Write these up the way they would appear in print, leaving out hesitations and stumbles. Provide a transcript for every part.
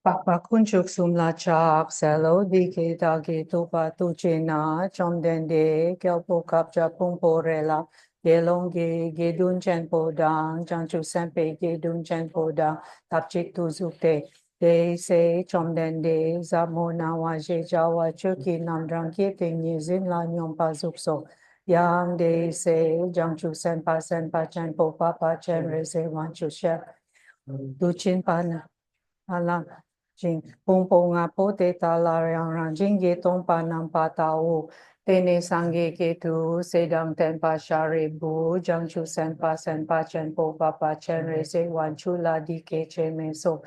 Pakunchuk sumlachak selo dike dagi tupa tuchina chomdende kelpo kapja pumporela gelonge gedun chenpo dang janchu sempe gedun chenpo dang tapchik tuzukte de se chomdende zamona waje jawa chuki namdrang kiping nizin la nyompa zukso yang de se janchu senpa chenpo papa chen rese wanchu shep duchin pan ala jing pong pong a po te ta la yang rang jing ge tong pa nam pa ta o te ne sang ge ke tu se dang ten pa sha re bu jang chu sen pa chen po pa chen re se wan chu la di ke che me so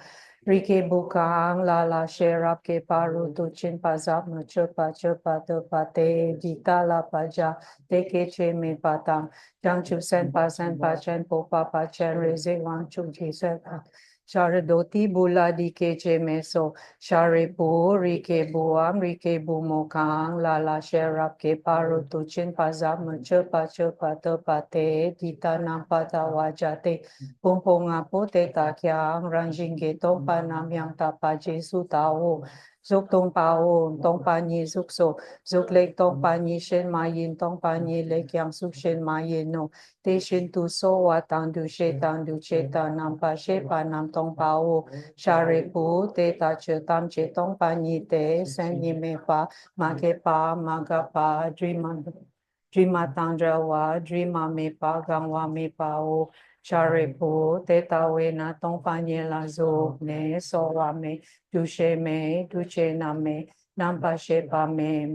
ri ke bu kang la la she rap ke pa ru tu chin pa zap no che pa te te di ta la pa ja te ke che me pa tang jang chu sen pa chen po pa chen re se wan chu ji se pa Sharadoti bula di ke che meso, sharipu, rike buam, rike bumokang, lala sherap ke paru tuchin pazam, chepa te pate, dita nampata wajate, pumpong apo te takyang, ranjing ke tongpa namyang tapa jesu tao, zuk tong pa ni zuk so, zuk lek tong pa ni shen ma yin, tong pa ni lek yang suk shen ma yin no, te shin tu so wa tang du she tang du che ta nam pa she pa nam tong pa o share pu te ta che tam che tong pa ni te sen ni me pa ma ke pa ma ga pa dreama tang dra wa dreama me pa gang wa me pa o share pu te ta we na tong pa ni la zo ne so wa me du she me du che na me nam pa she pa me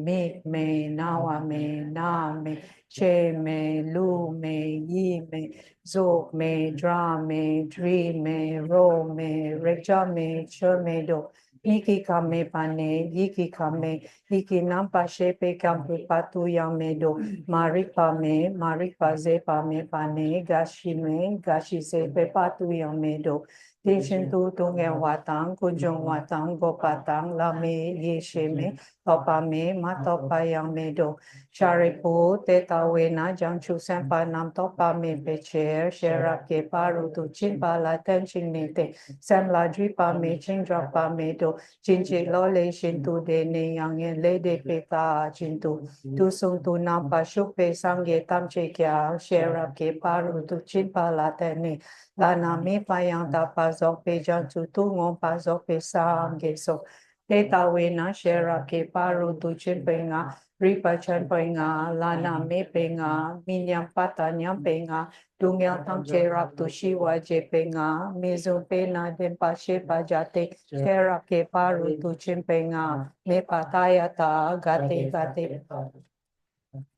na wa me che me, lu me, yi me, zo me, dra me, dri me, ro me, reja me, che me do. Iki kame pane, iki kame, iki nampa shepe kampu patu yang me do. Marikpa me, marikpa ze pa me pane, gashi me, gashi se pe patu yang me do. Deshin tu tungen watang, kunjung watang, gopatang, lame, yeshe me, topa me, matopa yang me do. Sharipu, Teta Wena, Jangchu Sempa Nam Topa Me Pecher, Sherap Ke Paru Tu Chinpa La Ten Ching Nete, Sam La Dripa Me Ching Drapa Me Do, Chinchi Lole Shintu De Ne Yang Yen Le De Peta Chintu, Tu Sung Tu Nampa Shukpe Sangye Tamche Kya, Sherap Ke Paru Tu Chinpa La Ten Ne, Lana Me Payang Tapa Zok Pe Jangchu Tu Ngom Pa Zok Pe Sangye So, Teta Wena, Sherap Ke Paru Tu Chinpa Nga, Ripa chan penga, lana me penga, minyam pata nyam penga, dungyang tam che rap tu shiwa je penga, mizu pena den pa she pa jate, chera ke paru tu chin penga, me pataya ta gate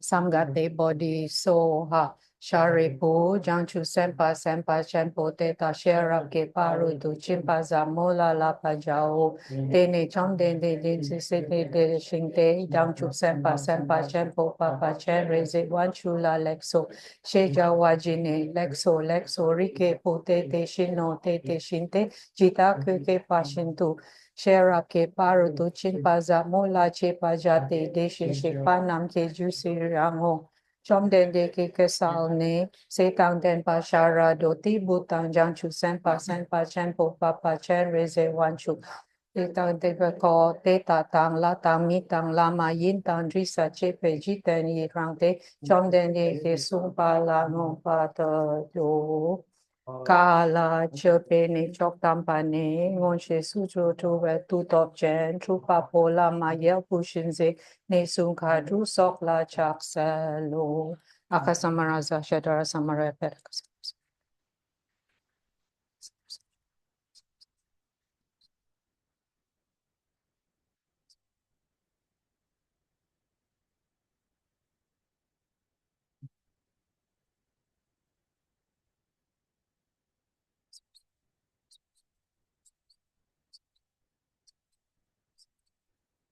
samgate body so ha. Sharipu, Jangchu Sempa Chenpo Teta Sherap Ke Paru Tu Chimpa Zamola La Pajao, Dene Chom Den Se De Shingte, Jangchu Sempa Chenpo Papa Chen Reze Wan Chula Lexo, Sheja Wajine, Lexo, Rike Pote Te Shino Te Shinte, Jita Kuke Pashintu. Shera ke paru tu chinpa zamola chepa jate deshin shikpa nam ke jusi rango. Chom den de ke sal ne, se tang den pa shara do ti butang jangchu senpa chenpo papa chen reze wanchu. Te tang de ko te ta tang la tang mi tang lama yin tang drisa chepe jiten yi rang te. Chom den de ke sumpa la ngong pa ta do. Kala chepene chok tampane ngon she sujo tu ve tu top chen tu pa pola ma ye pushinze ne sun ka du sok la chak salo akasamaraza shadara samara perakas.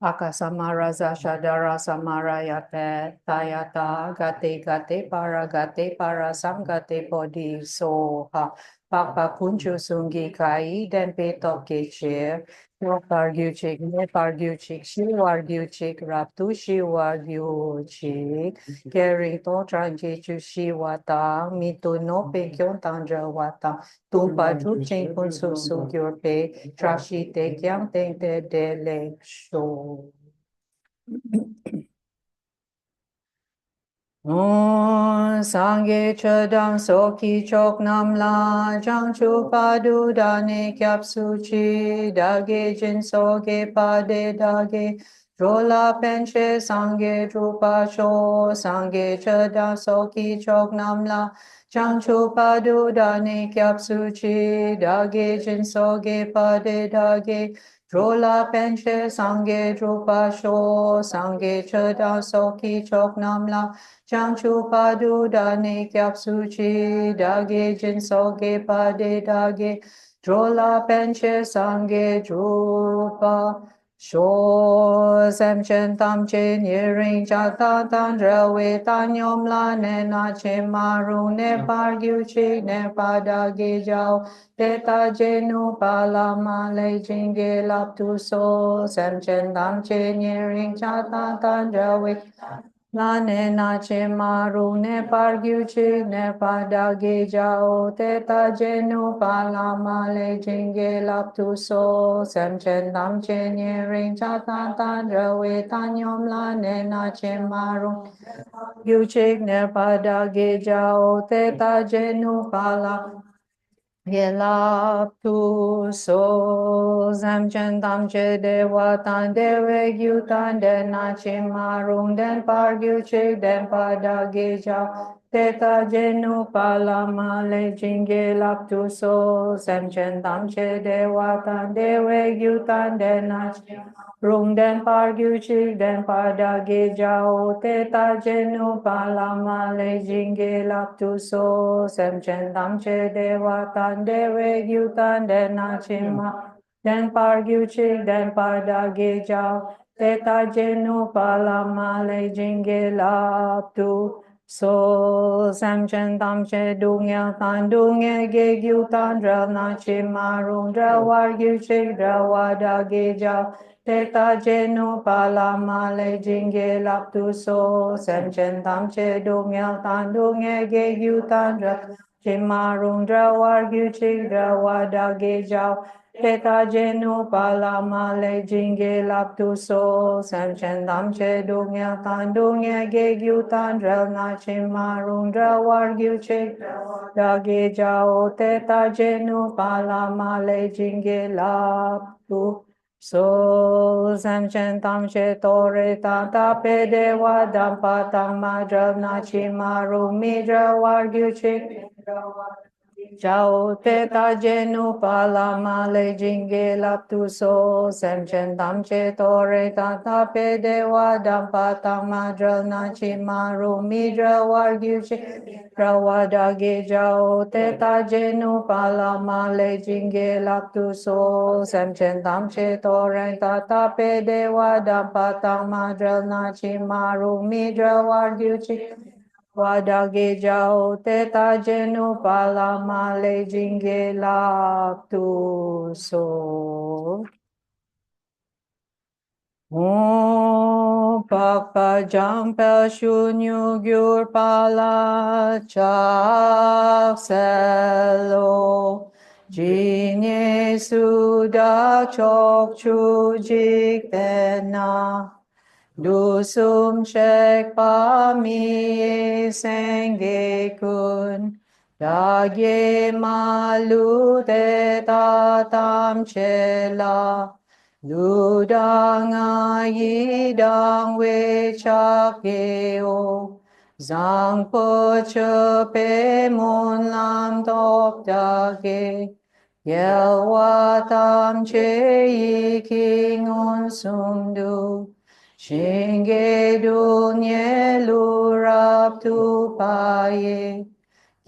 Akasamaraza shadara samaraya pet tayata gate para samgate body soha Papa Punchu Sungi Kai, Dempe Toke Chair, Wargyuchik, Nepargyuchik, Shiwargyuchik, Raptu Shiwargyuchik, Keri To Tranjichu Shiwata, Mitu no Pekyon Tanja Wata, Tumpa Chuchin Punsu Sugyorpe, Trashi Te Kyang Teng Te Dele Show. Sangye chadam soki chok nam la jang chu pa du da ne kyap su chi dage jin soge pa de dage rola penche sangye chu pa sho sangye chadam soki chok nam la jang chu pa du da ne kyap su chi dage jin soge pa de dage rola penche sangye chu pa sho sangye chadam soki chok nam la Chang chu pa du da ne kyap su chi da ge jin so ge pa de da ge drola penche sangye drupa sho sem chen tam che nye ring cha ta tan re we tan yom la ne na che ma ru ne par gyu chi ne pa da ge jiao te ta je nu pa la ma le jing ge lap tu so sem chen tam che nye ring cha ta tan re we La ne na che maru ne par gyu chi ne pa da ge jao te ta je nu pa la ma le jing ge lap tu so sem chen nam che nye ring cha tan tan re we tan yom la ne na che maru gyu chi ne pa da ge jao te ta je nu pa la Yelap tu so zam chen tam che de wa tan de we gyu tan de na che ma rung den par gyu che den pa da ge ja te ta je nu pa la ma le jing ge lap tu so zam chen tam che de wa tan de we gyu tan de na che rung den par gyu che den pa da ge ja o te ta je nu pa la ma le jing ge lap tu so zam chen tam che de wa tan de we gyu tan de na chi ma den par gyu chi den par da ge jiao te ta je nu pa la ma le jing ge la tu so sam chen tam che dung ya tan dung ye ge gyu tan ra na chi ma rung ra war gyu chi ra wa da ge jiao te ta je nu pa la ma le jing ge la tu so sam chen tam che dung ya tan dung ye ge gyu tan ra Chima rung dra war gyu chi dra wa da ge jiao te ta je nu pa la ma le jing ge lap tu so sam chen tam che dung ya tan dung ya ge gyu tan dra na chima rung dra war gyu chi da ge jiao te ta je nu pa la ma le jing ge lap tu So sam chen tam che to re ta ta pe de wa dam pa tam ma dra na chi ma ru mi dra war gyu chi Chao te ta je nu pa la ma le jing ge lap tu so sem chen tam che to re ta ta pe de wa dam pa tam ma dra na chi ma ru mi dra war gyu chi ra wa da ge jao te ta je nu pa la ma le jing ge lap tu so sem chen tam che to re ta ta pe de wa dam pa tam ma dra na chi ma ru mi dra war gyu chi Wada ge jao te ta je nu pa la ma le jing ge la tu so. Papa jampa shunyu gyur pala chak selo. Jinye suda chok chu jik tena. Dusum shek pa mi senge kun dagye malu te ta tam chela ludang ayi dang we chak ye o zang po che pe mon lam top dagye yelwa tam che yi king on sum du Shinge dunye lurap tu paye,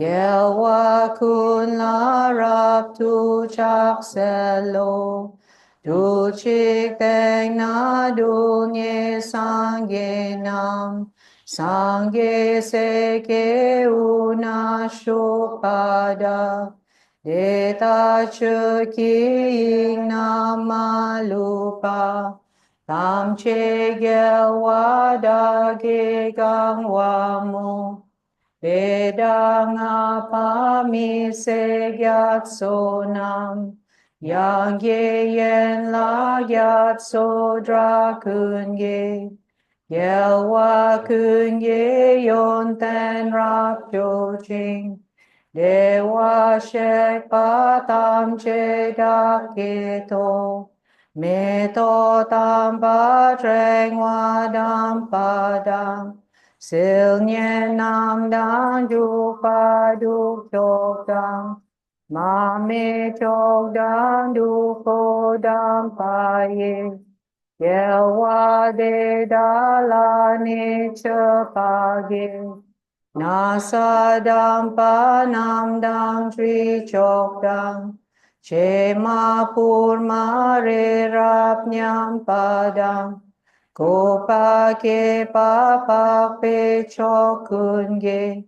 Yelwa kun la rap tu chak selo, Tu chik teng na dunye sangye nam, Sangye seke una shupada, Deta chuki namalupa, tam che gelwada gigangwamu, Vedanga pami segyat sonam, yang ye yen la gyat sodra kunye, gelwa kunye yon ten rap jo ching, Dewa shek patam che dak keto, me to tam pa treng wa dam pa dam, sil nyen nam dan du pa du chok dam, ma me chok dan du po dam pa ye, Yewa de da la ni che pa ge, Nasa dam pa nam dam tri chok dam, che ma pur ma re rap nyam pa dam, ko pa ke pa pa pe chok kun ge,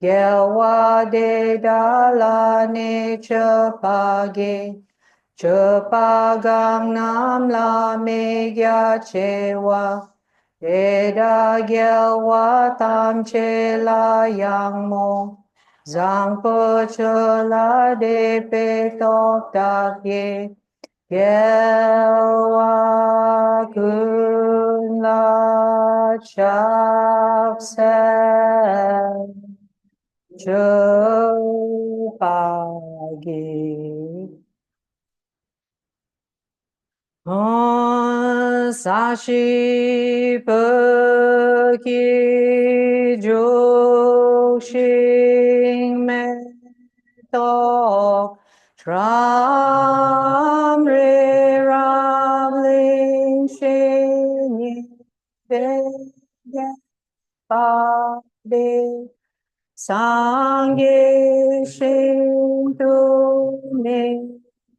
gelwa de da la ne che pa ge, che pa gang nam la me gya che wa, Eda gelwa tam che la yang mo, zang po che la de pe top tak ye, gelwa kun la chak sen, che pa ge. Sashi Peki Joshing Me To Tram Re Ram Ling Shin De Pa De Sangye Shin Tu Ne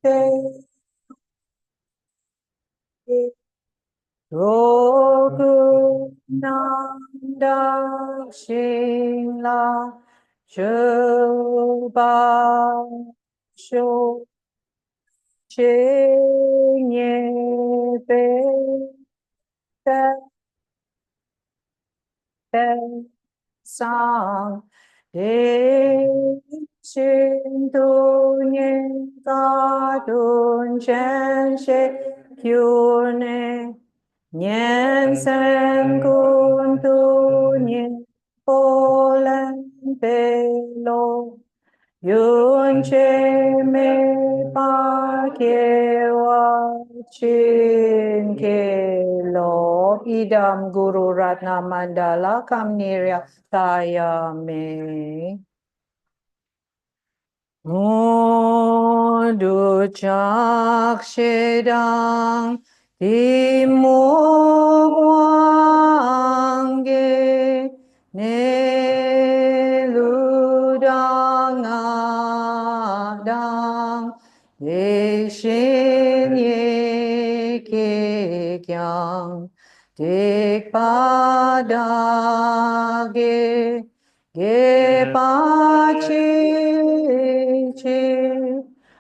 Te Roku Nanda Shila Chupa Sho Chinye Pe Te Sang De Shin Tu Nyen Ka Tun Chen She Kyu Ne Nyen Sen Kun Tu Nyen Po Len Pe Lo Yun Che Me Pa Ke Wa Chin Ke Lo Idam Guru Ratna Mandala Kam Nirya Taya Me Modu chak shedang timugwange ne ludang adang deshin ye ke kyang dik padage ge pa chi chi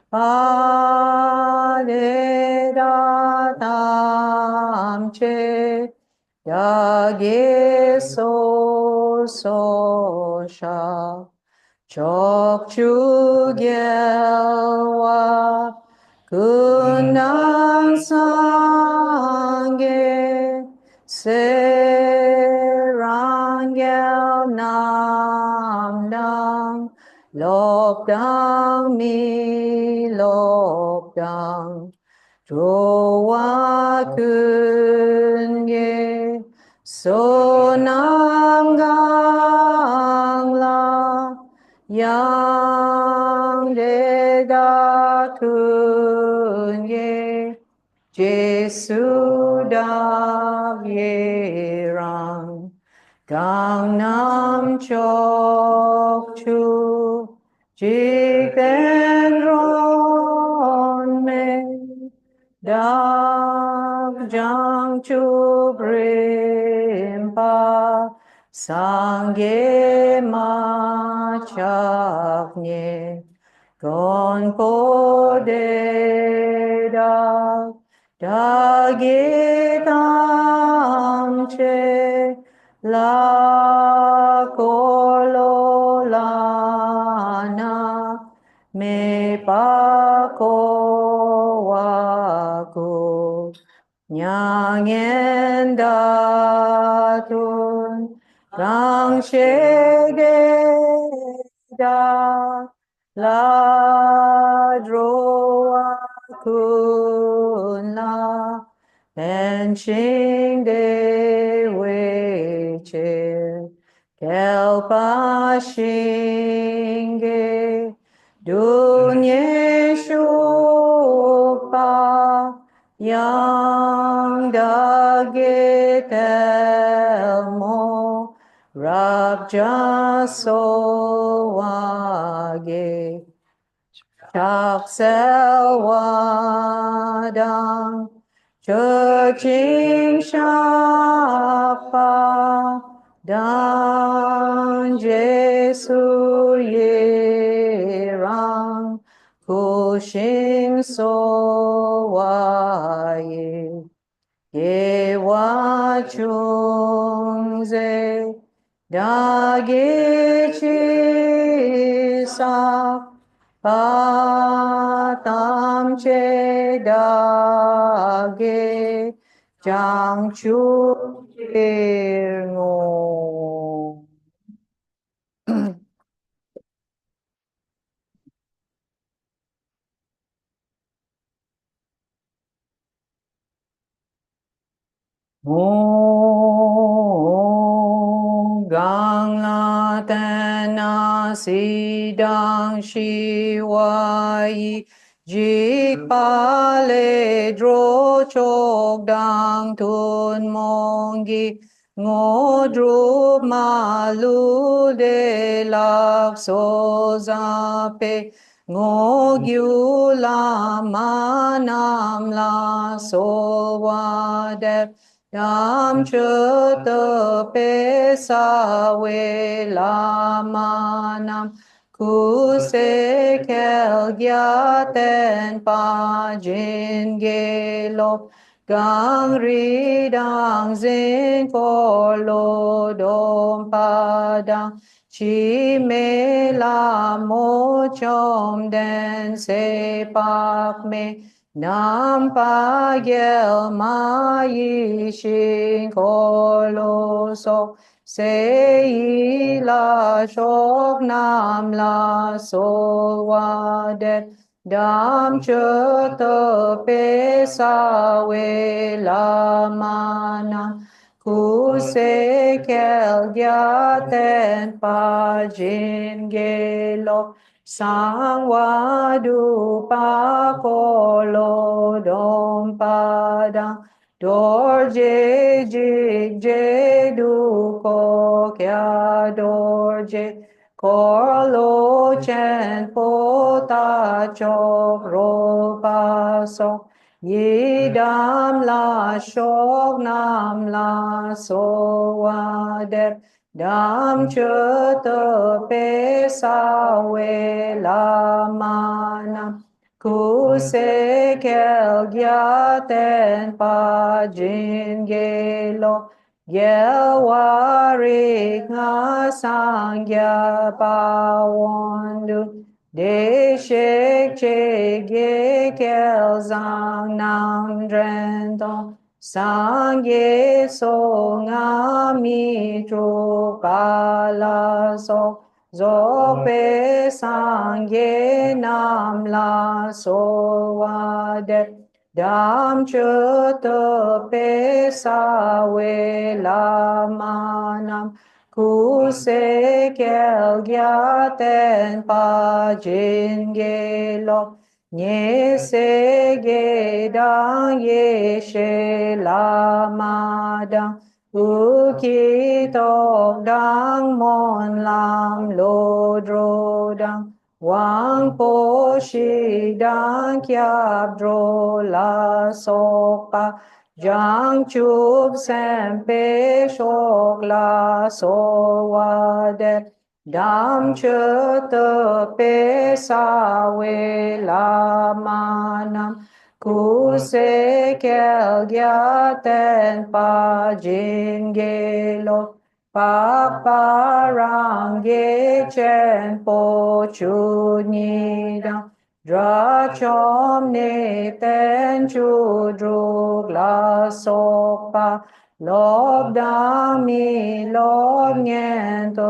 pa de da tam che ya ge so so sha chok chu gyelwa kunang sangye serang gyel nam dang lop dang mi lop dang Joa kunye so nam gang la yang de da kunye Jesu da ye rang gang nam chok chu jik den ron me Dak jang chu brimpa sangye ma chak nye Con podeda dagitam che la cololana me pako waku nyangyen datun rang shege la droa kun la and ching de wei che kelpa shinge dunye shupa yang dage telmo Rabja Sowage Chakselwadang Churching Shapa Dan Jesu Yerang Kushing Sowaye Ye Wachungze Dagi Chisa Patam Che Dagi Changchu Kirno Om Gang La Tena Sidang Shiwai Jik Pale Dro Chok Dang Tun Mongi Ngo Drup Ma Lu De Lak So Zape Ngo Gyu La Ma Nam La So Wa Dep Nam chö tơ pe sa we la ma nam ku se kel gya ten pa jin ge lo gang ri dang zin ko lo dom pa dang chi me la mo chom den se pak me Nam pa gel ma yi shin ko so se yi la shok nam la so wa de dam chö tơ pe sa we la ma na ku se kel gya ten pa jin ge lo Sang wa du pa ko lo dom pa dang dor je jig je du ko kya dor je kor lo chen po ta chok ro pa so yi dam la shok nam la so wa dep Dam chö tơ pe sa we la ma nam ku se kel gya ten pa jin ge lo Gel wa ri nga sang gya pa won du de shek che ge kel zang nam dren tong Sangye so nga mi tru ka la so zo pe sangye nam la so wa de dam chö tơ pe sa we la ma nam ku se kel gya ten pa jin ge lo Nye se ge dang ye she la ma dang u ki tok dang mon lam lo dro dang wang po shi dang kyab dro la sok pa jang chup sem pe shok la so wa de Dam chöta pesa we la manam kuse kel gyaten pa jin gelo pa parang ge chen po chu ni dang dra chom ne ten chu drug la sopa Lob dami lob nyen to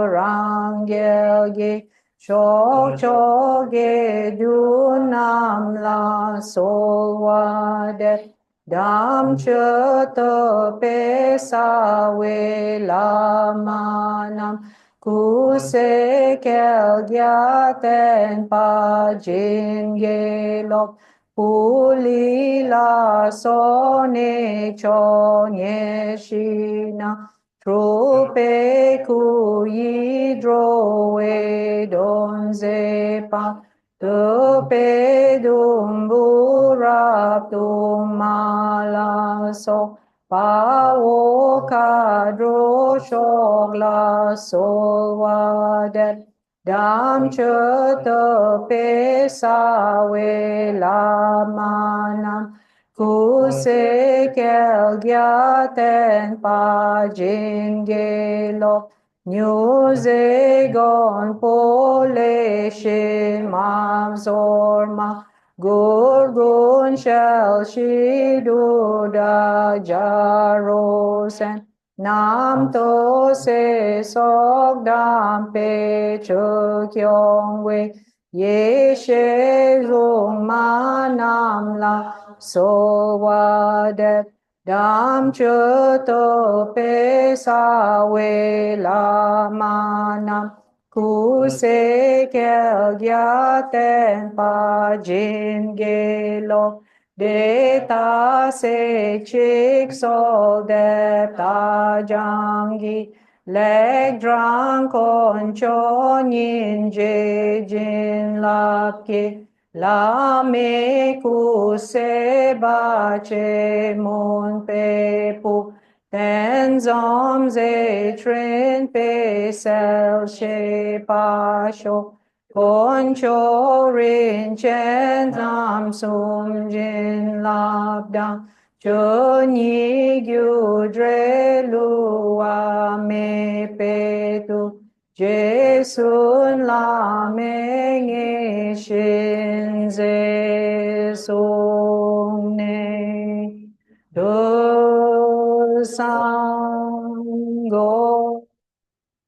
rangel ge chok chok ge du nam la sol wa de dam che to pe sa we la manam ku se kel gya ten pa jin ge lok Puli la so ne cho nye shina trupe ku yi dro we don ze pa tupe dumbura tumala so pa wo ka dro shok la so wa det Dam chöta pe sa we la manam kuse kel gyaten pa jin gelo nyu ze gon pole shin mam zor ma gur gun shel shidu da jarosen Nam to se sok dam pe chö kyong we ye she rung ma nam la so wa de dam chö to pe sa we la ma nam ku se kel gya ten pa jin ge lo De ta se chik sol de ta jangi leg drang kon cho nyin je jin lap ki la me ku se ba che mon pe pu ten zom ze trin pe sel she pa sho Concho rin chen nam sum jin lap dang cho ni gyu dre lu wa me pe tu je sun la me nge shin ze sung ne do sang go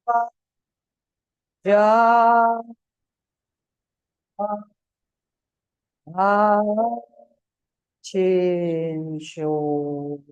pa ja chin shu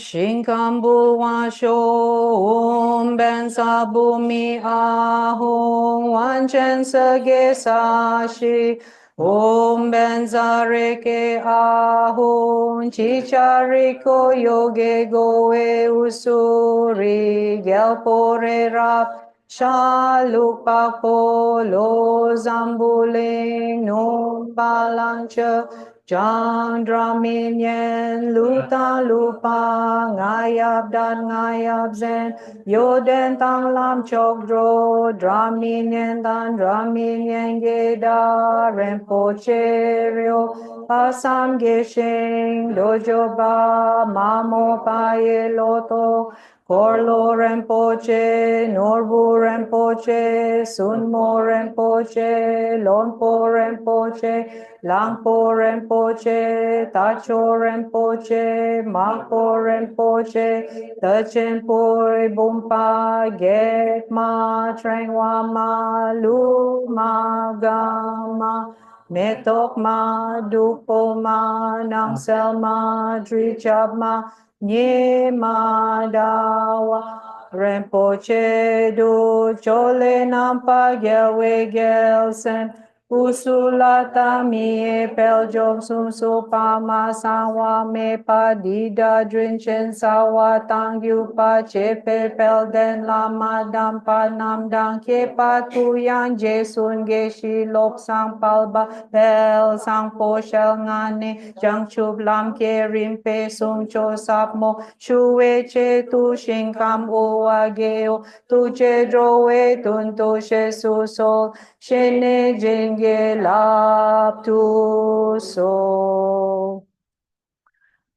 Shinkambu wa sho ben sa bu mi a hong wan chen se ge sa shi Om ben za re ke a hong chi cha ri ko yo ge go e usuri gel po re rap sha lu pa po lo zambuling no balang che Chandra minyen luta lupa ngayap dan ngayap zen yoden tang lam chok dro draminyen dan draminyen geda rempoche ryo pasam geshing dojo ba mamo paye loto Korlo Rinpoche, Norbu Rinpoche, Sunmo Rinpoche, Lonpo Rinpoche, Langpo Rinpoche, Tacho Rinpoche, Mapo Rinpoche, Tachen Poi Bumpa, Get Ma, Trengwa Ma, Lu Ma, Gama, Metok Ma, Dupo Ma, Nang Selma, Drichab Ma, Nye Ma Dawa, Rinpoche Du, Chole Nampa, Gelwe Gelsen, Usulata mi e pel jom sum su pa ma sang wa me pa di da drin chen sa wa tang yu pa che pe pel den la ma dam pa nam dang ke pa tu yang je sun ge shi lok sang pal ba pel sang po shel ngane jang chup lam ke rim pe sum cho sap mo chu we che tu shing kam u wa ge o tu che dro we tun tu she su sol Shene jenge lap tu so.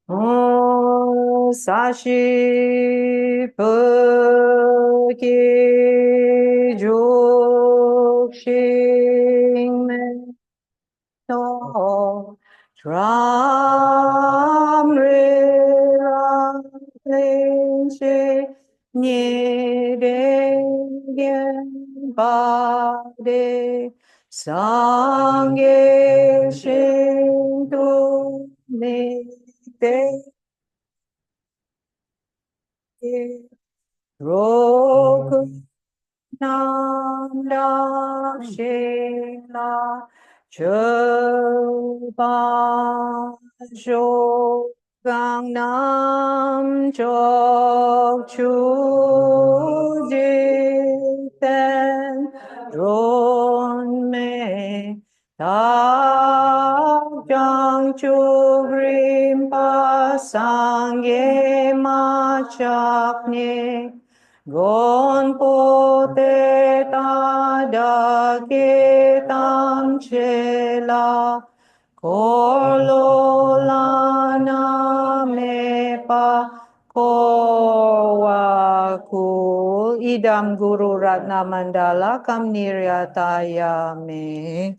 O sashi puki jukshin me no tram ram she nye gen ba de sangye shintu ne te roku nam da shela choba jo gangnam chok chu jiten ron me ta jang chu grim pa sangye ma chak ne Gon pote ta da ke tam chela kolo la na me pa ko wa ku idam guru ratna mandala kam niryataya me.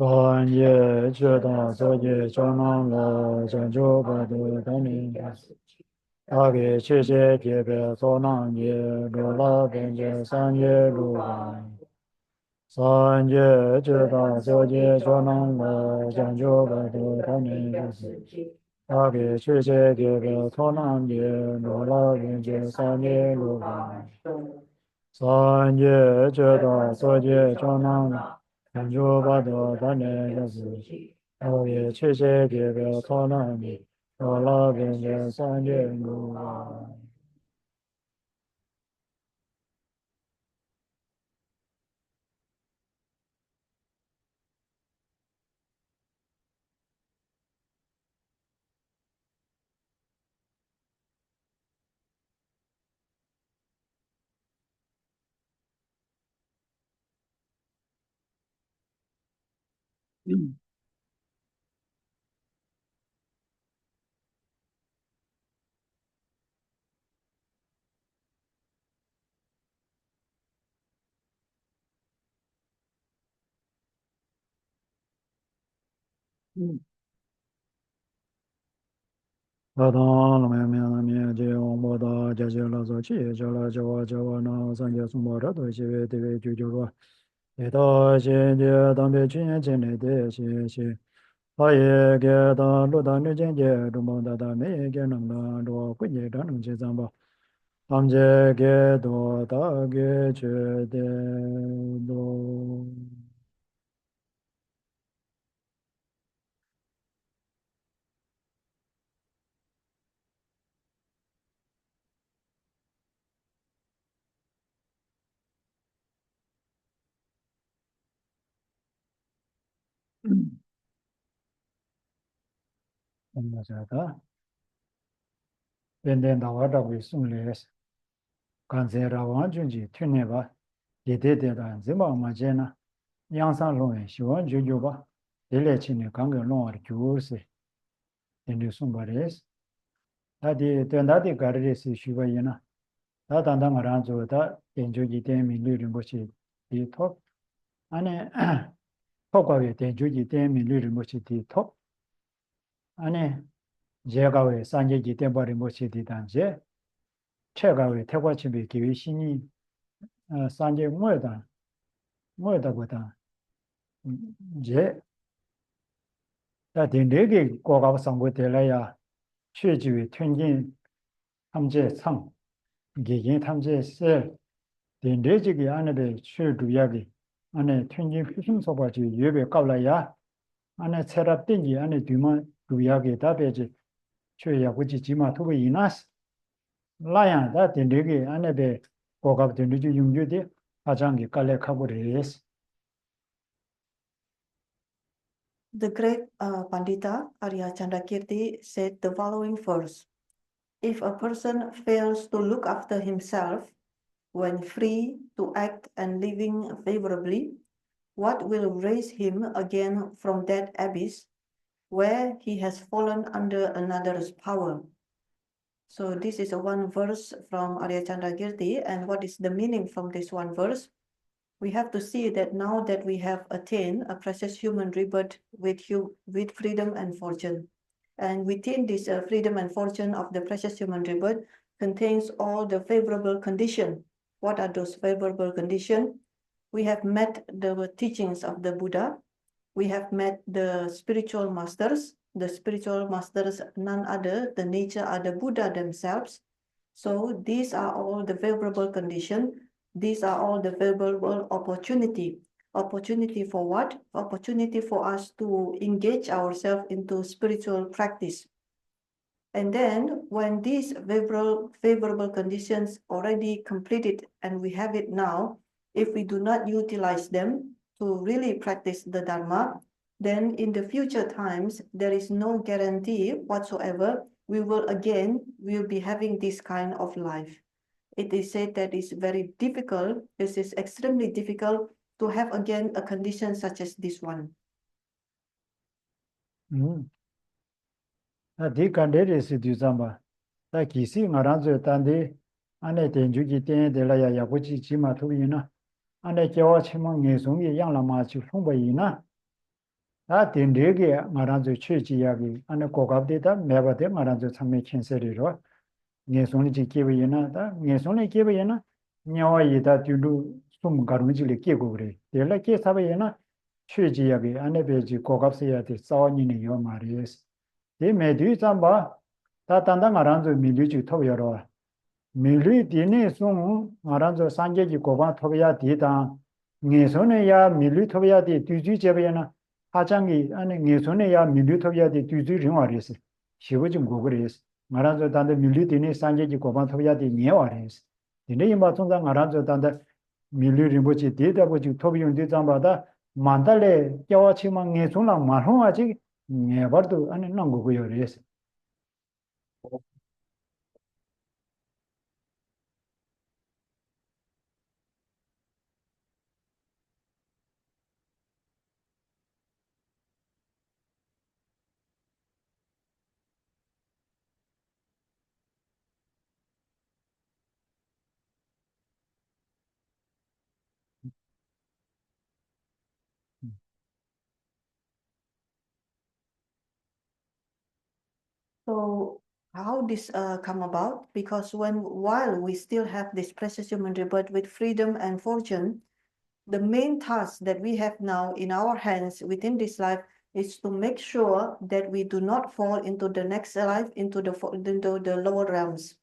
Sān ye chē tāng sō ye chō nāng lō chāng chō bā tō tāng mī tā kē chē chē kē pē sō nāng ye lō lā bēn chē sān ye lō bā Sān ye chē tāng sō ye chō nāng lō chāng chō bā tō tāng mī tā kē chē chē kē pē sō nāng ye lō lā bēn chē sān ye lō bā Sān ye chē tāng sō ye chō nāng lō 感觉把多大年就是，我也确实给个操那里，我那边的三点多啊。大当龙面面面接王波达接接拉索气，接拉接哇接哇那三界松波这都西为地为九九个，一到现界当别群进来的些些，他也给他路达女见界中邦大大没给能的多规矩这能去怎吧？他们这给多大给觉得多。那啥的，变电到我这会送来，刚才让王军去听那吧，一点点的，怎么没见呢？阳山龙眼喜欢九九吧，第二天呢，刚刚弄的就是，人家送过来。 다디 된다디 가르레스 슈바이나 다단다 마란조 다 엔조지 때문에 누르는 것이 이톱 안에 톡과의 대조지 때문에 누르는 것이 이톱 안에 제가 왜 산제지 때문에 것이 단제 제가 왜 태과침이 기회 신이 산제 뭐다 보다 이제 다 된대게 고가 상고 될래야 최지의 튼진 탐제 상 개개 탐제 셀 된대지기 안에 최두야기 안에 튼진 피심소바지 예배 qab라야 안에 세랍된지 안에 뒤만 두야기 답에지 최야고지 지마 토베 이나스 라야 다 된대게 안에 고가 된대지 용주디 아장기 깔래 카보레스 The great Pandita Arya Chandrakirti said the following verse. If a person fails to look after himself when free to act and living favorably, what will raise him again from that abyss where he has fallen under another's power? So this is one verse from Arya Chandrakirti, and what is the meaning from this one verse? We have to see that now that we have attained a precious human rebirth with freedom and fortune. And within this freedom and fortune of the precious human rebirth contains all the favorable conditions. What are those favorable conditions? We have met the teachings of the Buddha. We have met the spiritual masters. The spiritual masters, none other, the nature are the Buddha themselves. So these are all the favorable conditions. These are all the favorable opportunity. Opportunity for what? Opportunity for us to engage ourselves into spiritual practice. And then when these favorable conditions already completed and we have it now, if we do not utilize them to really practice the Dharma, then in the future times, there is no guarantee whatsoever we will be having this kind of life. It is said that it's very difficult, this is extremely difficult to have again a condition such as this one. 디 간데레스 뒤잠바 다 기시 나란저 단데 안에 된주기 때에들라야 야고지 지마 토이나 안에 겨와 치몽 예송이 양라마치 송바이나 다 된데게 나란저 최지야기 안에 고갑데다 매바데 나란저 참매 켄세리로 예송이 지기베이나 다 예송이 기베이나 냐와이다 듀루 숨 가르미지리 끼고 그래 될라게 사베이나 최지야기 안에 베지 고갑세야데 싸워니네 요 말이스 이 매뒤 잠바 다 단단 알아서 밀리지 토여로 밀리 디네 송 알아서 산제지 고바 토야 디다 녜손에야 밀리 토야 디 뒤지 제베나 하장이 안에 녜손에야 밀리 토야 디 뒤지 링와리스 시부지 고그레스 알아서 단데 밀리 디네 산제지 고바 토야 디 녜와리스 디네 임바 통상 알아서 단데 밀리 림보지 디다보지 토비용 디잠바다 만달레 껴와치만 녜손랑 마홍아지 네버도 아니 난고고요 레스 So how this come about? Because while we still have this precious human rebirth with freedom and fortune, the main task that we have now in our hands within this life is to make sure that we do not fall into the next life, into the lower realms.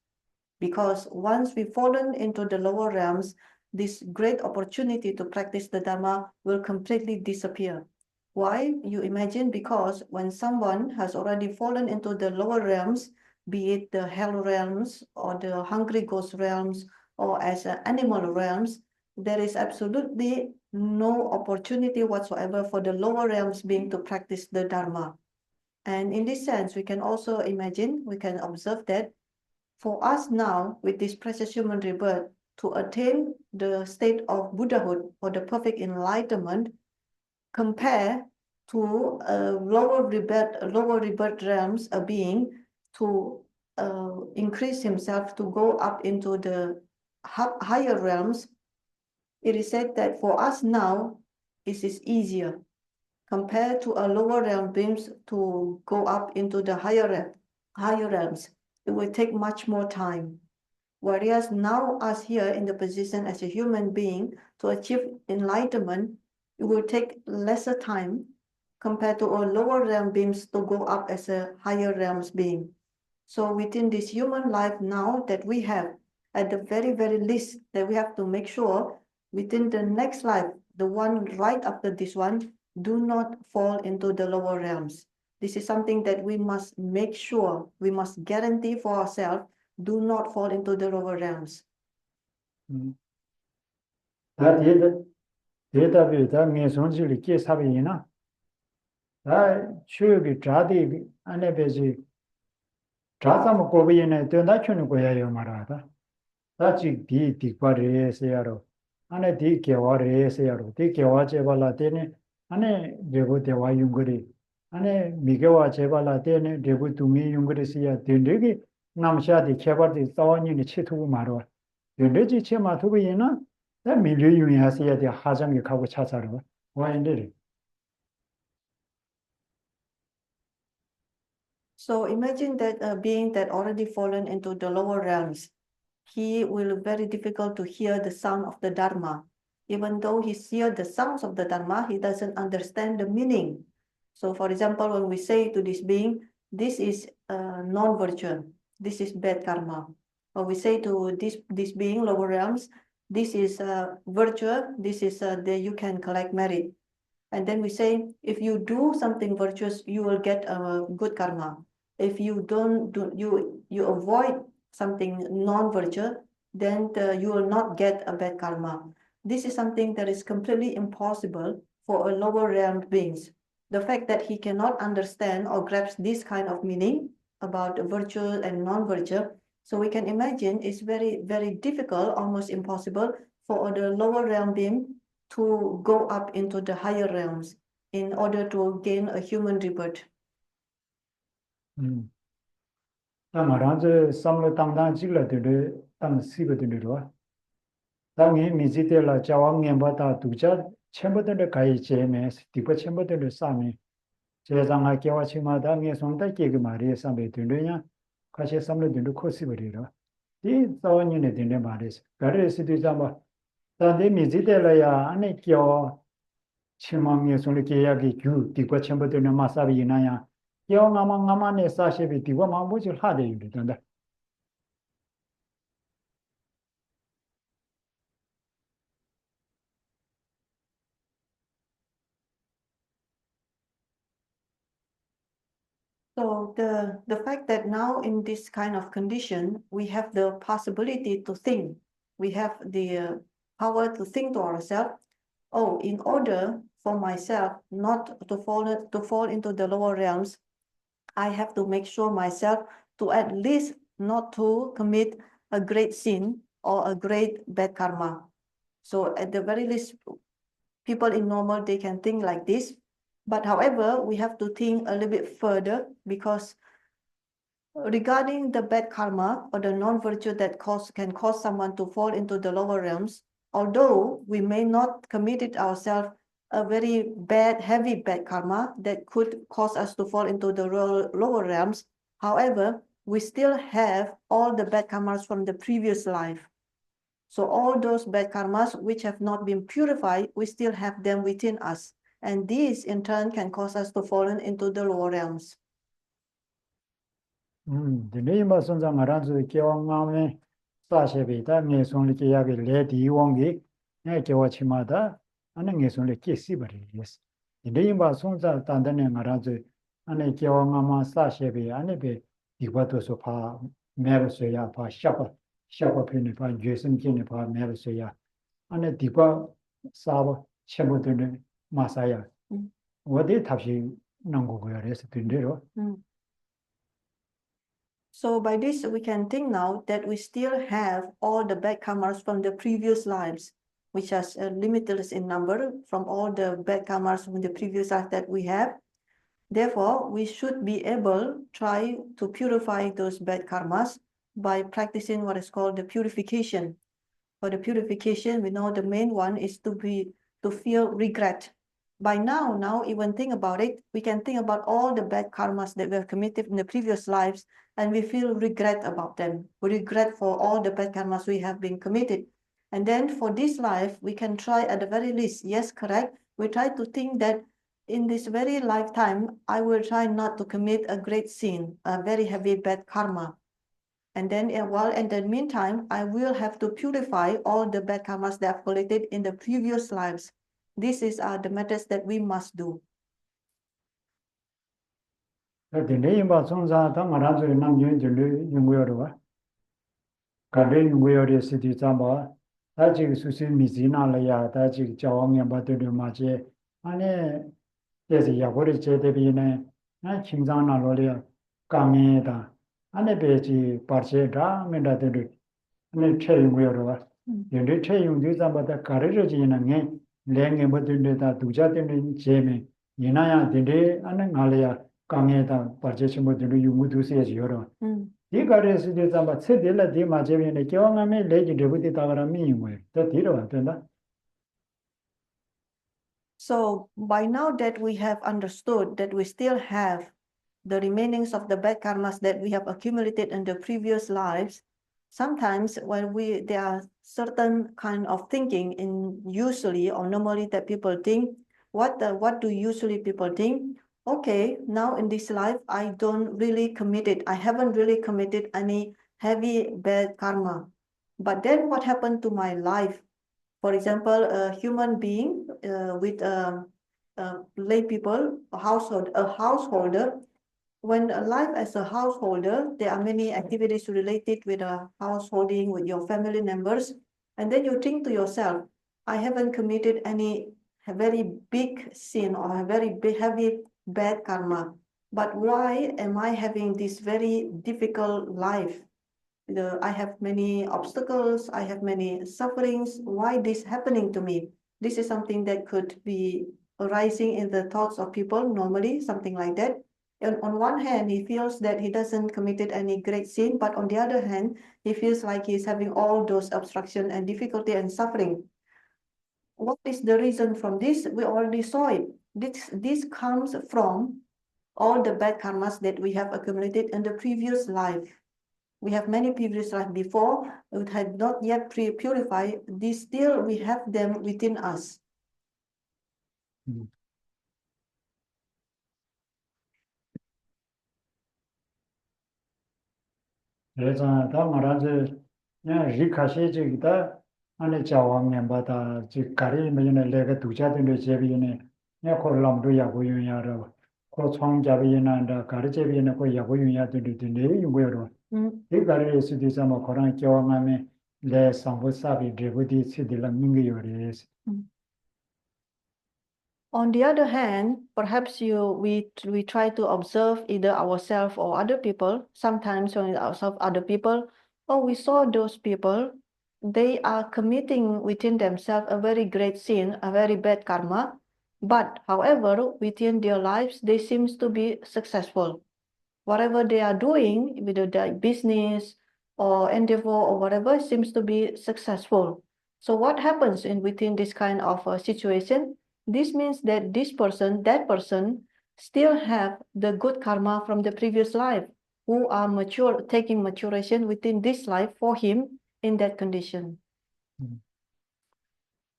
Because once we've fallen into the lower realms, this great opportunity to practice the Dharma will completely disappear. Why? You imagine, because when someone has already fallen into the lower realms, be it the hell realms or the hungry ghost realms or as animal realms, there is absolutely no opportunity whatsoever for the lower realms being to practice the Dharma. And in this sense, we can also imagine, we can observe that for us now, with this precious human rebirth, to attain the state of Buddhahood or the perfect enlightenment, compare to lower rebirth realms, a being, to increase himself to go up into the higher realms, it is said that for us now, it is easier compared to a lower realm beings to go up into the higher realms. It will take much more time. Whereas now us here in the position as a human being to achieve enlightenment, it will take lesser time compared to a lower realm beings to go up as a higher realms being. So within this human life now that we have, at the very, very least, that we have to make sure within the next life, the one right after this one, do not fall into the lower realms. This is something that we must make sure, we must guarantee for ourselves, do not fall into the lower realms. 다 대답이 다 매송지를 깨사비나 다 추역이 자디 안에 배지 자사모 고비에네 된다추는 거야요 말하다 다지 디과레세야로 안에 디개와레세야로 디개와 제발라 되네 안에 레고 대와 용거리 안에 미개와 제발라 되네 레고 둥이 용거리시야 된데기 남샤디 개발디 싸원이니 치투고 말어 된데지 체마 투비에나 다 밀려 유의하셔야 돼 하장에 가고 찾아러 와인들이 So imagine that a being that already fallen into the lower realms, he will very difficult to hear the sound of the Dharma. Even though he hears the sounds of the Dharma, he doesn't understand the meaning. So for example, when we say to this being, this is non-virtue, this is bad karma. Or we say to this being, lower realms, this is virtue, this is that you can collect merit. And then we say, if you do something virtuous, you will get a good karma. If you don't do, you avoid something non-virtue, then you will not get a bad karma. This is something that is completely impossible for a lower realm beings. The fact that he cannot understand or grasp this kind of meaning about virtue and non-virtue, so we can imagine it's very, very difficult, almost impossible for the lower realm being to go up into the higher realms in order to gain a human rebirth. 다마란제 삼로 당당 찍라들이 땅 시거들이로 당이 미지텔라 자왕년보다 두자 첨부들을 가이 제메 디버 첨부들을 싸미 제장하 개와치마다 미 손다 깨그 말이 삼베 들으냐 같이 삼로들을 코시버리로 이 싸원년에 되는 말이스 가르스도 잡아 다데 미지텔라야 안에 껴 치마미에 손을 깨야기 규 디버 첨부들을 마사비나야 영아만가만에 사시비 디고 마무질 하대 이러던데. So the fact that now in this kind of condition, we have the possibility to think, we have the power to think to ourselves, oh, in order for myself not to fall into the lower realms, I have to make sure myself to at least not to commit a great sin or a great bad karma. So at the very least, people in normal, they can think like this. But however, we have to think a little bit further because regarding the bad karma or the non-virtue that can cause someone to fall into the lower realms, although we may not commit it ourselves a very bad, heavy bad karma that could cause us to fall into the lower realms. However, we still have all the bad karmas from the previous life. So all those bad karmas which have not been purified, we still have them within us. And these in turn can cause us to fall into the lower realms. 드네이마 선장 알아서 개왕마음에 사셰비다 뇌손을 깨야기 레디 원기 내 개와치마다 아는 뇌손을 깨시버리겠어. 드네이마 선장 단단히 알아서 안에 개왕마마 사셰비 안에베 이과도서 파 매버서야 파 샤바 편에 파 죄성진에 파 매버서야 안에 디과 사바 첨부들은 마사야. 어디 답시 난고고야 그래서 된대로. So by this, we can think now that we still have all the bad karmas from the previous lives, which is limitless in number from all the bad karmas from the previous life that we have. Therefore, we should be able try to purify those bad karmas by practicing what is called the purification. For the purification, we know the main one is to feel regret. By now even think about it, we can think about all the bad karmas that we have committed in the previous lives, and we feel regret about them. We regret for all the bad karmas we have been committed. And then for this life, we can try at the very least, yes, correct. We try to think that in this very lifetime, I will try not to commit a great sin, a very heavy bad karma. And then while in the meantime, I will have to purify all the bad karmas that I've collected in the previous lives. This is the methods that we must do. The name of Sonsa Tamarazo Nam Yunguerva. Kade Yunguer City Tamba, Tajik Susi Mizina Laya, Tajik Jawami Batu Mache, Ane, there's a Yabori Chetebine, and Chimzana Lolia, Kameda, Ane Beji, Parcheta, Mendatu, and Chay Yunguerva. You did Chay Yunguza, but the courage in a name, laying about the Tujatin Jeme, Yinaya, Dinde, and Nalia. Kameda purchase mo dulu yungu tu se yoro di gare su de zamba se de la de ma je ne ke wa me le ji de bu de ta gara mi yungu ta di ro ta da. So by now that we have understood that we still have the remainings of the bad karmas that we have accumulated in the previous lives, sometimes when there are certain kind of thinking in usually or normally that people think, what do usually people think? Okay, now in this life, I haven't really committed any heavy bad karma. But then what happened to my life? For example, a human being with lay people, a householder, when life as a householder, there are many activities related with householding with your family members. And then you think to yourself, I haven't committed any very big sin or a very big, heavy bad karma. But why am I having this very difficult life? I have many obstacles, I have many sufferings. Why this happening to me? This is something that could be arising in the thoughts of people normally, something like that. And on one hand, he feels that he doesn't committed any great sin, but on the other hand, he feels like he's having all those obstruction and difficulty and suffering. What is the reason from this? We already saw it. This comes from all the bad karmas that we have accumulated in the previous life. We have many previous life before, it had not yet purified. This still we have them within us. There's a Tamarazo Rikashi Jigita, and a Jawam Yambata, Jikari, Millionaire Lega Tujatin de Jevine, Yakolam do Yabu Yaro, Kotong Javiana and Karajaviana Yabu Yatu de Navy, Wero. He got a citizen of Koran Jawame, Le Sambosabi, Devudi, Sidila Mingi. On the other hand, perhaps we try to observe either ourselves or other people. Sometimes when we observe other people, we saw those people, they are committing within themselves a very great sin, a very bad karma. But however, within their lives, they seem to be successful. Whatever they are doing, whether their business or endeavor or whatever, seems to be successful. So what happens within this kind of situation? This means that that person still have the good karma from the previous life, who are taking maturation within this life for him in that condition.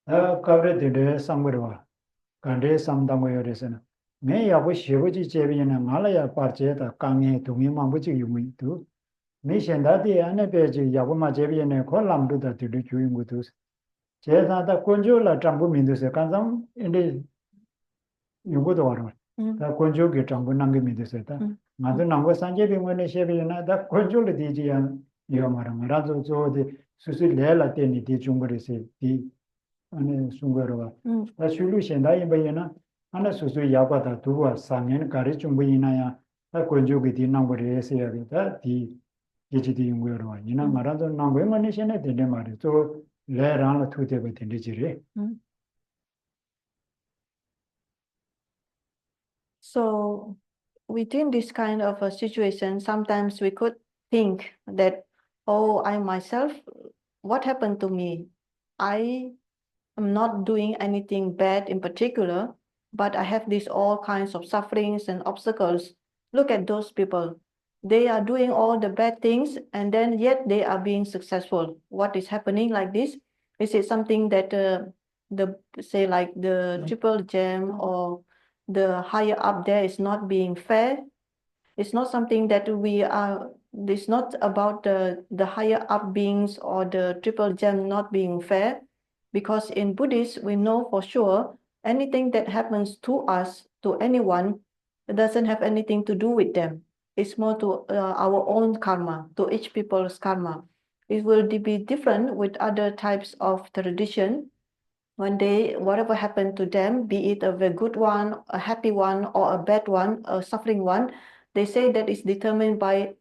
Covered the Samgurva, Kande Samdamoyorisana. May I wish you would Jevi and Malaya Parcheta, Kangi to me, Mambuchi, you mean too. Mission that the Anabeji, Yabuma Jevi and Kolam do that to do chewing with us. Chesa the Conjola Tambu Mindus, Kansam, in the you go to order. The Conjo get Tambunangi Minduseta. Madunanga Sanjevi when a Chevi and that Conjola DG and Yomaramarazo, so the Susilela Teni Chungari the Sungarova. The solution I bayana, and a Susu Yabata to a Samin Karichumbuinaya, a conjugate number is that the HD in Wero. You know, Marado Nanguema Nation at the Demari, so let on to the within the. So within this kind of a situation, sometimes we could think that, oh, I myself, what happened to me? I am not doing anything bad in particular, but I have these all kinds of sufferings and obstacles. Look at those people. They are doing all the bad things and then yet they are being successful. What is happening like this? Is it something that the say like the triple gem or the higher up there is not being fair? It's not something that we are, it's not about the higher up beings or the triple gem not being fair, because in Buddhist, we know for sure anything that happens to us, to anyone, it doesn't have anything to do with them. It's more to our own karma, to each people's karma. It will be different with other types of tradition. One day, whatever happened to them, be it a very good one, a happy one, or a bad one, a suffering one, they say that it's determined by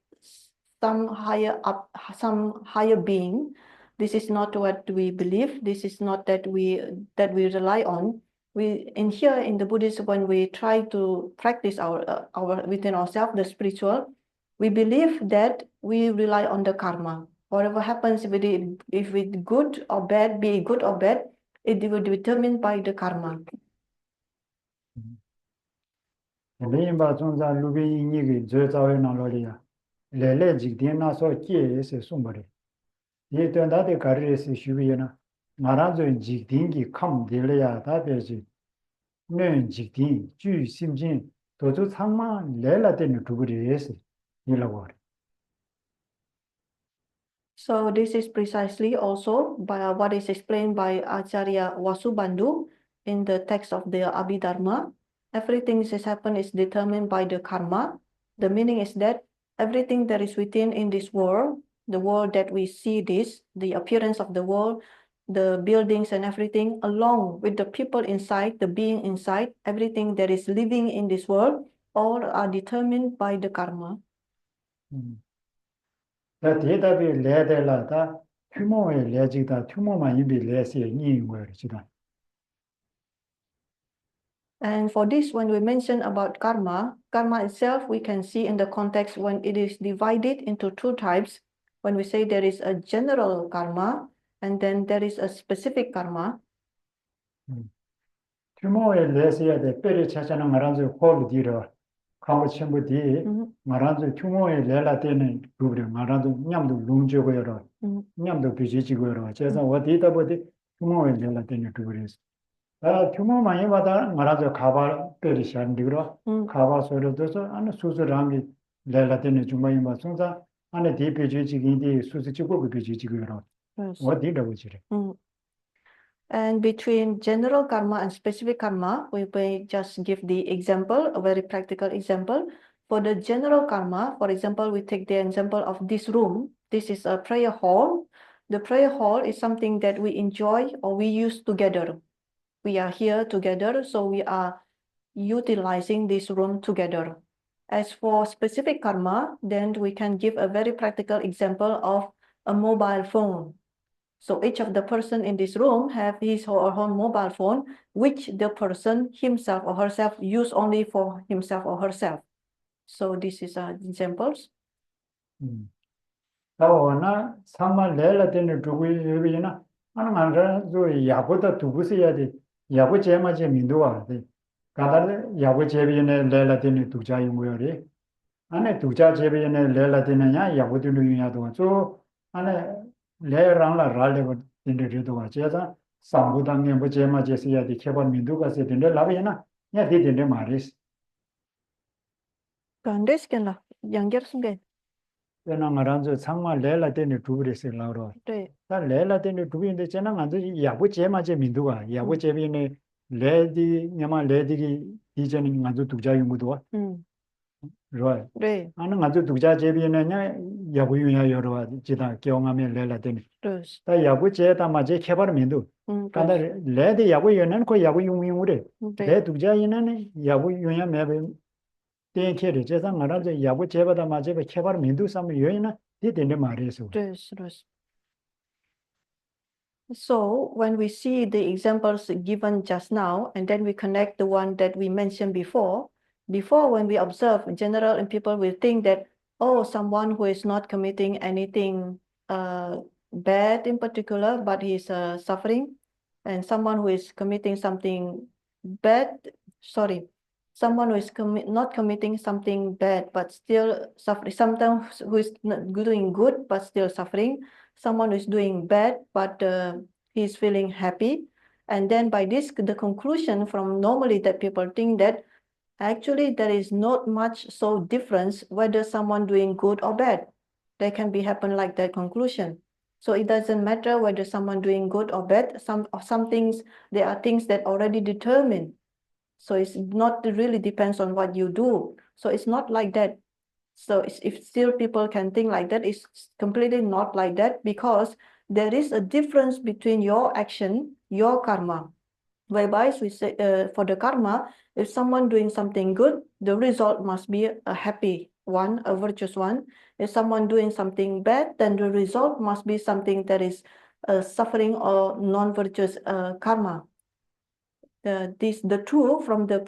some higher up, some higher being. This is not what we believe. This is not that we rely on. We in here in the Buddhism, when we try to practice our within ourselves the spiritual, we believe that we rely on the karma. Whatever happens, if it's good or bad, be it good or bad, it will be determined by the karma. Limba zonza lubi nigi zozawe na lolia. Lele jikdina so kie se sumbare. Ye tuanda de karire se shubiyana. Maranzo jikdingi kam deleya da beji. Nen jikdin ju simjin dozu changma lela den duburi ese. Nilawari. So this is precisely also by what is explained by Acharya Vasubandhu in the text of the Abhidharma. Everything that has happened is determined by the karma. The meaning is that everything that is within in this world, the world that we see this, the appearance of the world, the buildings and everything, along with the people inside, the being inside, everything that is living in this world, all are determined by the karma. 다 대답이 레델라다 규모의 레지다 규모만 이비 레시에 니인거를 지다. And for this, when we mention about karma, karma itself, we can see in the context when it is divided into two types. When we say there is a general karma, and then there is a specific karma. 규모의 레시에 대 빼리 차자는 말한서 홀 뒤로 가고 친구디 말한서 규모의 레라 때는 그래 말한서 냠도 룽지고요. 냠도 비지지고요. 그래서 어디다 보디 규모의 레라 때는 그래서 규모만 해봐다 말하자 가바 빼리시한 디그로 가바 소리도서 안에 수수람이 레라테네 주마이 마송자 안에 디페지지기디 수수치고 비지지고요. 어디라고 지래. And between general karma and specific karma, we may just give the example, a very practical example. For the general karma, for example, we take the example of this room. This is a prayer hall. The prayer hall is something that we enjoy or we use together. We are here together, so we are utilizing this room together. As for specific karma, then we can give a very practical example of a mobile phone. So each of the person in this room have his or her mobile phone, which the person himself or herself use only for himself or herself. So this is examples. 나오나 상만 레라 때는 두고이나 하나만 저 야보다 두고서야 돼. 야보 제마제 민도와 돼. 가다를 야보 제비네 레라 때는 두자이 뭐요래. 안에 두자 제비네 레라 때는야 야보도 유야도 저 안에 레랑라 라레고 된데도 와제자 상부당에 뭐 제마제서야 돼. 개발 민도가 세된데 라베나 야 되된데 말이스. 간데스겐라 양결승게. 내가 말한저 상마 레라 때는 두브레스 라로. 네. 다 레라 때는 두브인데 제가 안저 야부 제마제 민두가 야부 제비네 레디 냐마 레디기 이전에 안저 두자 용도와. rồi. 네. 아는 안저 두자 제비네냐 야부 유야 여러 지다 경험에 레라 때는. 다 야부 제다 마제 개발 민두. 간다 레디 야부 유는 그 야부 용용으로. 레 두자이는 야부 유야 매베 땡케르 제상 말하자 야부 제바다 마제베 개발 민두 삼을 요이나 되는데 말이에요. So when we see the examples given just now, and then we connect the one that we mentioned before, Before, when we observe, in general, and people will think that, oh, someone who is not committing anything bad in particular, but he's suffering, and someone who is committing something bad, someone who is not committing something bad but still suffering, sometimes who is not doing good but still suffering, someone who is doing bad but he's feeling happy. And then by this, the conclusion from normally that people think that actually there is not much so difference whether someone doing good or bad. They can be happen like that conclusion. So it doesn't matter whether someone doing good or bad. Some things, there are things that already determined. So it's not really depends on what you do. So it's not like that. So if still people can think like that, it's completely not like that, because there is a difference between your action, your karma. Whereby we say for the karma, if someone doing something good, the result must be a happy one, a virtuous one. If someone doing something bad, then the result must be something that is suffering or non-virtuous karma. The two from the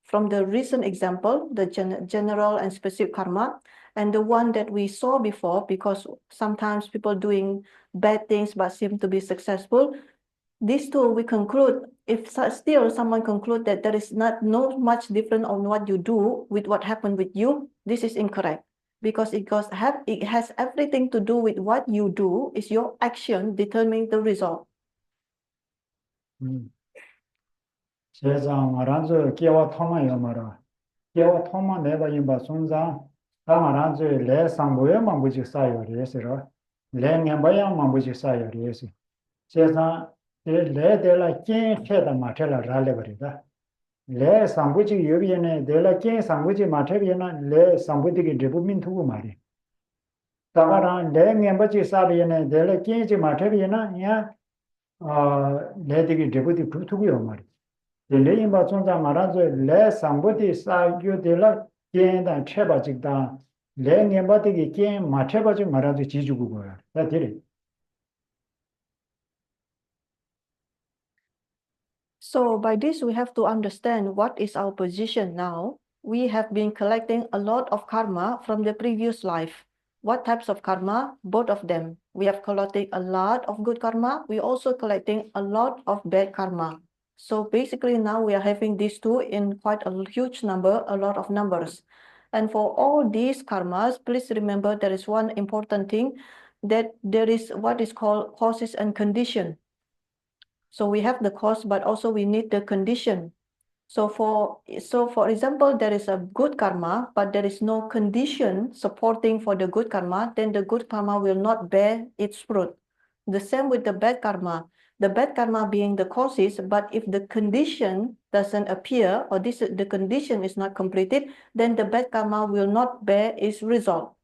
from the recent example, the general and specific karma, and the one that we saw before, because sometimes people doing bad things but seem to be successful. These two, we conclude, if still someone conclude that there is not much different on what you do with what happened with you, this is incorrect, because it has everything to do with what you do. Is your action determining the result. 세상 알아서 깨와 토마요 말아. 깨와 토마 내가 임바 손자 당 알아서 레 상보에만 부지 사요 레스라. 레 냠바야만 부지 사요 레스. 세상 레데라 께 해다 마텔라 라레버리다. 레 상부지 여비에네 데라 께 상부지 마테비에나 레 상부디기 데부민 투고 말이. 다가라 레 냠바지 사비에네 데라 께지 마테비에나 야 레디기 데부디 투고요 말이. 레인 바촌자 말아서 레 상부디 사교들라 겐다 체바직다 레 냠바디기 겐 마체바직 말아서 지주고 거야. 다 들이. So by this, we have to understand what is our position now. We have been collecting a lot of karma from the previous life. What types of karma? Both of them. We have collected a lot of good karma. We also collecting a lot of bad karma. So basically now we are having these two in quite a huge number, a lot of numbers. And for all these karmas, please remember there is one important thing, that there is what is called causes and condition. So we have the cause, but also we need the condition. So for example, there is a good karma, but there is no condition supporting for the good karma, then the good karma will not bear its fruit. The same with the bad karma. The bad karma being the causes, but if the condition doesn't appear, or the condition is not completed, then the bad karma will not bear its result.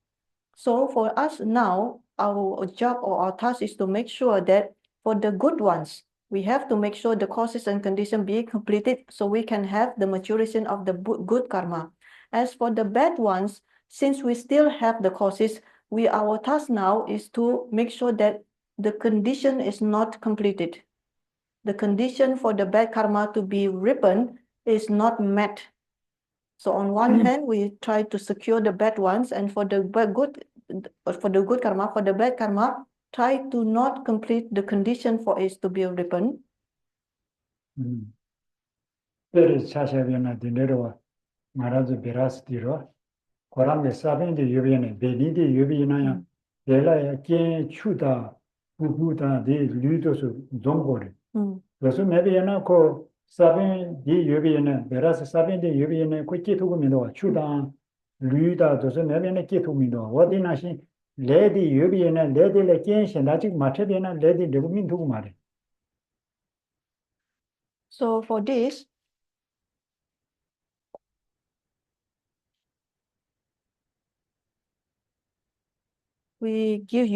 So for us now, our job or our task is to make sure that for the good ones, we have to make sure the causes and conditions be completed so we can have the maturation of the good karma. As for the bad ones, since we still have the causes, our task now is to make sure that the condition is not completed. The condition for the bad karma to be ripened is not met. So on one hand, we try to secure the bad ones, and for the good karma, for the bad karma, try to not complete the condition for it to be ripened. 베르 차샤비나 디네로와 말아서 베라스티로 고람데 사벤데 유비네 베니데 유비나야 델라야 께 추다 부부다 데 류도서 동고레 그래서 메비나 코 사벤 디 유비네 베라스 사벤데 유비네 코께 두고미노 추다 류다 도서 메비네 께 두고미노 어디나시 레디 유비네 레디레 께 신다직 마체비나 레디 데부민 두고 말해. So for this, we can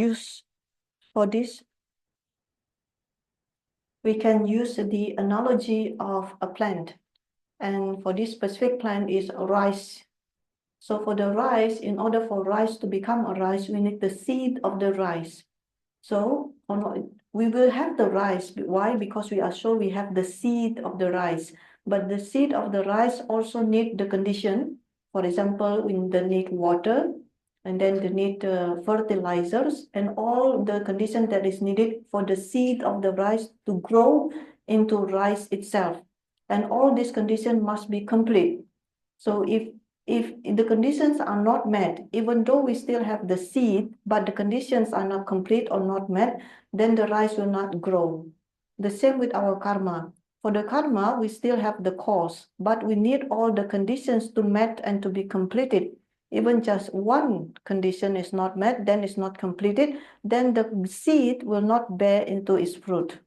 use the analogy of a plant. And for this specific plant is rice. So for the rice, in order for rice to become a rice, we need the seed of the rice. So we will have the rice. Why? Because we are sure we have the seed of the rice. but the seed of the rice also need the condition. For example, when they need water, and then they need fertilizers and all the condition that is needed for the seed of the rice to grow into rice itself. And all these conditions must be complete. So if the conditions are not met, even though we still have the seed, but the conditions are not complete or not met, then the rice will not grow. The same with our karma. For the karma, we still have the cause, but we need all the conditions to met and to be completed. Even just one condition is not met, then it's not completed, then the seed will not bear into its fruit.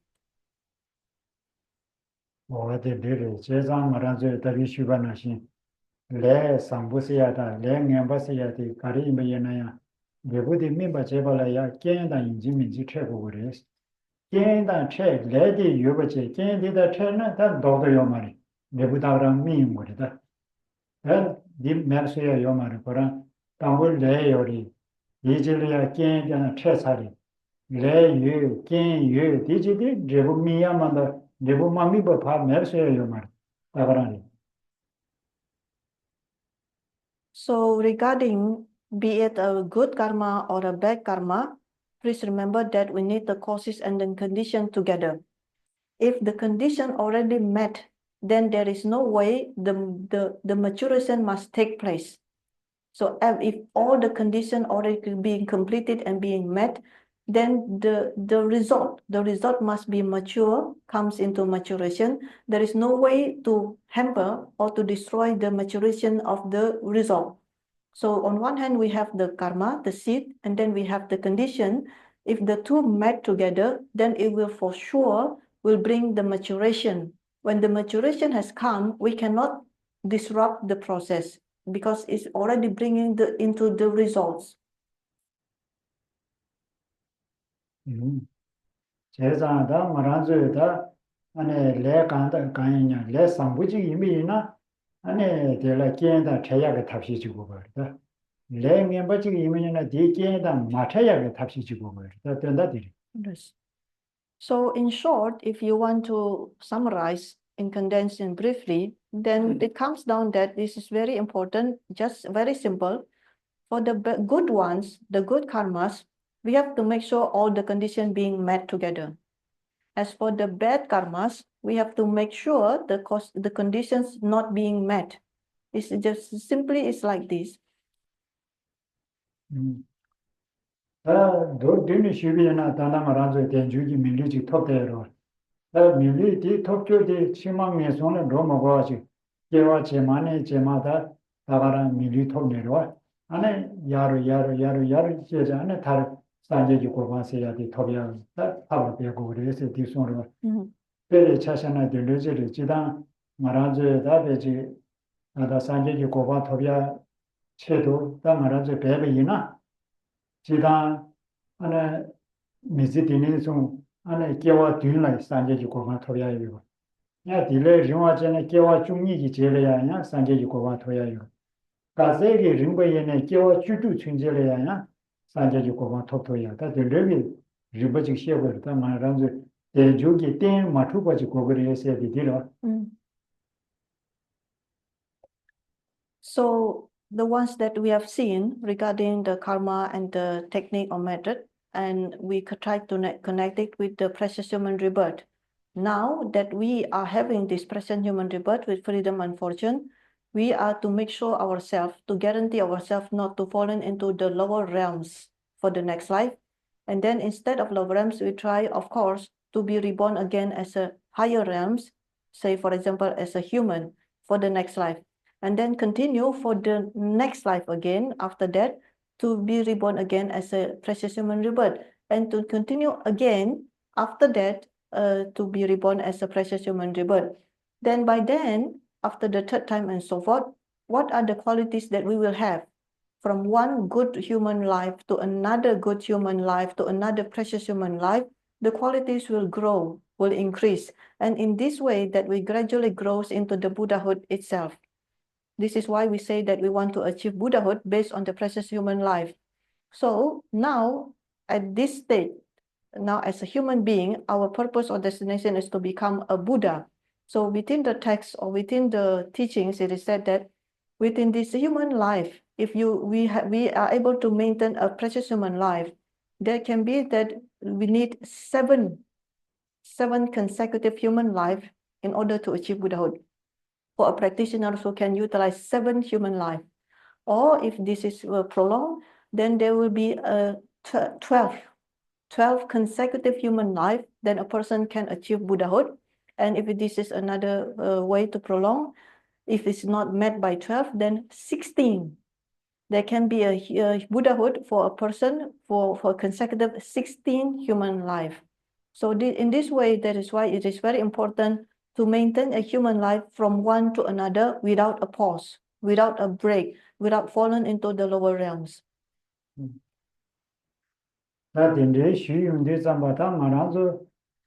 我的这个街上马上就特别喜欢那些，来上不是呀的，来眼不是呀的，家里没有那样，别个的明白接过来呀，简单引进民去吃过的，简单吃来的有不吃，简单的吃呢，他多个要嘛的，别不到让命过的，你买水要嘛的，不然当我来要的，以前的呀简单的吃菜的，来有简有，地基的这个米呀嘛的。Devo mami bapa merse yomar tabarani. So regarding be it a good karma or a bad karma, please remember that we need the causes and the condition together. If the condition already met, then there is no way the maturation must take place. So if all the condition already being completed and being met, then the result must be mature, comes into maturation. There is no way to hamper or to destroy the maturation of the result. So on one hand, we have the karma, the seed, and then we have the condition. If the two met together, then it will for sure will bring the maturation. When the maturation has come, we cannot disrupt the process because it's already bringing into the results. 제자다 마란즈다 안에 내 간다 간이냐 내 상부지 이미나 안에 데라 겐다 태야가 탑시지고 버다 내 멤버지 이미나 디겐다 마태야가 탑시지고 버다 된다들이. Yes. So in short, if you want to summarize in condensing briefly, then it comes down that this is very important, just very simple. For the good ones, the good karmas, we have to make sure all the conditions being met together. As for the bad karmas, we have to make sure the conditions not being met. It's just simply it's like this. 도드니 쉬비나 다나마란즈 된주기 밀리지 톱대로 밀리디 톱교디 치망에 손에 로마고지 개와 제만에 제마다 다가라 밀리 톱내로 안에 야로 제자네 다 산제지 고바세야디 톱이야 타고 되고 그래서 뒤손으로 배를 차셔나 들려지를 지당 마란즈 다베지 나다 산제지 고바 톱이야 체도 다 마란즈 배배이나 지단 안에 미지디니 좀 안에 개와 뒤를 산제지 고바 토야이고 야 딜레 정화전에 개와 중립이 제래야냐 산제지 고바 토야이고 가세기 링고에네 개와 주주 충제래야냐 산제지 고바 토토야 다 딜레비 리버직 시에버다 말한지 대조기 땡 마투바지 고거리에서 디디로. So the ones that we have seen regarding the karma and the technique or method, and we could try to connect it with the precious human rebirth. Now that we are having this present human rebirth with freedom and fortune, we are to make sure ourselves, to guarantee ourselves not to fall into the lower realms for the next life. And then instead of lower realms, we try, of course, to be reborn again as a higher realms, say, for example, as a human for the next life. And then continue for the next life again after that to be reborn again as a precious human rebirth, and to continue again after that to be reborn as a precious human rebirth. Then by then, after the third time and so forth, what are the qualities that we will have? From one good human life to another good human life to another precious human life, the qualities will grow, will increase. And in this way that we gradually grows into the Buddhahood itself. This is why we say that we want to achieve Buddhahood based on the precious human life. So now, at this state, now as a human being, our purpose or destination is to become a Buddha. So within the text or within the teachings, it is said that within this human life, if we are able to maintain a precious human life, there can be that we need seven consecutive human life in order to achieve Buddhahood. For a practitioner who can utilize 7 human life, or if this is prolonged, then there will be a 12 consecutive human life, then a person can achieve Buddhahood. And if this is another way to prolong, if it's not met by 12, then 16. There can be a Buddhahood for a person for consecutive 16 human life. So in this way, that is why it is very important to maintain a human life from one to another without a pause, without a break, without falling into the lower realms. 다 된대 쉬운데 잠바다 말아서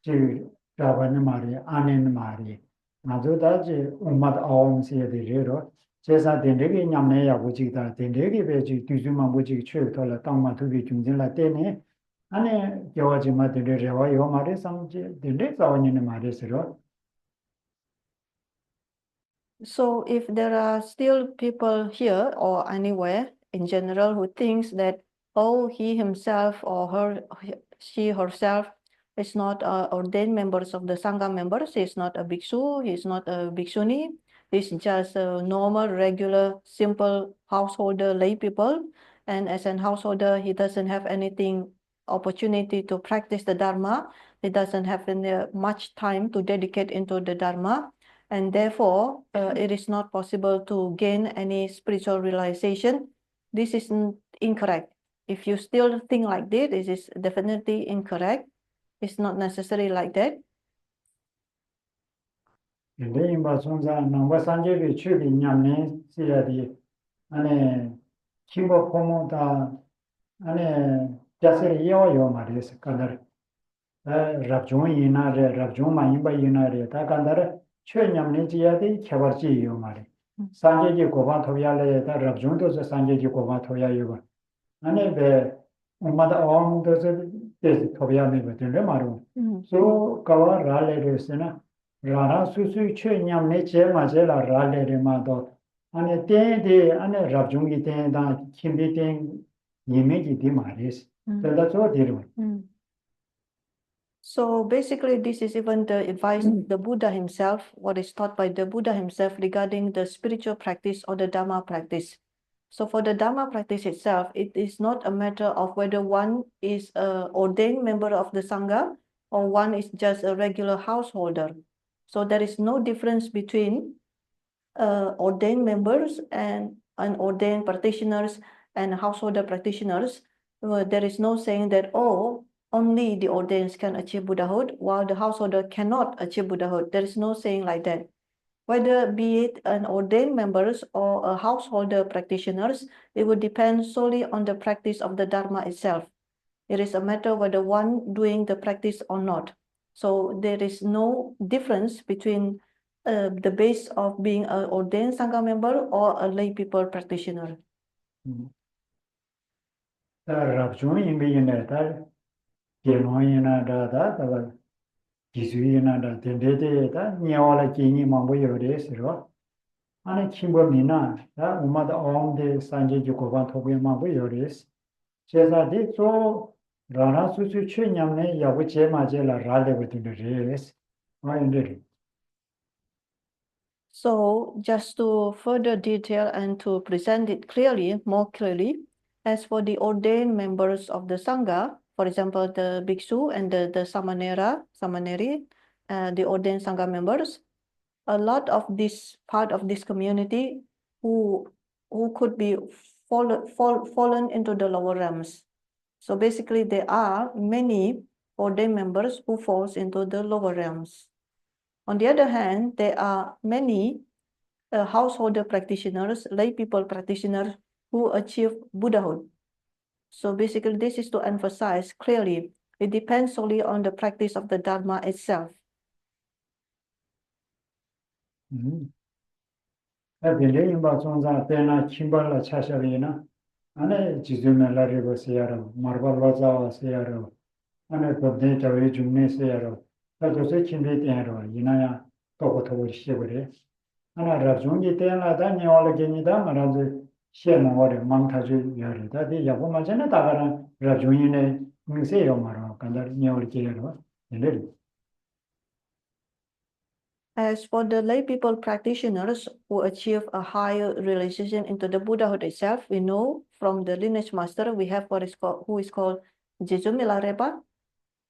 지 자바는 말이 아는 말이 나도 다지 엄마도 아움시에 되려 제사 된대게 냠내야 보지다 된대게 배지 뒤주만 보지 최더라 땅마 두비 중진라 때네 안에 겨와지마 되려와 요 말에 상지 된대 싸우는 말에서로. So if there are still people here or anywhere in general who thinks that, oh, he himself or she herself is not ordained members of the Sangha members, he is not a bhiksu, he is not a bhikshuni, he's just a normal, regular, simple householder lay people, and as an householder, he doesn't have anything opportunity to practice the Dharma, he doesn't have much time to dedicate into the Dharma, and therefore it is not possible to gain any spiritual realization. This is incorrect. If you still think like this is definitely incorrect. It's not necessary like that. 근데 임바 sonza 넘버 산제비 추비 냠네 시야디 안에 김보 포모다 안에 자세히 요요 말이스 간다 랍종이나레 랍종마임바 이나레 다 간다레 최냠네 지야디 개발지요 말이 산제지 고반 토야레 다 랍종도서 산제지 고반 토야요 안에 베 엄마다 엄도서 데 토야메 베들 말로 so kawa raleresena rara susu che nyamne che ma che la ralere ma do ane te de ane rabjungi te da kimbi te yimegi di mares da so diru. So basically this is even the advice the Buddha himself, what is taught by the Buddha himself regarding the spiritual practice or the Dhamma practice. So for the Dhamma practice itself, it is not a matter of whether one is an ordained member of the Sangha or one is just a regular householder. So there is no difference between ordained members and unordained practitioners and householder practitioners. There is no saying that, oh, only the ordained can achieve Buddhahood while the householder cannot achieve Buddhahood. There is no saying like that. Whether be it an ordained members or a householder practitioners, it would depend solely on the practice of the Dharma itself. It is a matter whether one doing the practice or not. So there is no difference between the base of being an ordained Sangha member or a lay people practitioner. 기수이나다 된데데다 녀와라 기니 망보여레스로 아니 kimbo미나 다 우마다 엄데 산제지 고반 토부에 망보여레스 제사디 소 라나 수수 최냠네 야부 제마제라 라레버든레스 마인데리. So just to further detail and to present it clearly, more clearly, as for the ordained members of the Sangha, for example, the bhiksu and the samaneri, the ordained Sangha members, a lot of this part of this community who could be fallen into the lower realms. So basically, there are many ordained members who falls into the lower realms. On the other hand, there are many householder practitioners, lay people practitioners who achieve Buddhahood. So basically, this is to emphasize clearly, it depends solely on the practice of the Dharma itself. ane jizume la ribo seyaro, marba lozawa seyaro, ane babde chawe jumne seyaro, tato se chimbe tenro, inaya 또부터 시작을 하나 라중이 때나다 녀월 게니다 말아서 시험을 망타주 열이다 이 야고만 전에 다가는 라중이네 미세요 말아 간다 녀월 게로 늘 As for the lay people practitioners who achieve a higher realization into the Buddhahood itself, we know from the lineage master we have who is called Jesu Milarepa,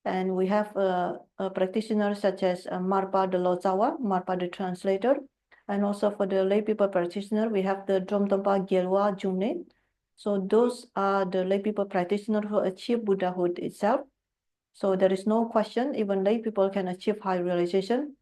and we have a practitioner such as Marpa the Lozawa, Marpa the translator, and also for the lay people practitioner we have the Dromtompa Gyalwa Jumne. So those are the lay people practitioners who achieve Buddhahood itself. So there is no question, even lay people can achieve high realization.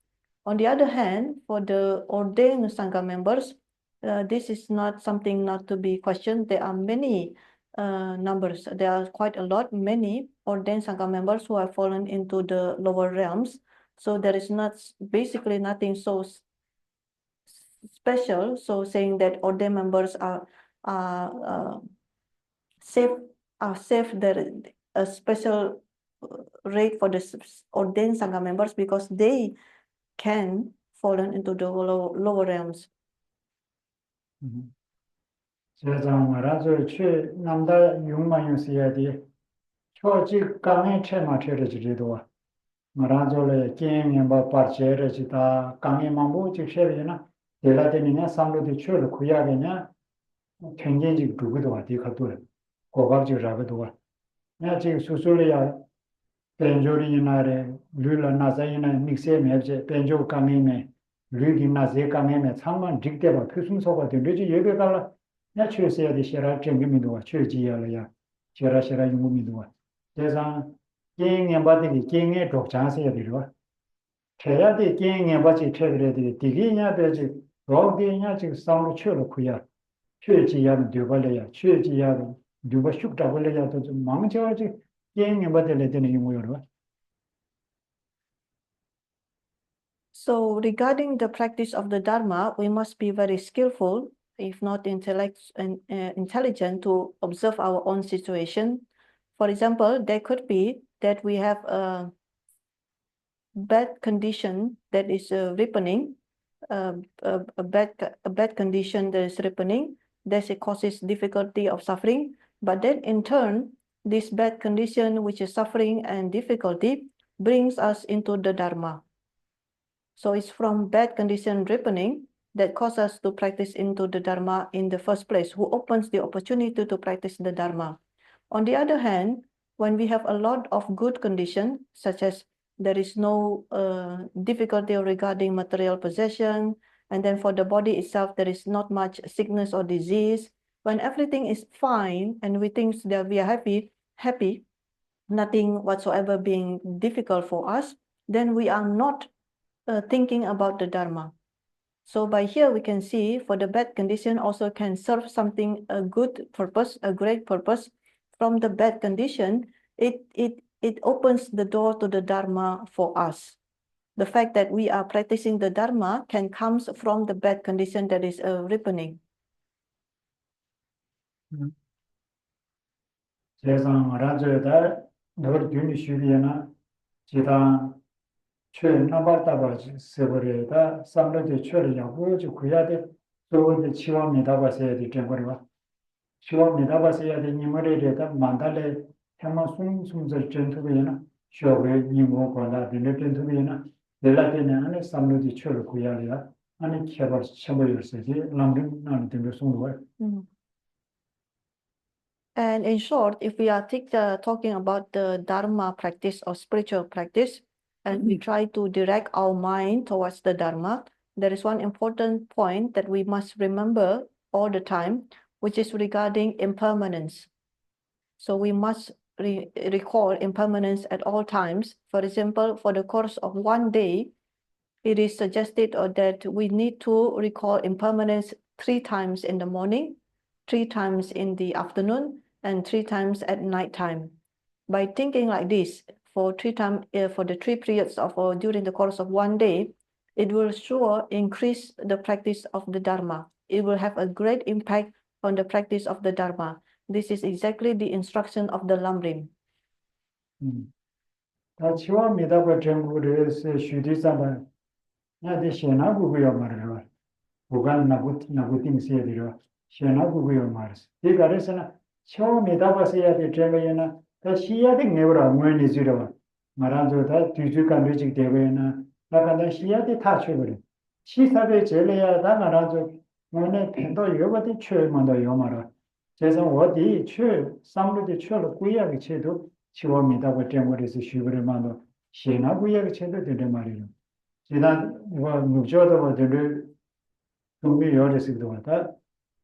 On the other hand, for the ordained Sangha members, this is not something not to be questioned. There are many numbers. There are quite a lot, many ordained Sangha members who have fallen into the lower realms. So there is not basically nothing so special. So saying that ordained members are safe, there a special rate for the ordained Sangha members because they can fallen into the lower realms. 세상 말아서 최 남다 용만용스야 돼 초지 강에 체마 체르지도 말아서래 게임에 뭐 파체르지다 강에 만보 직셔리나 데라데니냐 상로도 최를 구야되냐 굉장히 그거도 어디 가도 고각지라고도 야 지금 수술이야 벤조리나래 룰라나자이나 믹스에 매제 벤조 강에메 르기나제 강에메 참만 직대바 표순서가 되지 예배달라 야 최세야 되시라 정금이도 최지야야 제라시라 용금이도 대상 게임에 받기 게임에 독자세야 되려 최야대 게임에 받지 최들에 되게 디기냐 되지 로디냐 지금 상로 최로 구야 최지야는 되발래야 최지야는 누가 슉다 벌래야도 좀 망쳐지 게임에 받을 때는 용어로 So regarding the practice of the Dharma, we must be very skillful, if not intelligent, to observe our own situation. For example, there could be that we have a bad condition that is ripening, a bad condition that is ripening, that causes difficulty of suffering. But then in turn, this bad condition, which is suffering and difficulty, brings us into the Dharma. So it's from bad condition ripening that causes us to practice into the Dharma in the first place, who opens the opportunity to practice the Dharma. On the other hand, when we have a lot of good condition, such as there is no difficulty regarding material possession, and then for the body itself, there is not much sickness or disease. When everything is fine and we think that we are happy, nothing whatsoever being difficult for us, then we are not thinking about the Dharma. So by here we can see for the bad condition also can serve something, a good purpose, a great purpose. From the bad condition, it opens the door to the Dharma for us. The fact that we are practicing the Dharma can come from the bad condition that is ripening. 세상 알아줘야 널 균이 쉬리나 지다 최 나발다바지 세버레다 삼로제 최를 야고지 구야데 소원데 치와미다 바세야 될 거리와 치와미다 바세야 될 니머레레다 만달레 해마 숨숨절 전투베나 쇼베 니모 관다 딜레텐투베나 델라테네 안에 삼로제 최를 구야리야 안에 키아바 첨보열세지 람린 나는 된 송도와 And in short, if we are talking about the Dharma practice or spiritual practice, and we try to direct our mind towards the Dharma, there is one important point that we must remember all the time, which is regarding impermanence. So we must recall impermanence at all times. For example, for the course of one day, it is suggested that we need to recall impermanence 3 times in the morning, 3 times in the afternoon, and 3 times at night time. By thinking like this, for 3 times for the 3 periods of during the course of one day, it will sure increase the practice of the Dharma. It will have a great impact on the practice of the Dharma. This is exactly the instruction of the Lamrim. 다 치와미다바 정부를 쉬디사바 나 대신에 그거요 말이야. 보관 나부팅 세대로 시나 그거요 말이야. 이 가르스나 처음에 답았어야 될 때에는 다 시야대 내버려 뭐니 지려. 말한저다 뒤주가 뮤직 되고는 나간다 시야대 다 쳐버려. 시사배 제래야 다 말한저 뭐네 펜도 여거든 최만도 요 말아. 그래서 어디 최 상루의 최로 구약의 체도 치워미다고 때문에서 쉬버려만도 시나 구약의 체도 되는 말이에요. 지난 뭐 묵저도 들을 동비 열에서도 왔다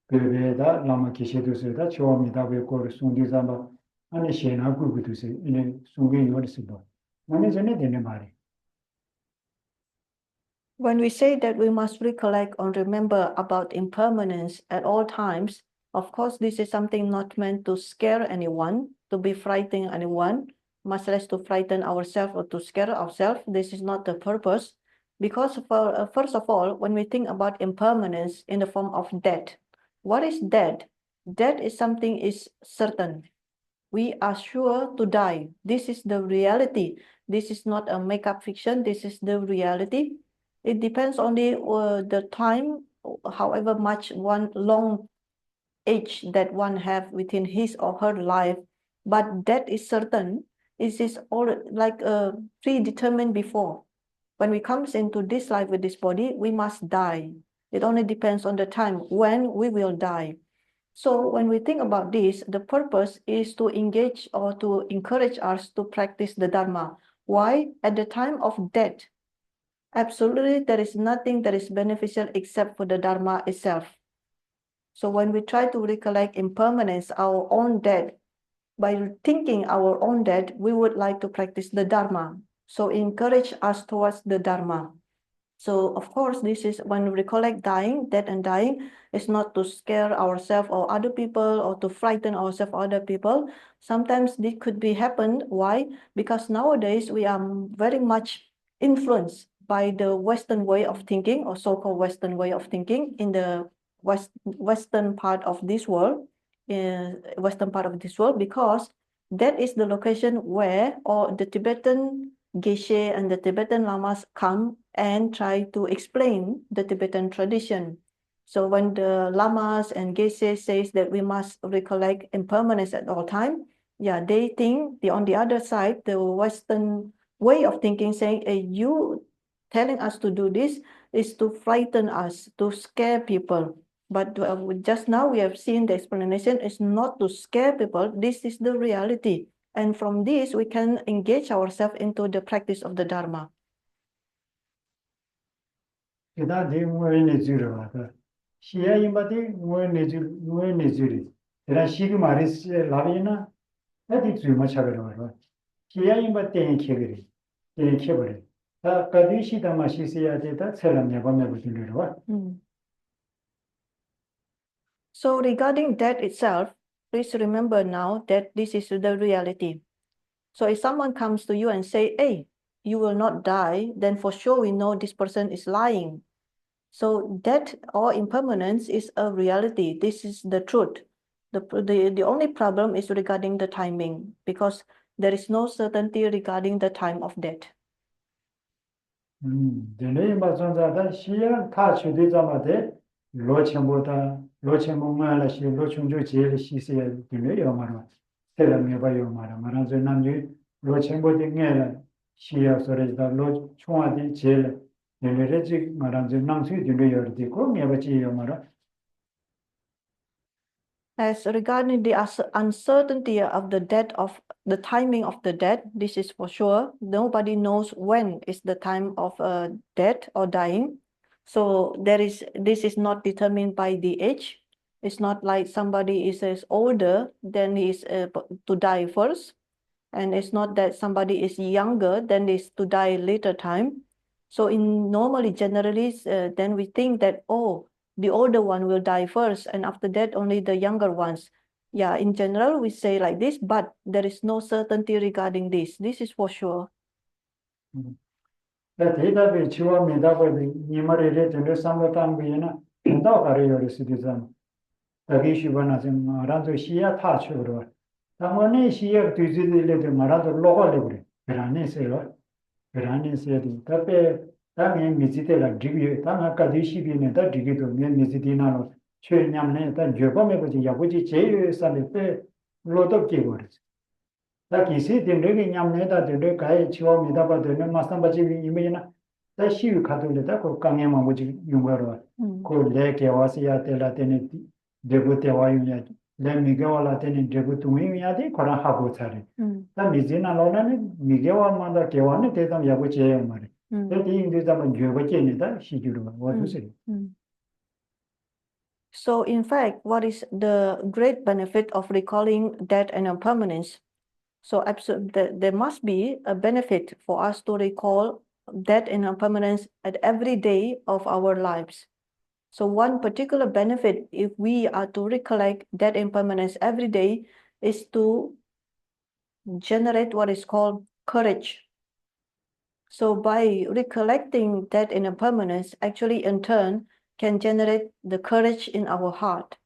그베다 라마 기시도서다 치워미다 왜고 송디자마 아니 시나 구구도서 이네 송비 열에서도 뭐네 전에 되는 말이. When we say that we must recollect or remember about impermanence at all times, of course, this is something not meant to scare anyone, to be frightening anyone, much less to frighten ourselves or to scare ourselves. This is not the purpose. Because first of all, when we think about impermanence in the form of death, what is death? Death is something is certain. We are sure to die. This is the reality. This is not a make-up fiction. This is the reality. It depends on the time, however much one long age that one have within his or her life, but that is certain. It is all like predetermined before. When we comes into this life with this body, we must die. It only depends on the time when we will die. So when we think about this, the purpose is to engage or to encourage us to practice the Dharma. Why? At the time of death, absolutely there is nothing that is beneficial except for the Dharma itself. So when we try to recollect impermanence, our own death, by thinking our own death, we would like to practice the Dharma. So encourage us towards the Dharma. So of course, this is when we recollect dying, death and dying, is not to scare ourselves or other people or to frighten ourselves or other people. Sometimes this could be happened. Why? Because nowadays we are very much influenced by the Western way of thinking or so-called Western way of thinking in the Western part of this world, because that is the location where or the Tibetan Geshe and the Tibetan Lamas come and try to explain the Tibetan tradition. So when the Lamas and Geshe says that we must recollect impermanence at all time, yeah, they think on the other side, the Western way of thinking saying, you telling us to do this is to frighten us, to scare people. But just now we have seen the explanation is not to scare people. This is the reality. And from this, we can engage ourselves into the practice of the Dharma. 그다 대모에 주로 와서 시야임바디 모에 주리. 그런 시기 말이스 라비나 어디 주마 차별로 와. 시야임바 땡이 캐그리. 땡이 캐버리. 다 까디시다 마시세야 되다 사람이 보면 무슨로 와. So regarding death itself, please remember now that this is the reality. So if someone comes to you and say, hey, you will not die, then for sure we know this person is lying. So death or impermanence is a reality. This is the truth. The only problem is regarding the timing, because there is no certainty regarding the time of death. 되네 맞선자다 시야 다 주되자마데 로체몽말라 시 로충조 제일 시세야 되네 요마로 세람이 봐요 마라 마라저 남지 로체몽데 녜라 시야 소리다 로 총아디 제일 내려지 마라저 남수 되네 요르디고 메바지 요마라. As regarding the uncertainty of the death of the timing of the death, this is for sure. Nobody knows when is the time of death or dying. So this is not determined by the age. It's not like somebody is older, then he is to die first. And it's not that somebody is younger, then is to die later time. So generally, then we think that, oh, the older one will die first, and after that, only the younger ones. Yeah, in general, we say like this, but there is no certainty regarding this. This is for sure. 대답이 지워미다고 이 말에 대해 상관담비나 더 가려를 수도 있잖아. 여기 시번아 좀 알아서 시야 타치로. 당원의 시야 뒤지들에 말아도 로가래 그래. 그러니까요. 그러니까 답에 당연히 미지대라 디비 당가 가디시비네 다 디기도 미지디나로 최냠네 다 저범에 보지 야부지 제일 산에 때 로덕기 버렸어. 다 기세 된르기 냠네다 된르 가에 치워미다 바드는 마산바지 이메나 다 시위 가도르다 그 강에만 보지 용거로 그 레게 와시야 때라 때네 데부테 와유냐 레 미게와라 때네 데부투 미야데 코라 하고 차레 다 미지나로나네 미게와만다 개와네 대담 야부지 말이 So, in fact, what is the great benefit of recalling death and impermanence? So, there must be a benefit for us to recall death and impermanence at every day of our lives. So, one particular benefit, if we are to recollect death and impermanence every day, is to generate what is called courage. So by recollecting death and impermanence, actually in turn can generate the courage in our heart.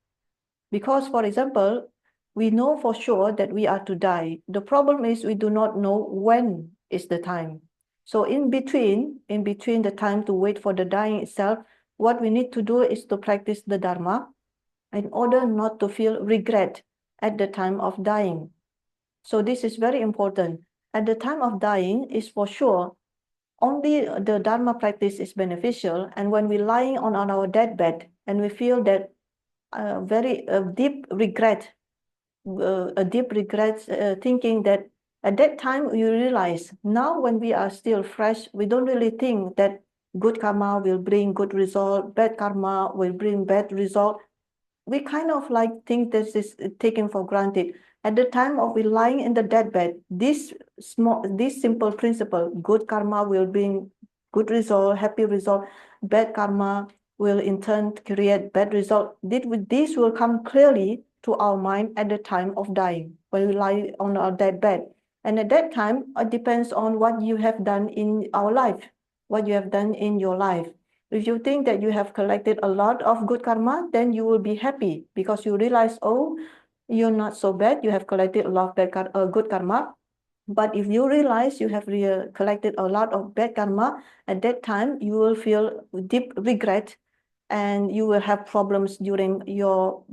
Because, for example, we know for sure that we are to die. The problem is we do not know when is the time. So in between the time to wait for the dying itself, what we need to do is to practice the Dharma in order not to feel regret at the time of dying. So this is very important. At the time of dying is for sure only the Dharma practice is beneficial, and when we're lying on our deathbed and we feel that deep regret, thinking that at that time you realize now when we are still fresh, we don't really think that good karma will bring good result, bad karma will bring bad result. We kind of like think this is taken for granted. At the time of we lying in the deathbed, this simple principle, good karma will bring good result, happy result, bad karma will in turn create bad result. This will come clearly to our mind at the time of dying, when we lie on our deathbed. And at that time, it depends on what you have done in our life, what you have done in your life. If you think that you have collected a lot of good karma, then you will be happy because you realize, oh, you're not so bad. You have collected a lot of good karma. But if you realize you have collected a lot of bad karma, at that time you will feel deep regret and you will have problems during your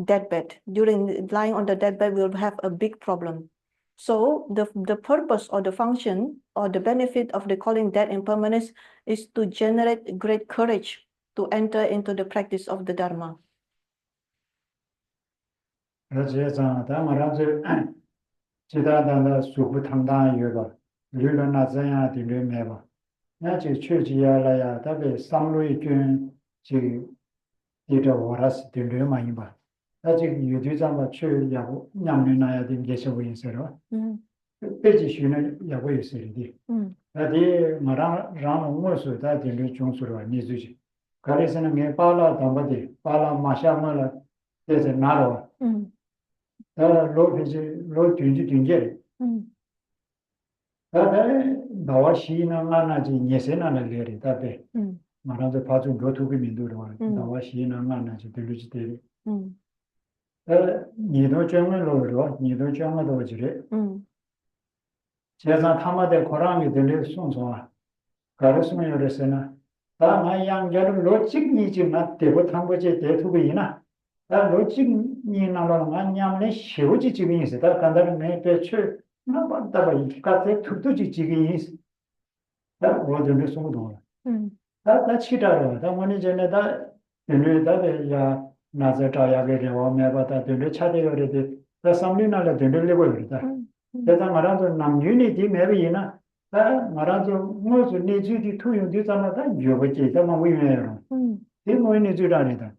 deathbed. During lying on the deathbed, we will have a big problem. So the purpose or the function or the benefit of recalling death impermanence is to generate great courage to enter into the practice of the Dharma. 아직 유지자마 최야고 냠내나야 된 계시고 있어요. 빼지 쉬는 야고 있어요. 어디 말아 랑 무엇을 다 되는 중수로 니주지. 가르스는 게 빨라 담바디 빨라 마샤마라 대세 나로. 다 로피지 로 든지. 다데 나와 시나나나지 예세나는 레리 다데. 말아도 봐도 로투비 민도로 나와 시나나나지 들리지 되리. 니도 정말로 니도 정말로 지래. 제가 타마데 고랑이 들릴 순서 가르스면 요래서나 다만 양결을 로직이지만 대부탕 거지 대투비이나 다 로직이나로 만냐면 쉬우지 지금이 있어. 다 간다는 내 배출 나봤다가 이까지 투투지 지금이 있어. 다 어디를 송도. 다 치다로 다 뭐니 전에다 늘다야 나자타야 게려와 매바다 들을 차대요래도 다 삼리나라 들으려고 그러다. 대단 말아도 남윤이디 매비이나 다 말아도 무슨 니주디 투용디 자마다 요거지 다 뭐이네요. 이 뭐이니 주라니다.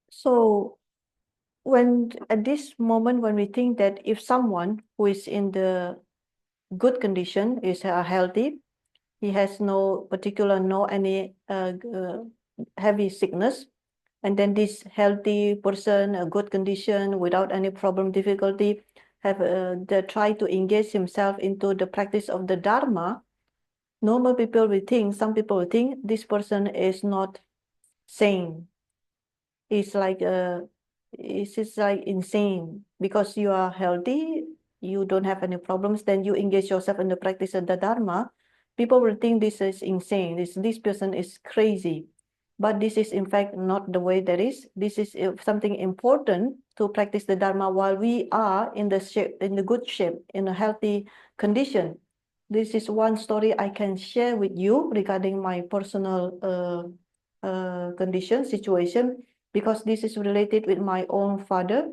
So when at this moment when we think that if someone who is in the good condition is healthy, he has no any heavy sickness, and then this healthy person, a good condition without any problem, difficulty, have try to engage himself into the practice of the Dharma. Normal people will think, some people will think this person is not sane. It's like insane because you are healthy. you don't have any problems, then you engage yourself in the practice of the Dharma, people will think this is insane, this person is crazy. But this is in fact not the way that is. This is something important to practice the Dharma while we are in the good shape, in a healthy condition. This is one story I can share with you regarding my personal condition, situation, because this is related with my own father.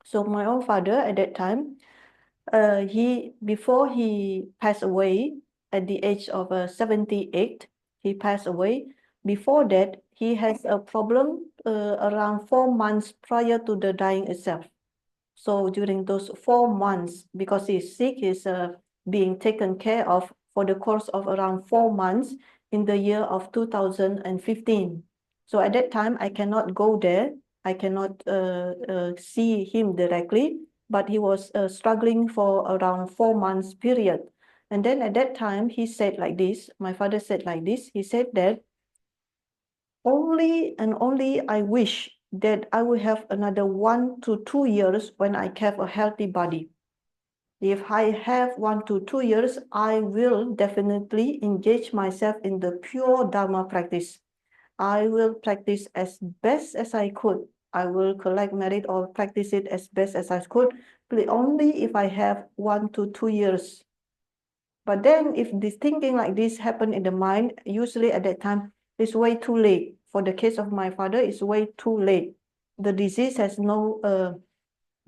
So my own father at that time, before he passed away at the age of 78, he passed away. Before that, he has a problem around 4 months prior to the dying itself. So during those 4 months, because he's sick, he's being taken care of for the course of around 4 months in the year of 2015. So at that time, I cannot go there. I cannot see him directly, but he was struggling for around 4 months period. And then at that time, he said like this, my father said like this, he said that only and only I wish that I will have another 1 to 2 years when I have a healthy body. If I have 1 to 2 years, I will definitely engage myself in the pure Dharma practice. I will practice as best as I could. I will collect merit or practice it as best as I could, but only if I have 1 to 2 years. But then if this thinking like this happen in the mind, usually at that time, it's way too late. For the case of my father, it's way too late. The disease has no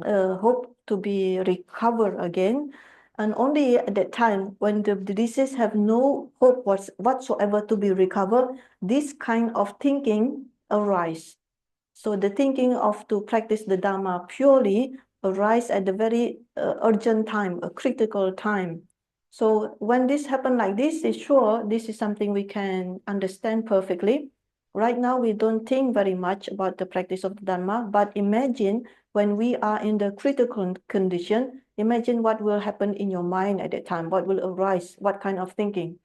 hope to be recovered again. And only at that time, when the disease have no hope whatsoever to be recovered, this kind of thinking arise. So the thinking of to practice the Dharma purely arise at the very urgent time, a critical time. So when this happen like this, is sure this is something we can understand perfectly. Right now, we don't think very much about the practice of the Dharma, but imagine when we are in the critical condition, imagine what will happen in your mind at that time, what will arise, what kind of thinking.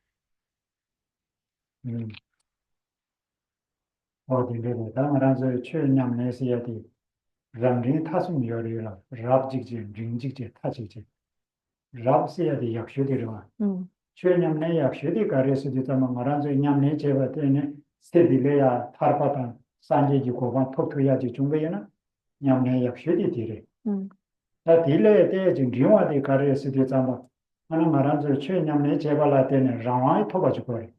어디를 당하라서 최념 내세야 돼. 람리 타숨 요리라 랍직지 링직지 타직지 랍세야 돼 약쇼디라 최념 내 약쇼디 가르스디 담아 말한서 냠내 제바 때네 스테빌레야 타르바탄 산제지 고반 토토야지 중베야나 냠내 약쇼디 디레 다 딜레에 때 지금 리와디 가르스디 담아 하나 말한서 최념내 제발라 때네 라와이 토바지 거래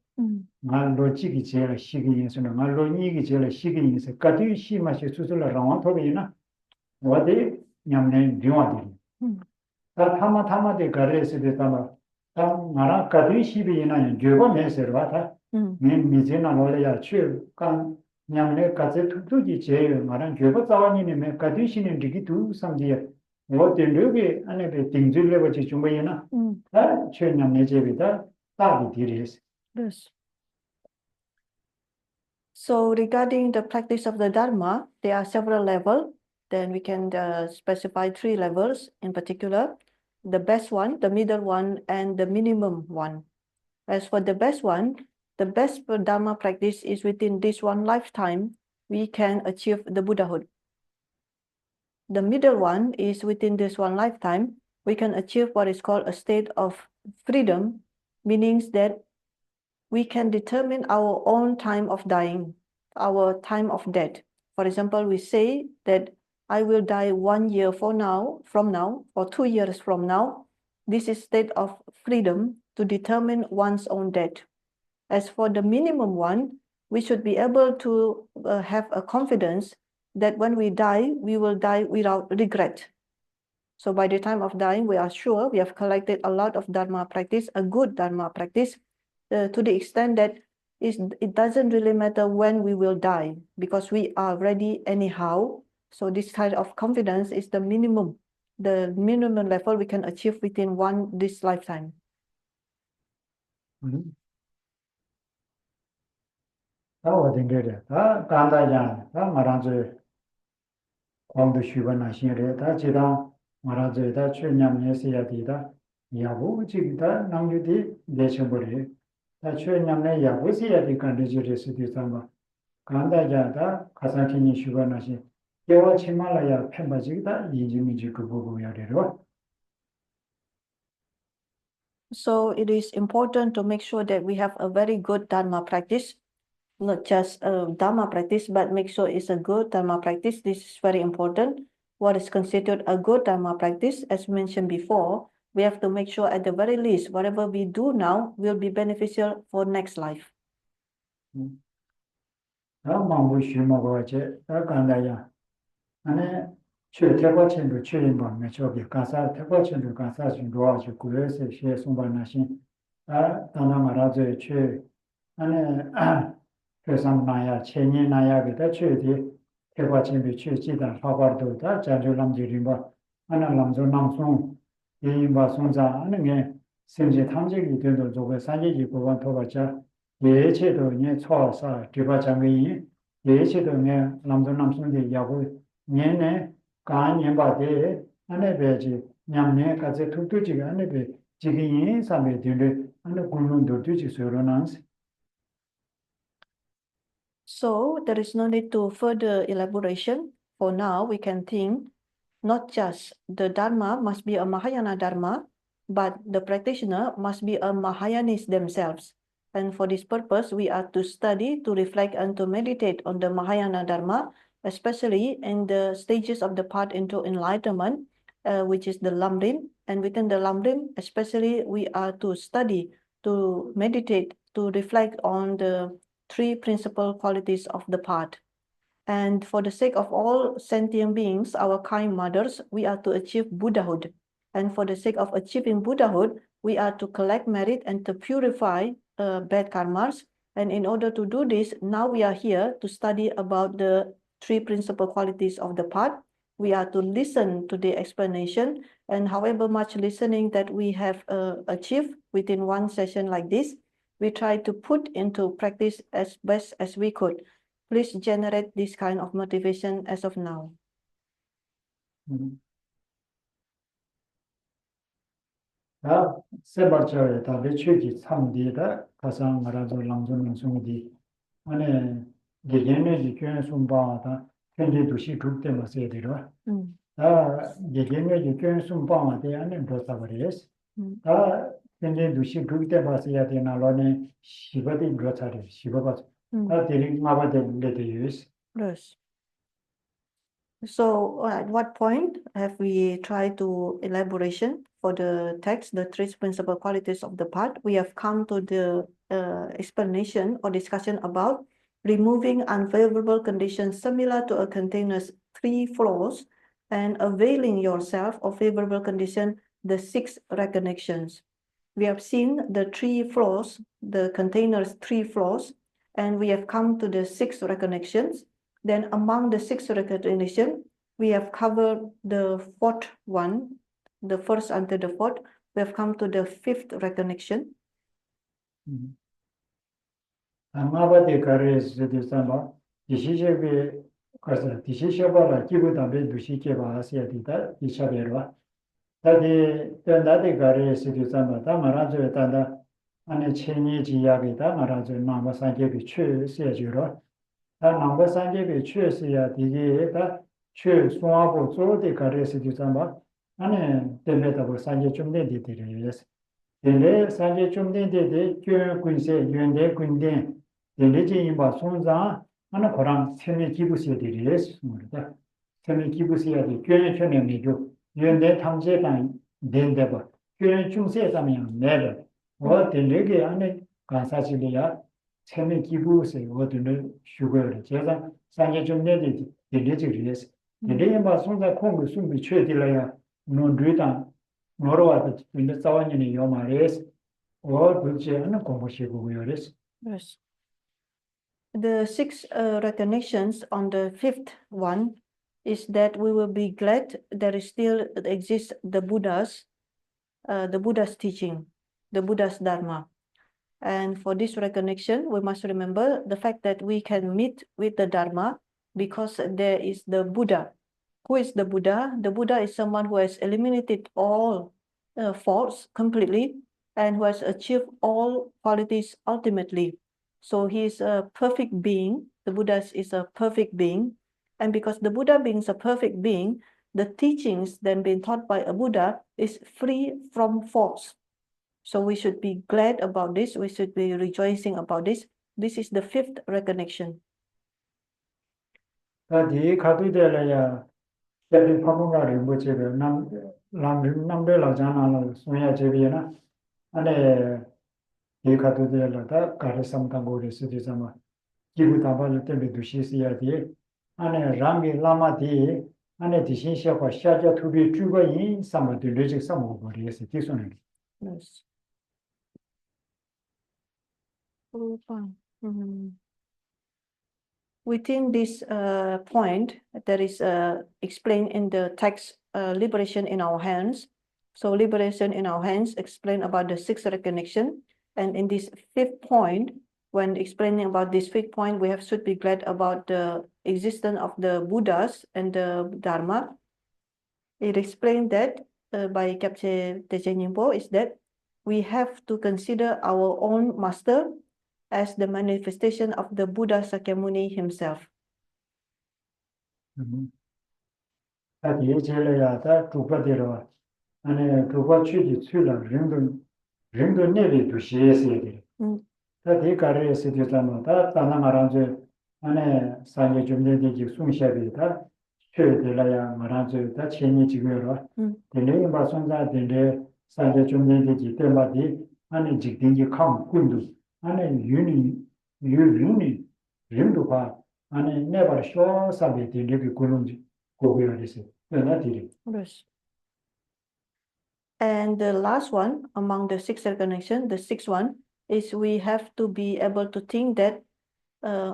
말 로직이 제일 시기인서는 말 로니기 제일 시기인서 까디 시마시 수술을 라완 토비나 어디 냠네 비와디 다 타마데 가레스데 타마 다 나라 까디 시비나 교고 메서와다 미제나 놀래야 추간 냠네 까제 투투지 제일 말한 교고 자원이네 메 까디 시는 디기 두 삼지에 어디 르게 안에 딩줄레버지 중베이나 다 최냠네 제비다 따비 디리스 Yes. So regarding the practice of the Dharma, there are several levels. Then we can specify 3 levels in particular. The best one, the middle one, and the minimum one. As for the best one, the best Dharma practice is within this one lifetime, we can achieve the Buddhahood. The middle one is within this one lifetime, we can achieve what is called a state of freedom, meaning that we can determine our own time of dying, our time of death. For example, we say that I will die 1 year from now, or 2 years from now. This is state of freedom to determine one's own death. As for the minimum one, we should be able to have a confidence that when we die, we will die without regret. So by the time of dying, we are sure we have collected a lot of Dharma practice, a good Dharma practice, to the extent that it doesn't really matter when we will die because we are ready anyhow. So this kind of confidence is the minimum level we can achieve within this lifetime. 다 간다냐 다 말한저 광도 쉬거나 신뢰 다 지다 말한저 다 최념내세야 되다 야고 지다 남유디 내셔버리 다 최념내 야고세야 되 간데지를 수도 있다마 간다자다 가상신이 쉬거나 신 개와 치말라야 편바지다 이지미지 그 부분이야래로 So it is important to make sure that we have a very good Dharma practice, not just a Dharma practice, but make sure it's a good Dharma practice. This is very important. What is considered a good Dharma practice, as mentioned before, we have to make sure at the very least, whatever we do now will be beneficial for next life. 망고 쉬먹어지 간다야 안에 최대과천도 최인범에 저기 가사 대과천도 가사 좀 도와주고 그래서 시에 송반나신 다나 말아줘 최 안에 그삼나야 체니나야 그다 최디 대과천도 최지다 화발도 다 자주람지림바 하나 남조 남송 예인바 송자 하는 게 생제 탐색이 된도 저거 산지지 고관 토바자 예체도 예 초사 디바장이 예체도 예 남도 남순데 야고 년에 간년바데 안에 배지 냠네 가제 툭툭지가 안에 배 지기인 사람이 되는데 안에 굴론도 되지 소로난스. So there is no need to further elaboration. For now, we can think not just the Dharma must be a Mahayana Dharma, but the practitioner must be a Mahayanist themselves. And for this purpose, we are to study, to reflect, and to meditate on the Mahayana Dharma, especially in the stages of the path into enlightenment, which is the Lamrim. And within the Lamrim, especially, we are to study, to meditate, to reflect on the three principal qualities of the path. And for the sake of all sentient beings, our kind mothers, we are to achieve Buddhahood. And for the sake of achieving Buddhahood, we are to collect merit and to purify bad karmas. And in order to do this, now we are here to study about the three principal qualities of the path. We are to listen to the explanation, and however much listening that we have achieved within one session like this, we try to put into practice as best as we could. Please generate this kind of motivation as of now. 세바처에 다 배추기 참디다 가상 말아도 랑존은 송디 안에 예견의 교회 순바다 현재 도시 극대 맞아야 되려 예견의 교회 순바마 대안에 도사버리스 다 현재 도시 극대 맞아야 되나 로네 시바디 그렇다리 시바바 다 데리 마바데 레데유스. Yes. So at what point have we tried to elaboration for the text, the three principal qualities of the path? We have come to the explanation or discussion about removing unfavorable conditions similar to a container's three flaws and availing yourself of favorable condition, the six recognitions. We have seen the three flaws, the container's three flaws, and we have come to the six recognitions. Then among the six recognition, we have covered the fourth one, the first until the fourth. We have come to the fifth recognition. 아마바데 가르에서 되잖아. 디시제베 가서 디시셔바라 기부담에 두시케바 하셔야 된다. 이샤베로. 다디 나데 가르에서 되잖아. 다 말아줘야 된다. 안에 체니 지야게다 말아줘. 나마 산제비 최세주로. 다 남과 산제비 최세야 디게다 최 소화보 조데 가르에서 되잖아. 안에 데메다고 산제 좀 내디들이스. 데레 산제 좀 내디데 교 군세 연대 군대 데레지인바 손자 하나 거랑 세미 기부시에 되리스 말이다. 세미 기부시에 되 교회 전에미죠. 연대 탐제단 된대버. 교회 중세다면 내려. 데레게 안에 간사실이야. 세미 기부세 어디를 쉬고요. 제가 산제 좀 내디 데레지리스. 데레인바 손자 공부 숨이 최딜이야. 논르다 노로와도 근데 싸워니는 요 말이스. 그렇지 않은 공부시고요레스. Yes. The six recognitions on the fifth one is that we will be glad there is still exists the Buddha's teaching, the Buddha's Dharma. And for this recognition, we must remember the fact that we can meet with the Dharma because there is the Buddha. Who is the Buddha? The Buddha is someone who has eliminated all faults completely and who has achieved all qualities ultimately. So he is a perfect being. The Buddha is a perfect being. And because the Buddha being a perfect being, the teachings then being taught by a Buddha is free from faults. So we should be glad about this. We should be rejoicing about this. This is the fifth recognition. 다디 카드데라야 제비 파문가리 뭐지가 남들라잖아 소야 제비나 안에 이 카드데라다 가르삼당고리 스디자마 기부다발 때문에 두시스야디 안에 람비 라마디 안에 디신시아과 샤자 투비 주거인 사마드 레직 사모버리에서 디소는 Yes. Within this point, that is explained in the text, liberation in our hands. So liberation in our hands explain about the sixth recognition. And in this fifth point, when explaining about this fifth point, we should be glad about the existence of the Buddhas and the Dharma. It explained that by Kapche Techen Nyingpo is that we have to consider our own master as the manifestation of the Buddha Sakyamuni himself. 다디 제레야다 두바데로 안에 두바 취지 출라 링도 내리 두시에서야 다디 가르에서 되잖아 다나마란제 안에 산제 좀내지 숨샤비다 최대라야 마란제 다 체니 지고요 근데 마선자 된데 산제 좀내지 때마디 안에 직딩기 컴 군도 안에 유니 림도 봐 안에 내가 쇼 사비 되게 고는지 고비라서 나들이 Yes. And the last one among the six recognition, the sixth one is we have to be able to think that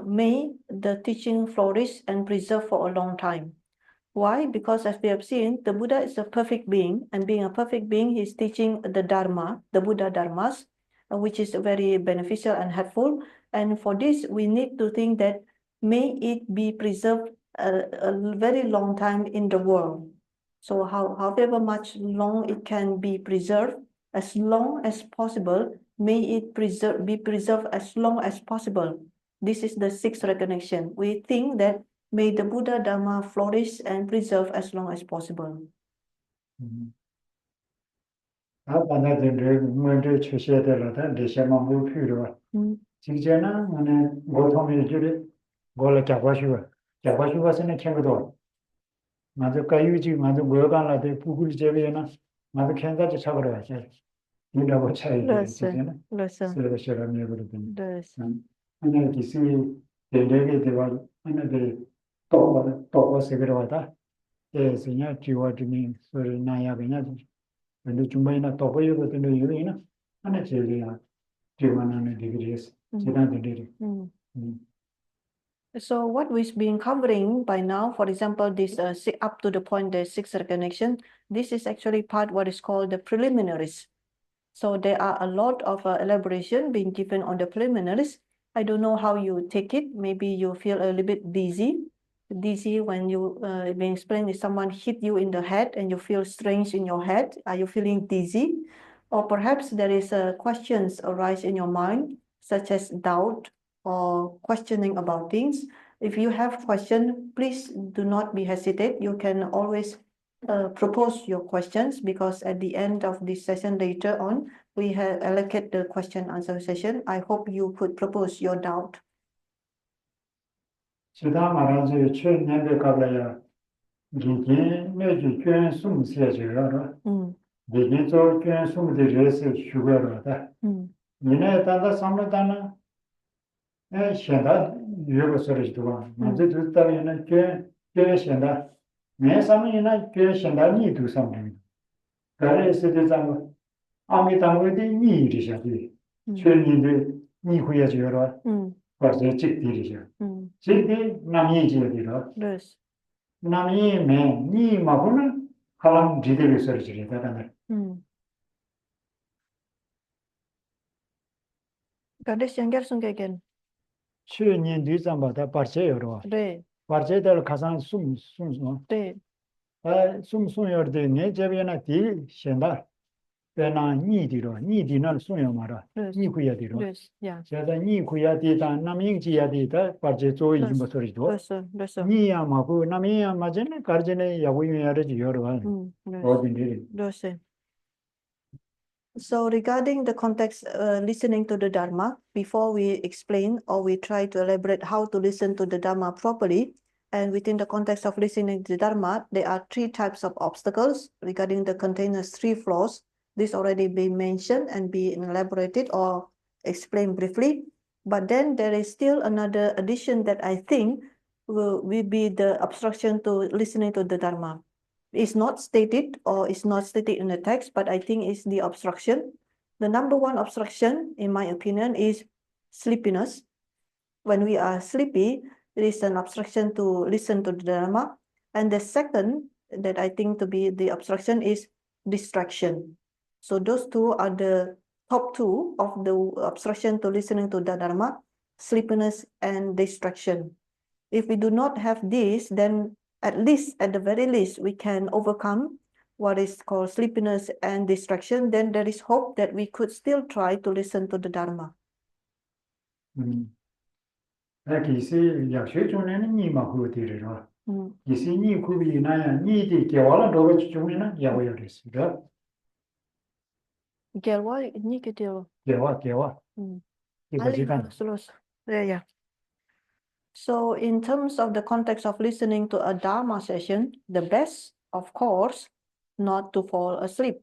may the teaching flourish and preserve for a long time. Why? Because as we have seen, the Buddha is a perfect being, and being a perfect being, he is teaching the Dharma, the Buddha Dharmas, which is very beneficial and helpful. And for this, we need to think that may it be preserved a very long time in the world. So however much long it can be preserved, as long as possible, may it be preserved as long as possible. This is the sixth recognition. We think that may the Buddha Dharma flourish and preserve as long as possible. 아빠네들 문제 최세대로다 대셔만 못 필요와 직전에 안에 고통이 줄이 골에 잡아주고서는 챙겨도 맞아 가유지 맞아 뭐가라데 부글 제비나 맞아 캔가지 잡으러 가지 이라고 차이 되잖아 그래서 저런 얘기거든 하나 기술 대대게 되와 하나들 또 세그러다 그래서 그냥 지워주니 소리 나야 그냥 근데 중간에 또 보여거든 요리나 하나 제리야 지원하는 디그리스 지난들이 So what we've been covering by now, for example, this up to the point the sixth recognition, this is actually part what is called the preliminaries. So there are a lot of elaboration being given on the preliminaries. I don't know how you take it. Maybe you feel a little bit dizzy when you being explained, if someone hit you in the head and you feel strange in your head. Are you feeling dizzy? Or perhaps there is questions arise in your mind, such as doubt or questioning about things. If you have question, please do not be hesitate. You can always propose your questions, because at the end of this session later on, we have allocate the question answer session. I hope you could propose your doubt. 지다 말하지 최년대 가봐야 이게 내주捐숨세지라 이게 저捐 숨들에서 휴가로다 이내 단다 삼로다나 에 현다 유럽서리도가 먼저 듣다면은捐현다 내 삼이나捐현다 니도 삼는 그래서 되잖아 아미당고디 니리셔지 최년대 니 후야지로 벌써 직들이죠. 직들 남이 지어디로. Yes. 남이 맨니 마고는 가람 지대를 서지리다는. Kades yang again. 최년 뒤잠바다 παρ체여로. 네. παρ체들 가상 숨. 네. 숨여데 네 제비나 디 현다. 배나 니디는 숨여 말아. 니구야디로. Yes. Yeah. 제가 니구야디다 남잉지야디다 παρ체 조이 좀 소리도. 그래서. 니야마고 남이야 맞네 가르제네 야고이야르지 여러. 어딘데. 그래서. So regarding the context, listening to the Dharma, before we explain or we try to elaborate how to listen to the Dharma properly, and within the context of listening to the Dharma, there are three types of obstacles regarding the container's three flaws. This already been mentioned and be elaborated or explained briefly. But then there is still another addition that I think will be the obstruction to listening to the Dharma. It's not stated or it's not stated in the text, but I think it's the obstruction. The number one obstruction, in my opinion, is sleepiness. When we are sleepy, it is an obstruction to listen to the Dharma. And the second that I think to be the obstruction is distraction. So those two are the top two of the obstruction to listening to the Dharma, sleepiness and distraction. If we do not have this, then at the very least, we can overcome what is called sleepiness and distraction. Then there is hope that we could still try to listen to the Dharma. 那其实药学中呢，你嘛会对的是吧？ 其实你可以那样，你的给完了这个中呢，也会有的是的。 Gelwa, ini gitu. 给我，一个时间。 Yeah. So in terms of the context of listening to a Dharma session, the best, of course, not to fall asleep.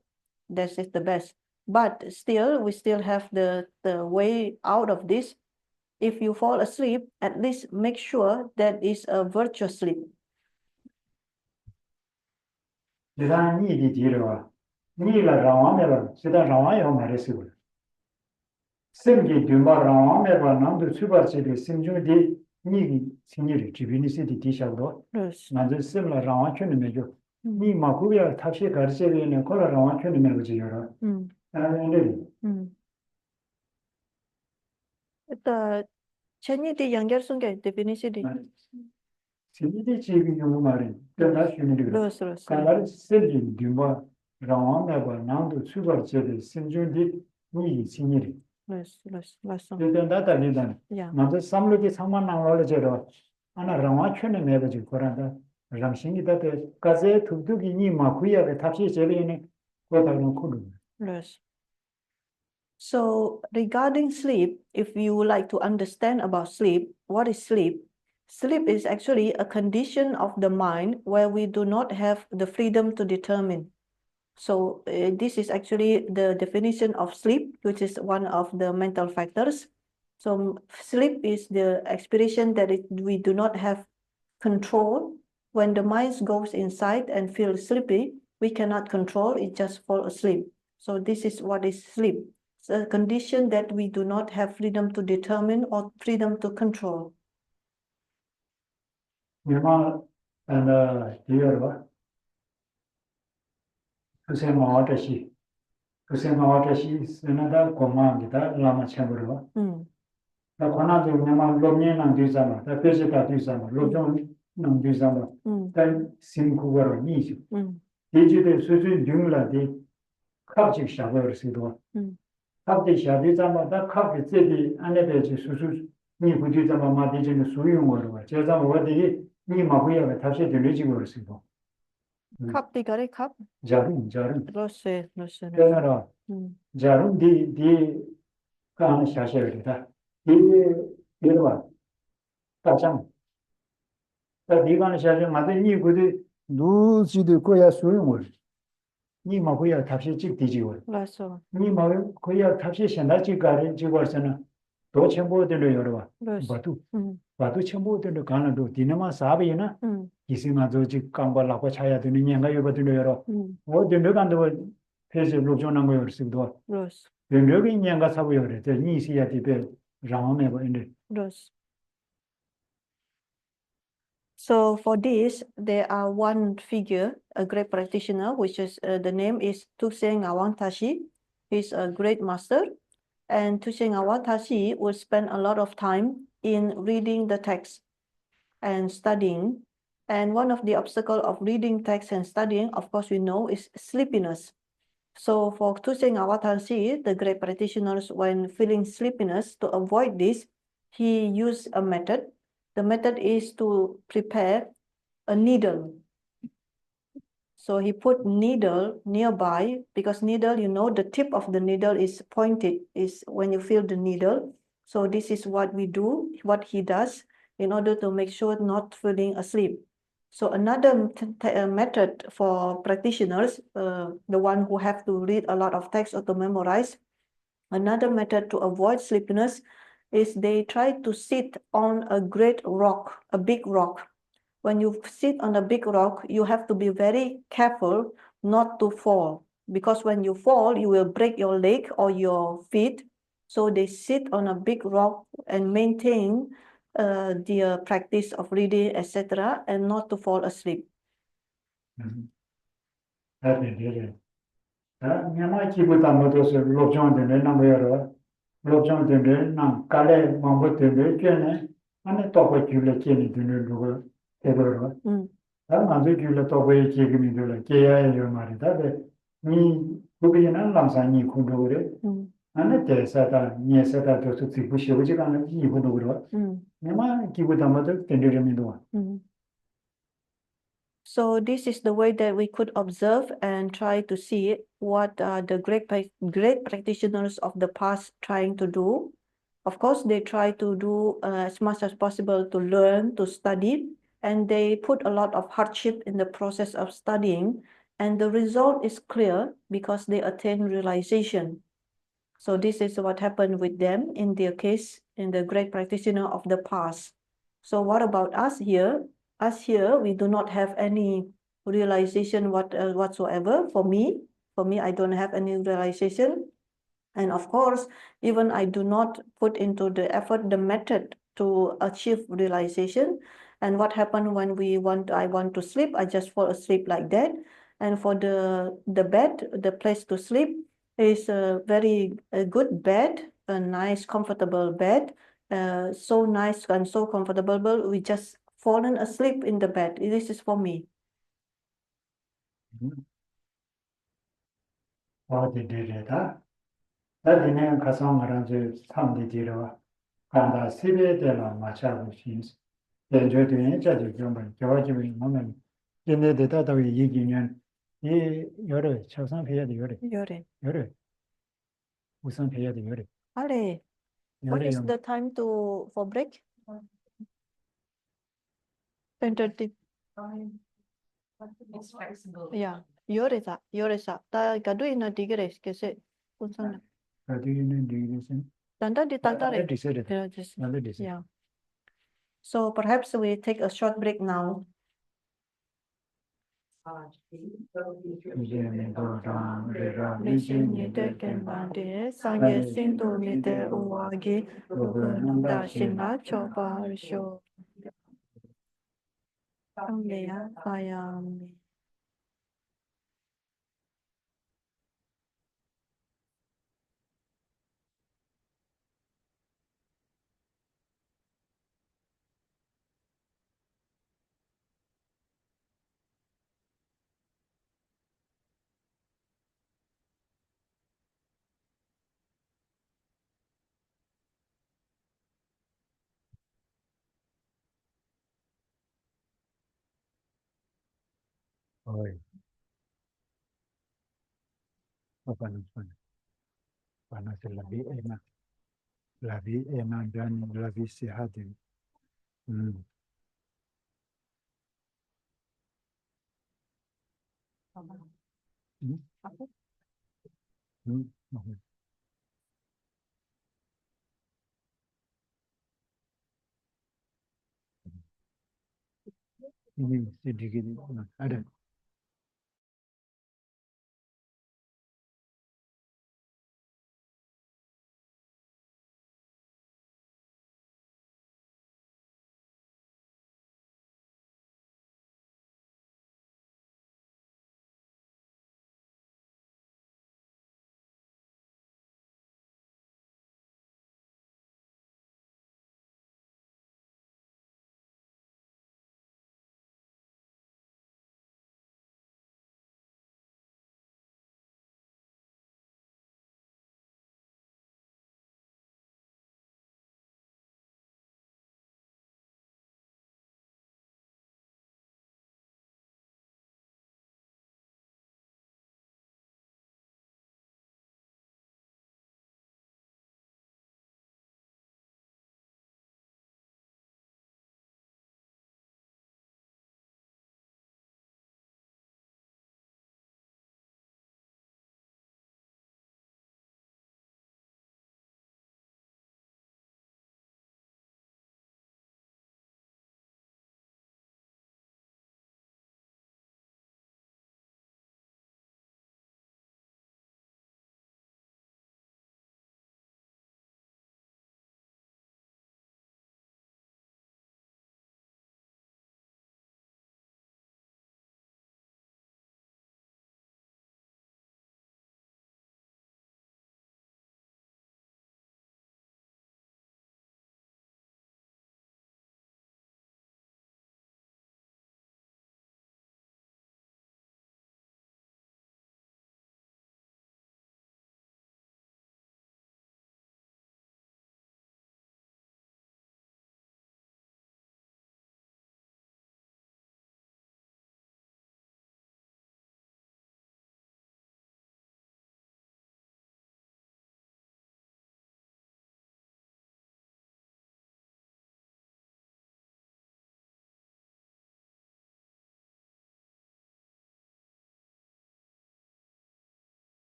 That is the best. But still, we still have the way out of this. If you fall asleep, at least make sure that is a virtuous sleep. 现在你的地了吧？你了让我们了，现在让我要买的时候，生的对吧？让我们吧，难度出发这个生中的你心里这边的是的底下多， Yes. 那就生了让我去里面就，你嘛不要他去搞这个呢，过来让我去里面不就有了？那Ito, Chenyi di yang gersun ke definisi di. Sini ce bir yolu var. Döner şunu diyor. Terus. Kanlar sevdiğim dünya rawan ve nandu süper çede sinjudi ni siniri. Langsung. Döner da lidan. Ya. Nandu samluki saman namlı çero. Ana rawan çöne mevcut Kur'an'da. Ramşingi da te kaze tutuki ni makuya ve tapşi çelini kodarın kulu. Yes. So regarding sleep, if you would like to understand about sleep, what is sleep? Sleep is actually a condition of the mind where we do not have the freedom to determine. So this is actually the definition of sleep, which is one of the mental factors. So sleep is the expression that we do not have control. When the mind goes inside and feels sleepy, we cannot control, it just fall asleep. So this is what is sleep. It's a condition that we do not have freedom to determine or freedom to control. Yama diyor var. Kusen mağataşı. Kusen mağataşı senada koma gita lama çaburu var. Da kona diyor nema lomye nang diyor zaman. Da pejeta diyor zaman. Lomye nang diyor zaman. Da simku var nişu. Deci sözü düğümle de kapçık şabır sido. Kapçık şabır zaman da kapçık dedi anne beci sözü ni bu diyor zaman ma deci ne suyun var. Ceza var dedi ni ma bu ya tapşe dönücü var sido. Cup digare cup. Jarum. Rose. 그래서 자rum di kaan 샤셔를 다. 디 이러봐. 따장. 다 디간 샤셔 맞아 니 그들 누지도 거야 소용을. 니 마고야 답시 직 디지월. Lasso. 니 마고 거야 답시 현다지 가리 지월서는 도 첨부들로 열어봐. 바도 첨부들로 가는도 디나마 사비나 이승아 조직 강발라고 차야 되는 년가 여버들로 열어. 어디 너간도 페이지 로존한 거 열습도. Rose. 여기 년가 사고 열어. 니 시야 디베 라마메 버인데. Rose. So for this, there are one figure, a great practitioner, which is the name is Tukseng Awang Tashi. He's a great master, and Tukseng Awang Tashi would spend a lot of time in reading the text and studying. And one of the obstacles of reading text and studying, of course, we know is sleepiness. So for Tukseng Awang Tashi, the great practitioners, when feeling sleepiness, to avoid this, he used a method. The method is to prepare a needle. So he put needle nearby because needle, you know, the tip of the needle is pointed, is when you feel the needle. So this is what we do, what he does in order to make sure not falling asleep. So another method for practitioners, the one who have to read a lot of text or to memorize, another method to avoid sleepiness is they try to sit on a great rock, a big rock. When you sit on a big rock, you have to be very careful not to fall, because when you fall, you will break your leg or your feet. So they sit on a big rock and maintain their practice of reading, etc., and not to fall asleep. အဲ့ဒီဒီလေမြန်မာကြည့်ဖို့တမို့တော့ဆိုလောကြောင်းတယ်လည်းနာမရတော့လောကြောင်းတယ်လည်းနာကလည်းမမတ်တယ်လည်းကျင်းနေအဲ့တော့ပဲကျူလည်းကျင်းနေတယ်လို့တော့တယ်တော့ Mm. အဲ့မှာဒီကျူလည်းတော့ပဲကျင်းနေတယ်လို့ကြေရရမှာဒါပဲဒီဘုရားနာလမ်းဆိုင်ကြီးခုတို့ရ Mm. အဲ့တဲ့ဆက်တာညက်ဆက်တာတို့သူဘူးရှိဘူးကလည်းကြီးခုတို့တော့ Mm. မြန်မာကြည့်ဖို့တမို့တော့တင်တယ်မြင်တော့ Mm. So this is the way that we could observe and try to see what the great practitioners of the past trying to do. Of course, they try to do as much as possible to learn, to study, and they put a lot of hardship in the process of studying. And the result is clear because they attain realization. So this is what happened with them in their case, in the great practitioner of the past. So what about us here? Us here, we do not have any realization whatsoever. For me, I don't have any realization. And of course, even I do not put into the effort, the method to achieve realization. And what happened when I want to sleep, I just fall asleep like that. And for the bed, the place to sleep is a very good bed, a nice, comfortable bed. So nice and so comfortable, we just fallen asleep in the bed. This is for me. ဟောဒီဒီတာအဲ့ဒီနဲ့ခဆောင်းမှာတော့သံဒီဒီတော့ခန္ဓာစိပဲတဲ့မှာမချဘူးရှိတယ်ကြွတွင်ကြကြကြောင်းပဲကြောကြည့်ပြီးမမင်းဒီနေတဲ့တတော်ရေးကြည့်ညာဒီရောရ6ဆန်းဖရတဲ့ရောရ Yore. ရောရဦးဆန်းဖရတဲ့ရောရ Ale, ရော what ရ is the time for break? 10:30. It's flexible. Yeah, yore sa. Ta gaduin na digres kasi unsan na. ဒီနေ့ဒီနေ့စင် Tanda di tanda re. ဒီစတဲ့ Yeah, justနားလေးဒီစ yeah. So perhaps we take a short break now. ဒီနေ့တော့တာရေရာ Nishin ni de ken bande sangye sinto ni de uwagi nanda shinga chopa risho. Amleya sayami. Oi. Apa namanya? Panas lebih enak dan lebih sehat. Hmm. Hmm. Hmm. Ini sedikit ada.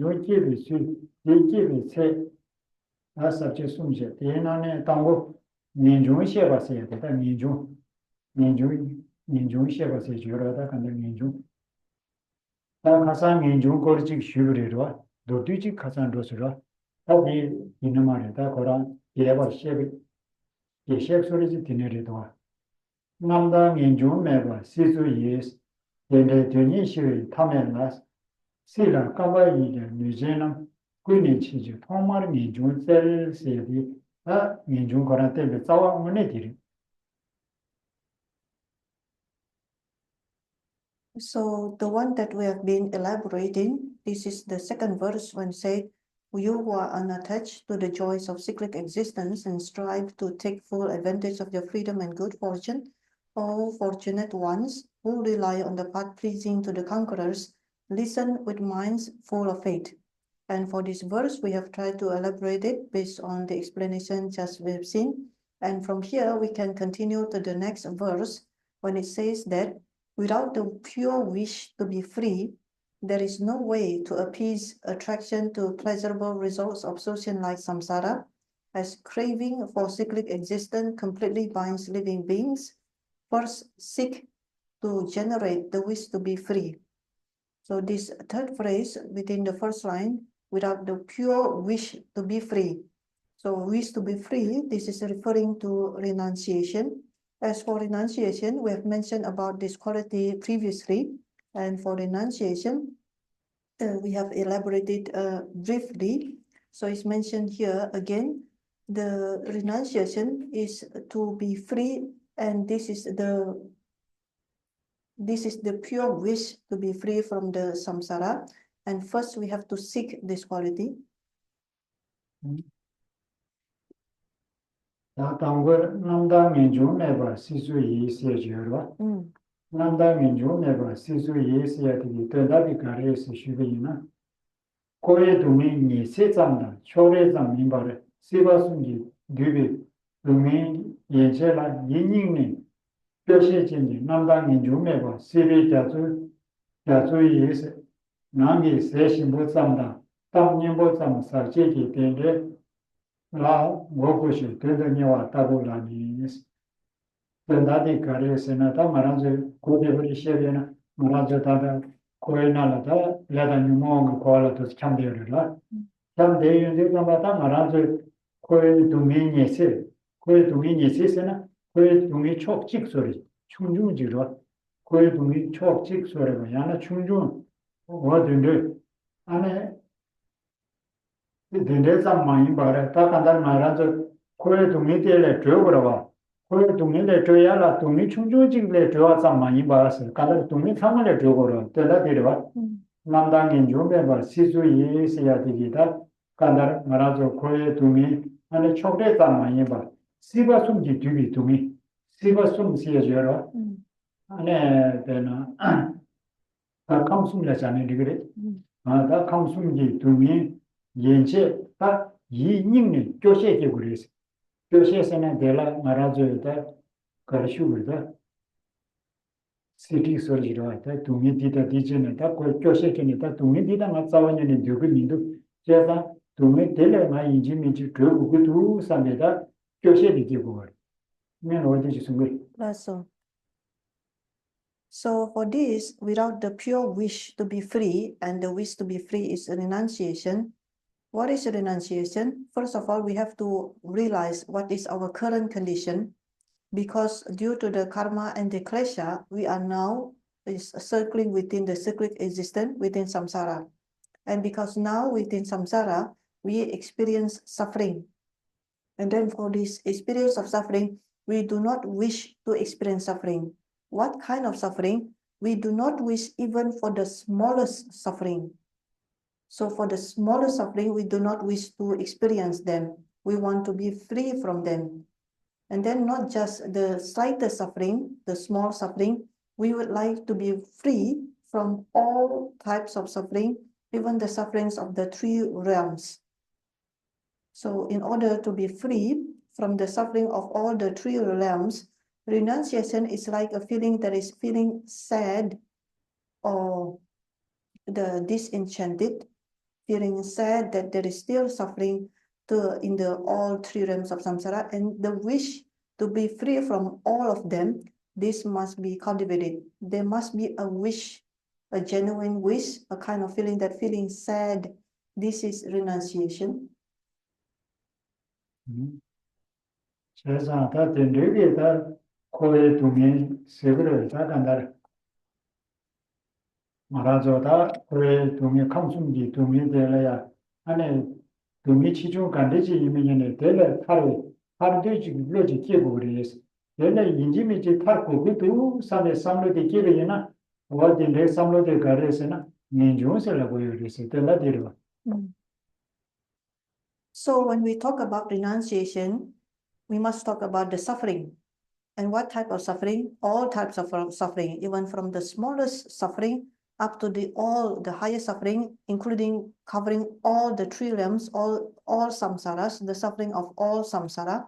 요 집이 수 집이 세 아사체 숨제 대나네 당고 민중 시에바세야 되다 민중 시에바세 주로다 간다 민중 다 가상 민중 거르직 슈브리로 도뒤지 가상 로스로 다이 있는 말이다 거라 예버 시에 예시에 소리지 디네리도 남다 민중 매바 시수 예스 얘네 되니 시의 타면나 시라 까바이게 뉴제는 꾸니 치주 통말 민중 셀세디 아 민중 거라 때문에 싸워 문에들이 So the one that we have been elaborating, this is the second verse when said, you who are unattached to the joys of cyclic existence and strive to take full advantage of your freedom and good fortune, O fortunate ones who rely on the path pleasing to the conquerors, listen with minds full of faith. And for this verse, we have tried to elaborate it based on the explanation just we've seen. And from here, we can continue to the next verse when it says that without the pure wish to be free, there is no way to appease attraction to pleasurable results of social life samsara, as craving for cyclic existence completely binds living beings. First, seek to generate the wish to be free. So this third phrase within the first line, without the pure wish to be free. So wish to be free, this is referring to renunciation. As for renunciation, we have mentioned about this quality previously. And for renunciation, we have elaborated briefly. So it's mentioned here again, the renunciation is to be free, and this is the pure wish to be free from the samsara. And first we have to seek this quality. 다 당고 남다 민중 매바 시수 이세 주로 남다 민중 매바 시수 이세 되기 되다비 가르스 슈비나 고에 도민이 세장다 초래장 민바를 시바순기 뉴비 도민 예제라 인인이 뼈시진이 남다 민중 매바 시비 자주 이세 남이 세신 못 삼다 담님 못 삼 사제기 때문에 라 먹고시 되더니와 따고라니 된다디 가르세나다 말아서 고대버리 시에나 말아서 다다 고에나라다 레다니 모가 고알도 참되어라 참되는데 가마다 말아서 고에 동민이세나 고에 동이 촉직 소리 충중지로 고에 동이 촉직 소리가 야나 충중 뭐든데 안에 된대자 많이 봐라 다 간단 말아서 고에 동이들에 들어보라 고에 동이들에 들어야라 동이 충중직에 들어와서 많이 봐서 간단 동이 상관에 들어보라 되다 데려와 남당인 좀에 봐 시수 이해해야 되기다 간단 말아서 고에 동이 안에 초대자 많이 봐 시바 숨기 뒤비 동이 시바 숨시에 줘라 안에 되나 다 감숨내자네 그래 다 감숨기 동이 연체 딱 이닝이 교시에 그래서 교시에서는 내가 말아줘야 가르치고다 시티 소리로 하다 동의디다 디제네다 그 교시에니까 동의디다 맞자원년이 누구 민도 제가 동의 될래마 인지민지 그도 삼에다 교시에 디고 면 어디지 숨을 So for this, without the pure wish to be free, and the wish to be free is renunciation. What is renunciation? First of all, we have to realize what is our current condition, because due to the karma and the klesha, we are now circling within the cyclic existence within samsara. And because now within samsara, we experience suffering. And then for this experience of suffering, we do not wish to experience suffering. What kind of suffering? We do not wish even for the smallest suffering. So for the smallest suffering, we do not wish to experience them. We want to be free from them. And then not just the slightest suffering, the small suffering, we would like to be free from all types of suffering, even the sufferings of the three realms. So in order to be free from the suffering of all the three realms, renunciation is like a feeling that is feeling sad or the disenchanted. feeling sad that there is still suffering in the all three realms of samsara, and the wish to be free from all of them, this must be cultivated. There must be a wish, a genuine wish, a kind of feeling that feeling sad. This is renunciation. 세상 다 된대게다 코에 두면 세그를 다 간다. 말아줘다 코에 두면 감순기 두면 될래야 안에 두면 치중 간대지 이면에 될래 하루 되지 로지 끼고 그래서 될래 인지미지 타고 그도 산에 삼로데 끼려나 어딘데 삼로데 가래서나 민중설라고 요리서 될라 데려. So when we talk about renunciation, we must talk about the suffering. And what type of suffering? All types of suffering, even from the smallest suffering up to the highest suffering, including covering all the three realms, all samsaras, the suffering of all samsara,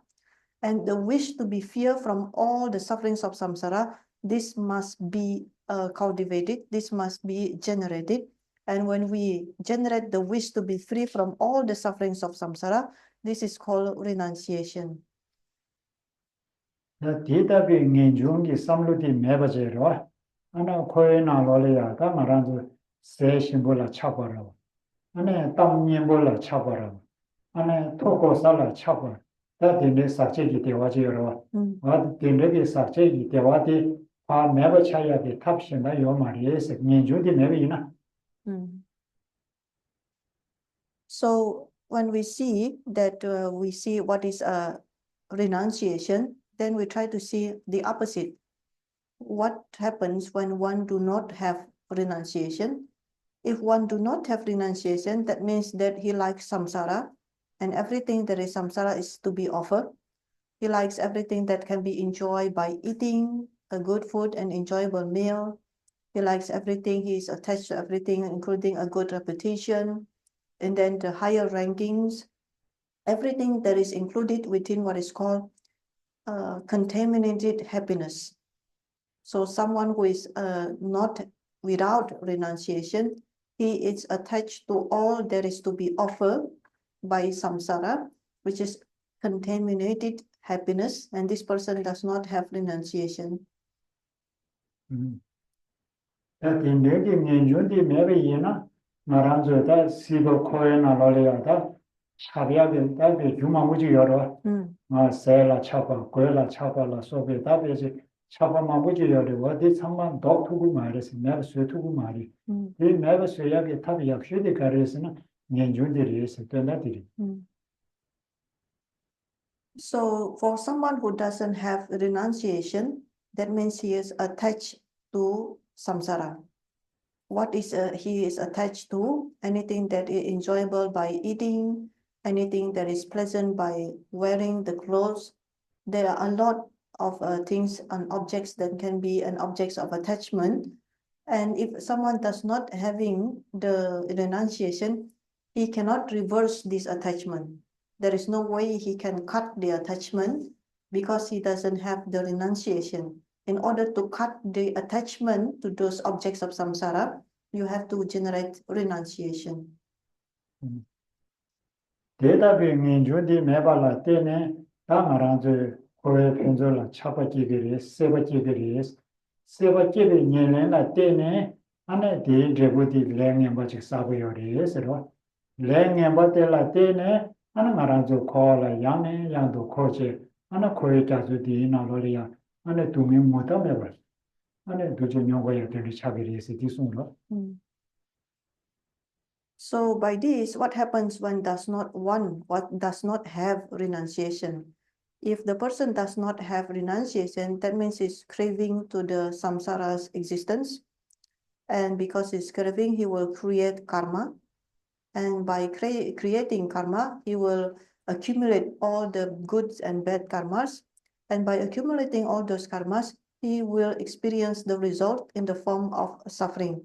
and the wish to be free from all the sufferings of samsara. This must be cultivated. This must be generated. And when we generate the wish to be free from all the sufferings of samsara, this is called renunciation. 대답이 인중기 삼루디 매버제로 하나 코에나 로리아가 말한도 세 심볼라 차버라 안에 땅님볼라 차버라 안에 토고살라 차버 다딘데 사체기 대화지로 와딘데 사체기 대화디 아 매버 차야디 탑신다 요 말이에서 인중디 매버이나. So when we see that we see what is renunciation, then we try to see the opposite. What happens when one do not have renunciation? If one do not have renunciation, that means that he likes samsara, and everything that is samsara is to be offered. He likes everything that can be enjoyed by eating a good food and enjoyable meal. He likes everything, he is attached to everything, including a good reputation, and then the higher rankings, everything that is included within what is called contaminated happiness. So someone who is not without renunciation, he is attached to all that is to be offered by samsara, which is contaminated happiness, and this person does not have renunciation. 다딘데 인중디 매버이나 말한저다 시버 코에나 로리아다 차비하게 답이 주마무지 여러 세라 차바 고엘라 차바라 소베 답이지 차바마무지 여러 어디 참만 독투고 말해서 내가 쇠투고 말이 이 내가 쇠야게 답이 역시도 가르에서는 인중들이 있어 된다들이. So for someone who doesn't have renunciation, that means he is attached to samsara. What is he is attached to? Anything that is enjoyable by eating, anything that is pleasant by wearing the clothes. There are a lot of things and objects that can be an objects of attachment. And if someone does not having the renunciation, he cannot reverse this attachment. There is no way he can cut the attachment because he doesn't have the renunciation. In order to cut the attachment to those objects of samsara, you have to generate renunciation. 대답이 인중디 매발라 때네 다 말한저 고에 편절라 차바지들이 세바지들이 세바지들이 년내나 때네 안에 대제부디 랭년바지 사고요리에서 랭년바텔라 때네 하나 말한저 코라 양네 양도 코제 하나 코에 자주디 나로리야 안에 두명 못하면 안에 도저 명과에 되게 차별이에서 뒤송로. So by this, what happens when does not have renunciation? If the person does not have renunciation, that means he's craving to the samsara's existence. And because he's craving, he will create karma. And by creating karma, he will accumulate all the good and bad karmas. And by accumulating all those karmas, he will experience the result in the form of suffering.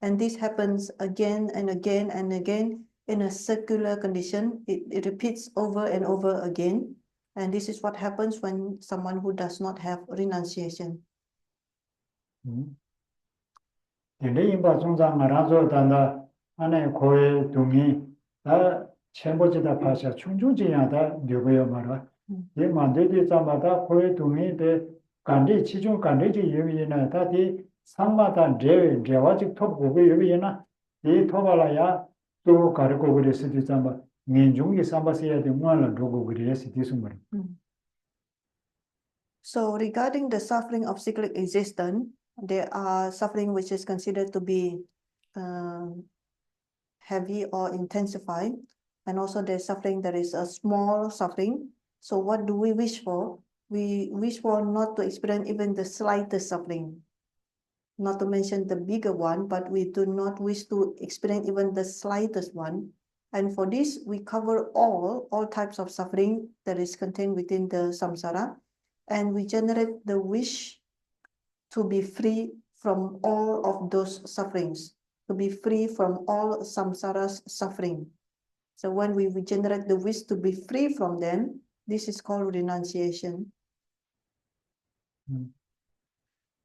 And this happens again and again and again in a circular condition. It repeats over and over again. And this is what happens when someone who does not have renunciation. 근데 인바 중장 말아줘 단다 안에 고의 동이 다 첨보지다 파샤 충중지야다 묘고요 말아. 이 만들기 자마다 고의 동이 대 간디 치중 간디지 여기나 다디 상마다 레와직 톱 고고 여기나 이 톱발라야 또 가르고 그랬을 때 자마 민중이 삼바세야 되면 로고 그랬을 때 숨을. So regarding the suffering of cyclic existence, there are suffering which is considered to be heavy or intensified, and also there's suffering that is a small suffering. So what do we wish for? We wish for not to experience even the slightest suffering, not to mention the bigger one, but we do not wish to experience even the slightest one. And for this, we cover all types of suffering that is contained within the samsara, and we generate the wish to be free from all of those sufferings, to be free from all samsara's suffering. So when we generate the wish to be free from them, this is called renunciation.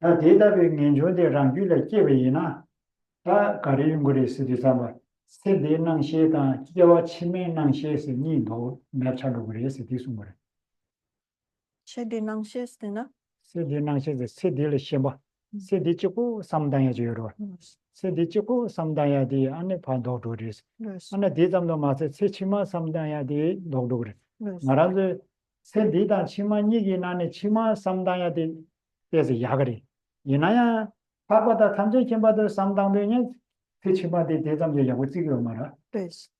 다 대답이 민주대 랑규를 깨베이나 다 가리는 거리 스디사마 세대낭 시에다 기와 치매낭 시에서 니도 납차로 그래서 디숨을 Shedenangshestina. 세대낭 시에서 세대를 시마 세대치고 삼당해 줘요. 세대치고 삼당해야지 안에 반도도리스 Yes. 안에 대담도 마세 세치마 삼당해야지 노도 그래. Yes. 말하자 세대다 치마 얘기 나네 치마 삼당해야지 그래서 야거리 이나야 바바다 탐정 겸바들 삼당되냐 세치마데 대담 얘기하고 지금 말아. Yes.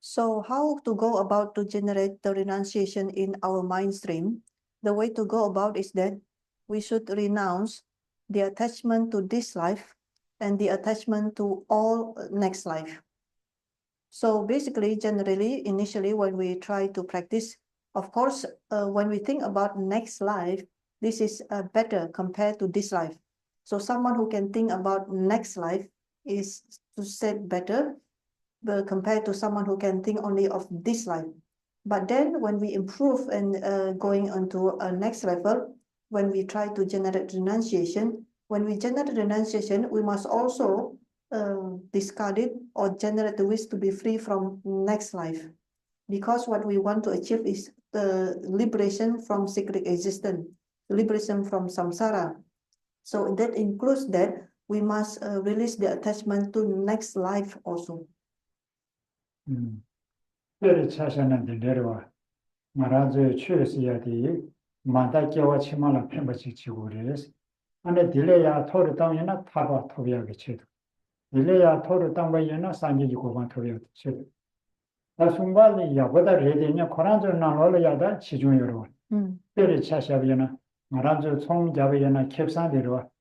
So how to go about to generate the renunciation in our mind stream? The way to go about is that we should renounce the attachment to this life and the attachment to all next life. So basically, generally, initially, when we try to practice, of course, when we think about next life, this is better compared to this life. So someone who can think about next life is to say better compared to someone who can think only of this life. But then when we improve and going on to a next level, when we try to generate renunciation, when we generate renunciation, we must also discard it or generate the wish to be free from next life. Because what we want to achieve is the liberation from cyclic existence, liberation from samsara. So that includes that we must release the attachment to next life also. 뼈를 차시하는데 내려와 말하자 취했어야 돼 마다 겨와 치마나 펜버치 치고 그래서 안에 딜레야 토르 땅이나 타바 토비하게 쳐도 딜레야 토르 땅바이나 산지지 고반 토비하게 쳐도 다 순간에 야보다 레데냐 코란저 나올려야다 지중 여러분 뼈를 차시하면은 말하자 총 잡이나 캡산대로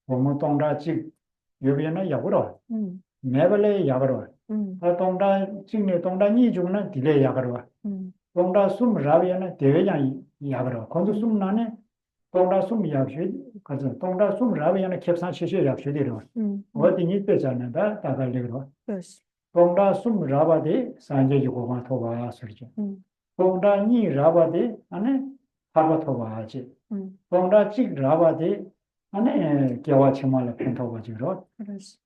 뭐뭐 동라직 여비나 야보로 매벌레 야보로 동라 직내 동라 이중은 딜레 야거로 동라 숨 라비에는 대외장 야거로 건조 숨 나네 동라 숨 약시 가서 동라 숨 라비에는 캡산 시시 약시대로 어디니 빼잖아다 다달리로 동라 숨 라바데 산제지 고마 토바 설죠 동라 니 라바데 안에 파바 토바지 동라 직 라바데 안에 겨와 치마를 펜토바지로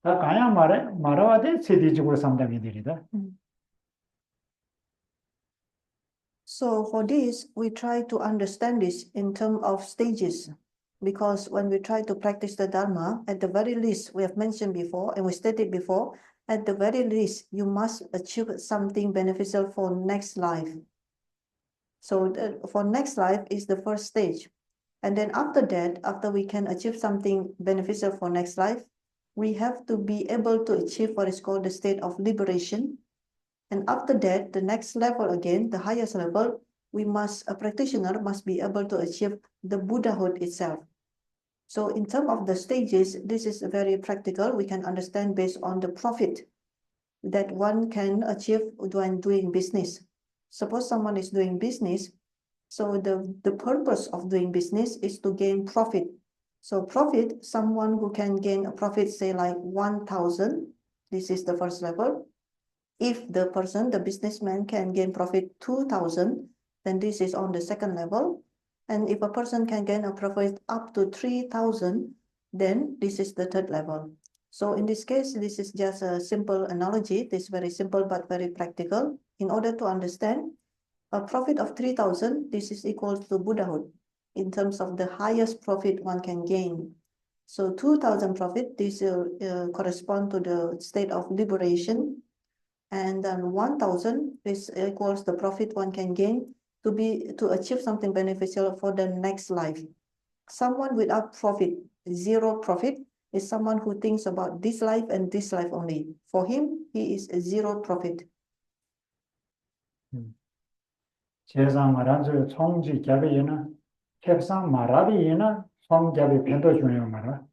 다 가야 말아와데 세디지고 상담이 되리다. So for this, we try to understand this in terms of stages, because when we try to practice the Dharma, at the very least, we have mentioned before, and we stated before, at the very least, you must achieve something beneficial for next life. So for next life is the first stage. And then after that, after we can achieve something beneficial for next life, we have to be able to achieve what is called the state of liberation. And after that, the next level again, the highest level, a practitioner must be able to achieve the Buddhahood itself. So in terms of the stages, this is very practical. We can understand based on the profit that one can achieve when doing business. Suppose someone is doing business, so the purpose of doing business is to gain profit. So profit, someone who can gain a profit, say like 1,000, this is the first level. If the person, the businessman, can gain profit 2,000, then this is on the second level. And if a person can gain a profit up to 3,000, then this is the third level. So in this case, this is just a simple analogy. This is very simple but very practical. In order to understand, a profit of 3,000, this is equal to Buddhahood in terms of the highest profit one can gain. So 2,000 profit, this will correspond to the state of liberation. And then 1,000 is equals the profit one can gain to achieve something beneficial for the next life. Someone without profit, zero profit, is someone who thinks about this life and this life only. For him, he is a zero profit. 제상 말한저 총지 겹이나 캡상 말아비나 총겹이 변도 중요 말아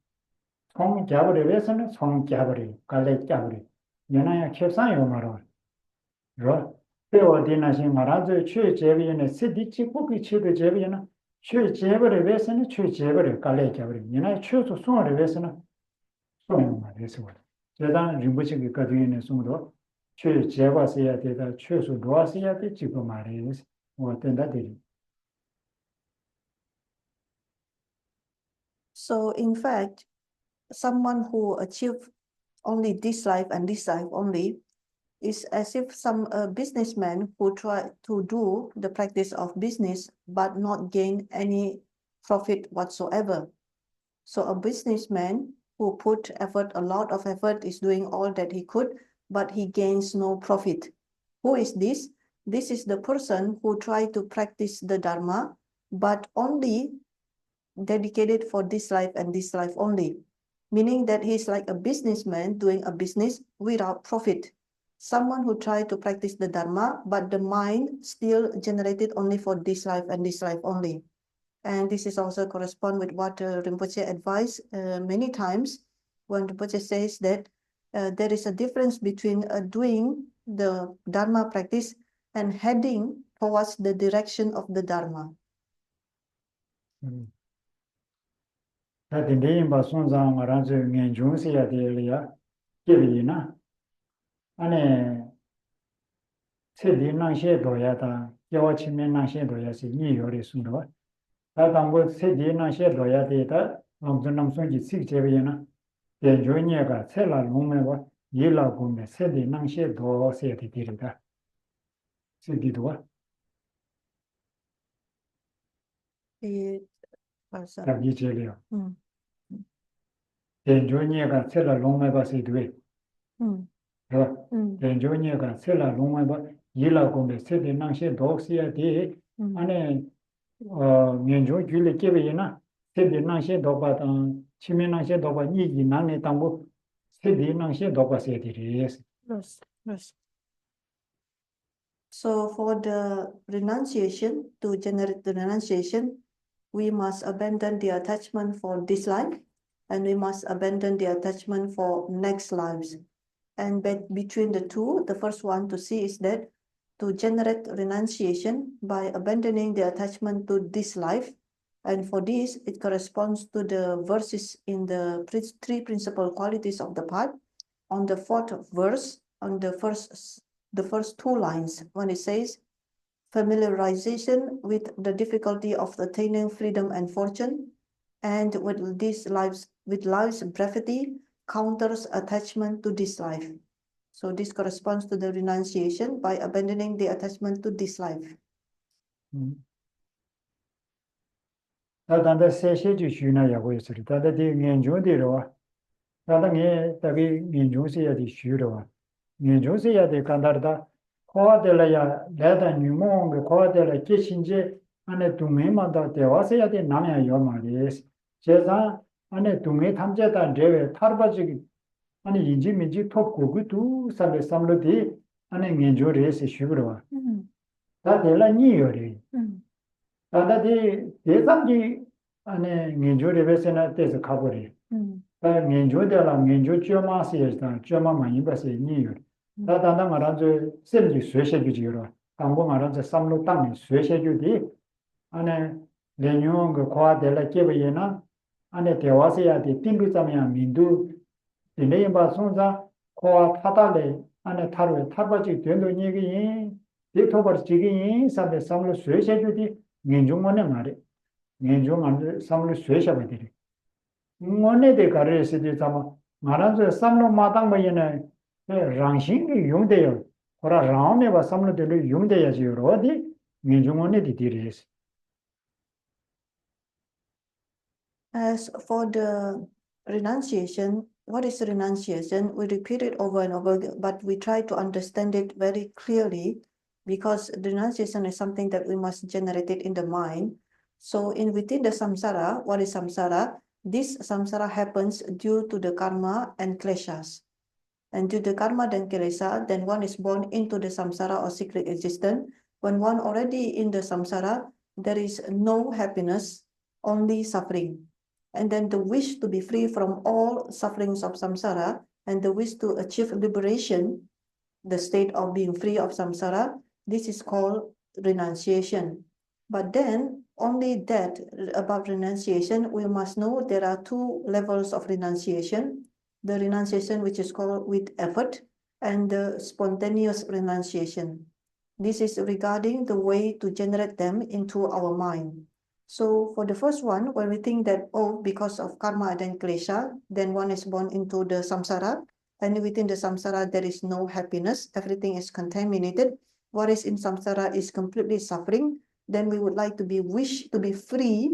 총겹을 위해서는 총겹을 갈래 겹을 연하야 캡상요 말아 로 배워디나시 말한저 최제비는 시디치 고기 최대 제비나 최제비를 위해서는 최제비를 갈래 겹을 연하야 최소 송을 위해서는 송요 말이서 제단 림부치 가지고 송도 최제가 써야 되다 최소 놓았어야 돼 지금 말이에요. So in fact, someone who achieved only this life and this life only is as if some businessman who try to do the practice of business but not gain any profit whatsoever. So a businessman who put effort, a lot of effort, is doing all that he could, but he gains no profit. Who is this? This is the person who tried to practice the Dharma, but only dedicated for this life and this life only. Meaning that he's like a businessman doing a business without profit. Someone who tried to practice the Dharma, but the mind still generated only for this life and this life only. And this is also correspond with what Rinpoche advised many times when Rinpoche says that there is a difference between doing the Dharma practice and heading towards the direction of the Dharma. Yes. So for the renunciation, to generate the renunciation, we must abandon the attachment for this life, and we must abandon the attachment for next lives. And between the two, the first one to see is that to generate renunciation by abandoning the attachment to this life. And for this, it corresponds to the verses in the three principal qualities of the path. On the fourth verse, on the first two lines, when it says, familiarization with the difficulty of attaining freedom and fortune, and with life's brevity, counters attachment to this life. So this corresponds to the renunciation by abandoning the attachment to this life. 아니 인지민지 톱고구도 산에 삼로디 아니 민조레스 쉬브로와 다 될라니요리 다다디 대상기 아니 민조레베스나 때서 가버리 다 민조데라 민조 쩌마스에다 쩌마만 이바세 니요리 다다나 말아저 셈지 쇠셔주지요로 강고 말아저 삼로 땅에 쇠셔주디 아니 레뉴 그 과델라 깨베이나 아니 대화세야디 띵비자면 민두 이내바 손자 코아 타달레 안에 타르 타바지 된도 얘기 디토버 지기 사베 삼로 쇠셔주디 민중원에 말이 민중한테 삼로 쇠셔버들이 원에데 가르에서디 자마 말아서 삼로 마당 뭐이네 랑신이 용돼요. 그라 라음에 봐 삼로들이 용돼야지요. 어디 민중원에 디디리스. As for the renunciation, what is renunciation? We repeat it over and over, but we try to understand it very clearly because renunciation is something that we must generate it in the mind. So in within the samsara, what is samsara? This samsara happens due to the karma and kleshas. And due to karma and klesha, then one is born into the samsara or secret existence. When one already in the samsara, there is no happiness, only suffering. And then the wish to be free from all sufferings of samsara and the wish to achieve liberation, the state of being free of samsara, this is called renunciation. But then only that about renunciation, we must know there are two levels of renunciation. The renunciation which is called with effort and the spontaneous renunciation. This is regarding the way to generate them into our mind. So for the first one, when we think that, oh, because of karma and klesha, then one is born into the samsara, and within the samsara there is no happiness, everything is contaminated. What is in samsara is completely suffering. Then we would like to wish to be free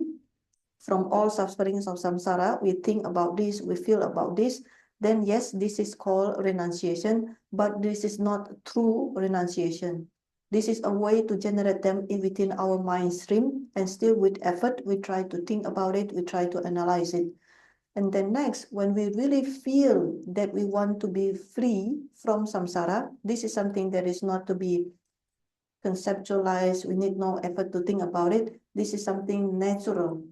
from all sufferings of samsara. We think about this, we feel about this. Then yes, this is called renunciation, but this is not true renunciation. This is a way to generate them within our mind stream, and still with effort, we try to think about it, we try to analyze it. And then next, when we really feel that we want to be free from samsara, this is something that is not to be conceptualized. We need no effort to think about it. This is something natural.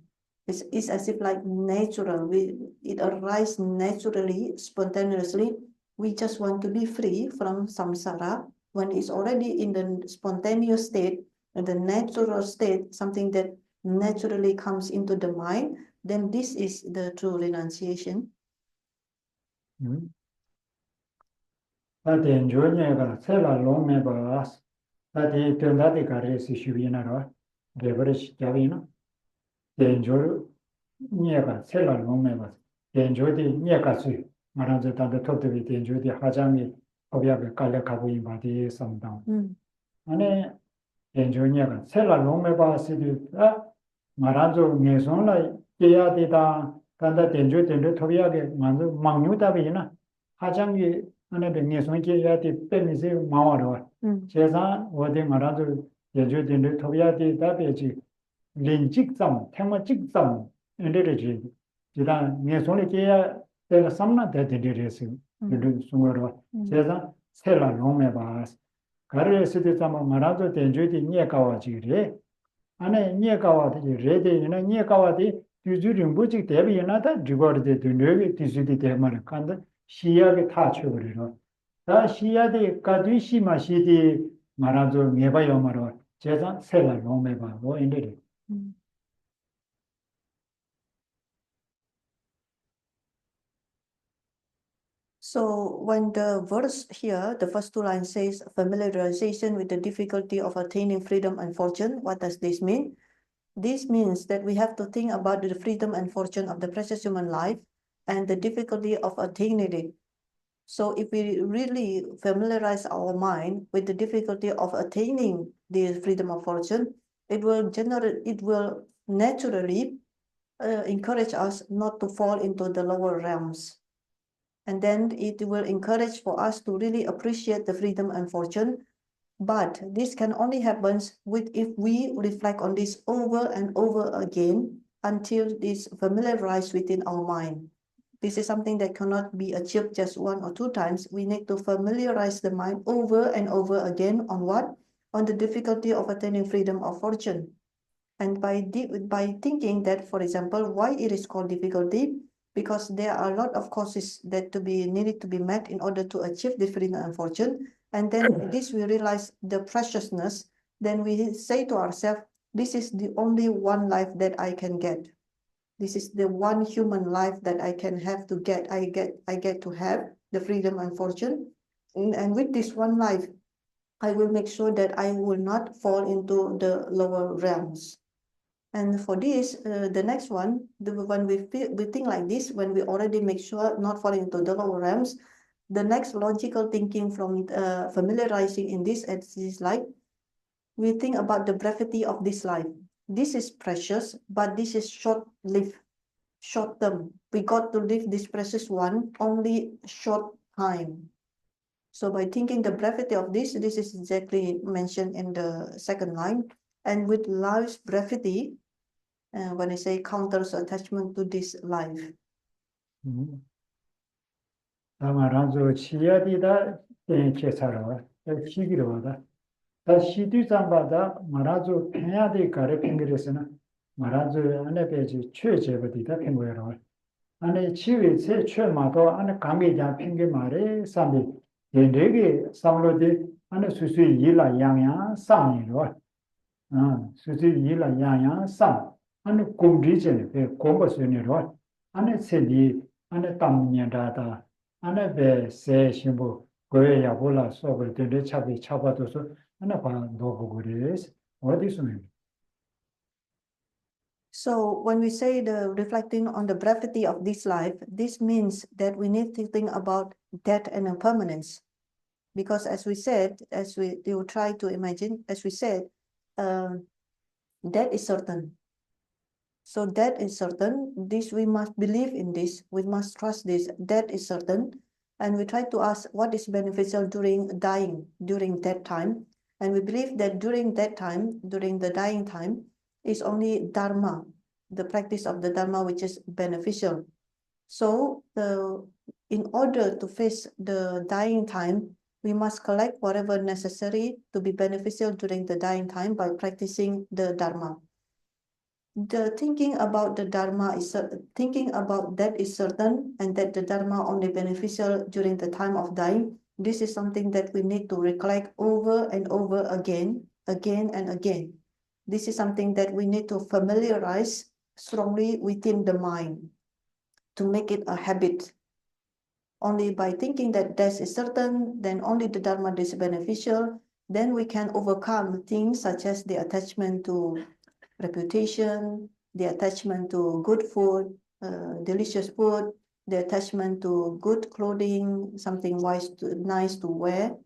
It's as if like natural. It arises naturally, spontaneously. We just want to be free from samsara. When it's already in the spontaneous state, in the natural state, something that naturally comes into the mind, then this is the true renunciation. 다들 조녀가 세라 롱메 바스. 다들 변다디 가레스 슈비나로. 레버리시 자비나. 덴조 녀가 세라 롱메 바스. 덴조디 녀가스. 말하자 다들 토트비 덴조디 하장이 법약을 깔려가고 있바디 상당. 안에 덴조녀가 세라 롱메 바스디 말하자 녀손라 깨야디다. 간다 덴조 토비약에 만도 망뉴다비나. 하장이 안에 녀손께 야디 빼미세 마와로. 제사 어디 말하자 예주된데 토비야디 답이지. 린직점, 테마직점 엔데르지. 지다 녀손에 깨야 내가 삼나 대대리레스. 그 중으로 제사 세라 롱메 바스. 가르에스데 담아 말하자 덴조디 녀가와지래. 안에 녀가와디 레데이나 녀가와디 유주림 부직 대비나다 리버드 되는 디스디 대만 간다. 시야게 타쳐버리러. 다 시야데 가디시마 시디 말하죠 메바요 말어. 제자 세라 롱메바 뭐 인데리. So when the verse here, the first two lines says familiarization with the difficulty of attaining freedom and fortune, what does this mean? This means that we have to think about the freedom and fortune of the precious human life and the difficulty of attaining it. So if we really familiarize our mind with the difficulty of attaining the freedom of fortune, it will naturally encourage us not to fall into the lower realms. And then it will encourage for us to really appreciate the freedom and fortune. But this can only happen if we reflect on this over and over again until this familiarized within our mind. This is something that cannot be achieved just one or two times. We need to familiarize the mind over and over again on what? On the difficulty of attaining freedom of fortune. And by thinking that, for example, why it is called difficulty? Because there are a lot of causes that needed to be met in order to achieve the freedom and fortune. And then this we realize the preciousness. Then we say to ourselves, this is the only one life that I can get. This is the one human life that I can have to get. I get to have the freedom and fortune. And with this one life, I will make sure that I will not fall into the lower realms. And for this, the next one, when we think like this, when we already make sure not falling into the lower realms, the next logical thinking from familiarizing in this is like, we think about the brevity of this life. This is precious, but this is short-lived, short-term. We got to live this precious one only short time. So by thinking the brevity of this is exactly mentioned in the second line. And with life's brevity, when I say counters attachment to this life. 다마란조 치야디다 땡케사로 시기로다 다 시디산바다 마라조 페야디 가레 핑그레스나 마라조 안에 베지 최제버디다 핑고여로 안에 치위 세 최마도 안에 감이자 핑게 말에 삼비 yende게 삼로디 안에 수수 일라 양양 삼이로 수수 일라 양양 삼 안에 공지제네 배 공부스니로 안에 세디 안에 담년다다 안에 배세 신부 고해야 볼라 속을 되게 차봐도서 안에 봐 놓고 그래서 어디서 So when we say the reflecting on the brevity of this life, this means that we need to think about death and impermanence. Because as we said, as you try to imagine, as we said, death is certain. So death is certain. This we must believe in this. We must trust this. Death is certain. And we try to ask what is beneficial during dying, during that time. And we believe that during that time, during the dying time, is only Dharma, the practice of the Dharma which is beneficial. So in order to face the dying time, we must collect whatever necessary to be beneficial during the dying time by practicing the Dharma. The thinking about the Dharma is thinking about that is certain, and that the Dharma only beneficial during the time of dying. This is something that we need to recollect over and over again and again. This is something that we need to familiarize strongly within the mind to make it a habit. Only by thinking that death is certain, then only the Dharma is beneficial, then we can overcome things such as the attachment to reputation, the attachment to good food, delicious food, the attachment to good clothing, something nice to wear.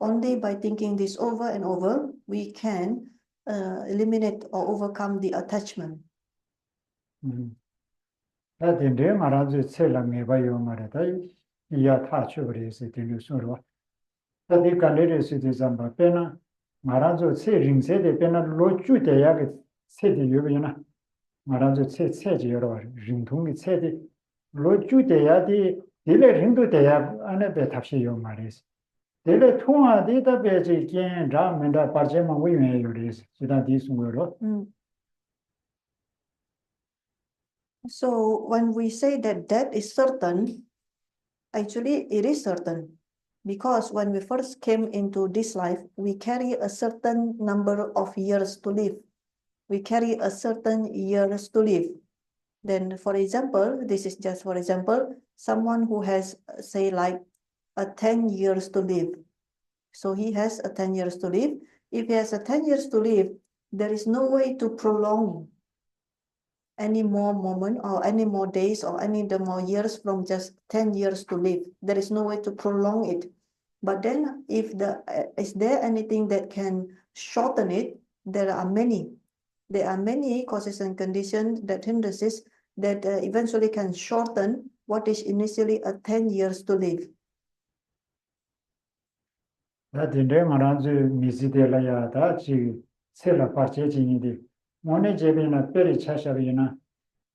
Only by thinking this over and over, we can eliminate or overcome the attachment. 다든데 말아주 셀랑에 봐요 말이다 이야 타추브리스 되는소로 다들 간레르스도 잠바 페나 말아주 세 링세데 페나 로주데야게 세디 요비나 말아주 세세지 여러 링통이 세디 로주데야디 딜레 링도데야 안에 배 답시요 말이스 딜레 통화데다 배지 겐 라멘다 파제마 위메 요리스 지다 디스고로 So when we say that death is certain, actually it is certain, because when we first came into this life, we carry a certain number of years to live. We carry a certain years to live. Then, for example, this is just for example, someone who has, say, like 10 years to live. So he has 10 years to live. If he has 10 years to live, there is no way to prolong any more moment or any more days or any more years from just 10 years to live. There is no way to prolong it. But then if is there anything that can shorten it? There are many. There are many causes and conditions that hindrances that eventually can shorten what is initially 10 years to live. 다든데 말아주 미시데라야다 지 셀라 파체진이디 모네 제베나 페리 차샤비나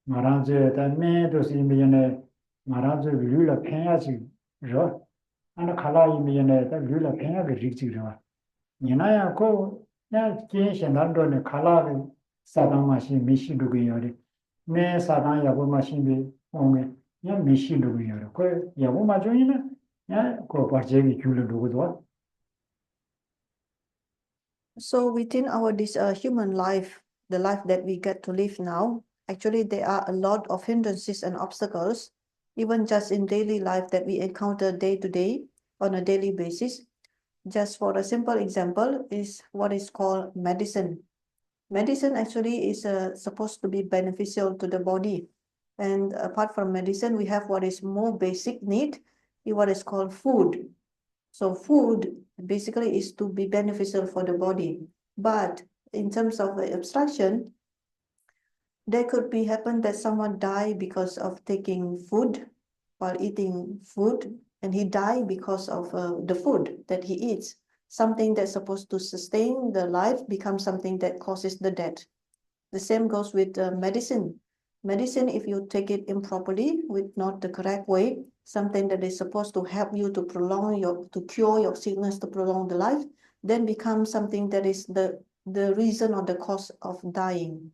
마란제다 메도시미네 마란제 룰라 팽야지 저 아나 칼라이미네 다 룰라 팽야게 릭지로 니나야 고야 계신단도네 칼라비 사당마시 미시두기요리 네 사당 야보마시비 오메 야 미시두기요리 그 야보마조이나 야고 파제기 줄로도도 So within our this human life, the life that we get to live now, actually there are a lot of hindrances and obstacles, even just in daily life that we encounter day to day on a daily basis. Just for a simple example is what is called medicine. Medicine actually is supposed to be beneficial to the body. And apart from medicine, we have what is more basic need, what is called food. So food basically is to be beneficial for the body. But in terms of the obstruction, there could be happen that someone die because of taking food while eating food, and he die because of the food that he eats. Something that's supposed to sustain the life becomes something that causes the death. The same goes with medicine. Medicine, if you take it improperly with not the correct way, something that is supposed to help you to to cure your sickness, to prolong the life, then becomes something that is the reason or the cause of dying.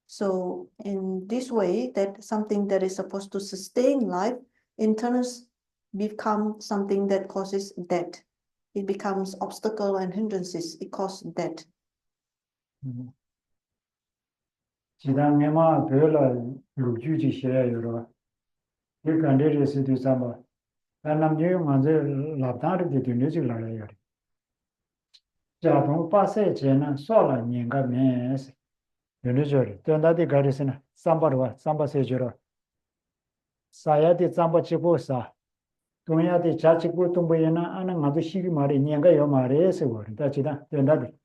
So in this way, that something that is supposed to sustain life, in turns become something that causes death. It becomes obstacle and hindrances. It causes death. 지당 내마 별라 루주지 시에 여러 이 간데르 시도 삼바 남녀 먼저 라다르데 되는지 라야 자동 빠세 제나 소라 년가 메스 되는지 된다디 가르스나 삼바르와 삼바세 저러 사야디 삼바 치보사 동야디 자치고 동보이나 아는 아도 시기 말이 년가 요 말에서 그런다 지다 된다디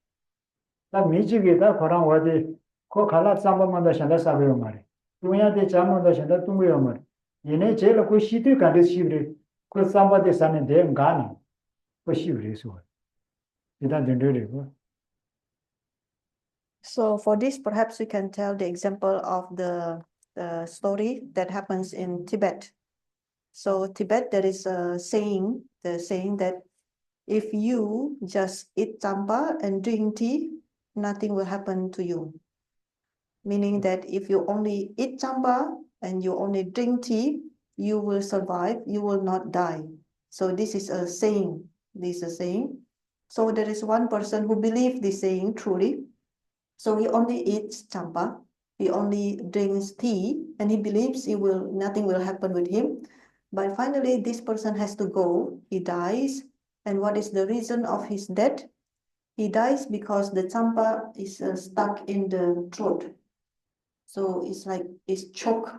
나 미지게다 거랑 와디 ko khala tsamba manda shanda sabayo mare tuya de chamanda shanda tumuyo mare yene chela ko shitu ka de shibre ko tsamba de sane de ngani ko shibre so ida dendere ko. So for this, perhaps we can tell the example of the story that happens in Tibet. So Tibet, there is a saying, the saying that if you just eat tamba and drink tea, nothing will happen to you. Meaning that if you only eat tamba and you only drink tea, you will survive, you will not die. So this is a saying. This is a saying. So there is one person who believes this saying truly. So he only eats champa, he only drinks tea, and he believes nothing will happen with him. But finally, this person has to go. He dies. And what is the reason of his death? He dies because the champa is stuck in the throat. So it's like it's choked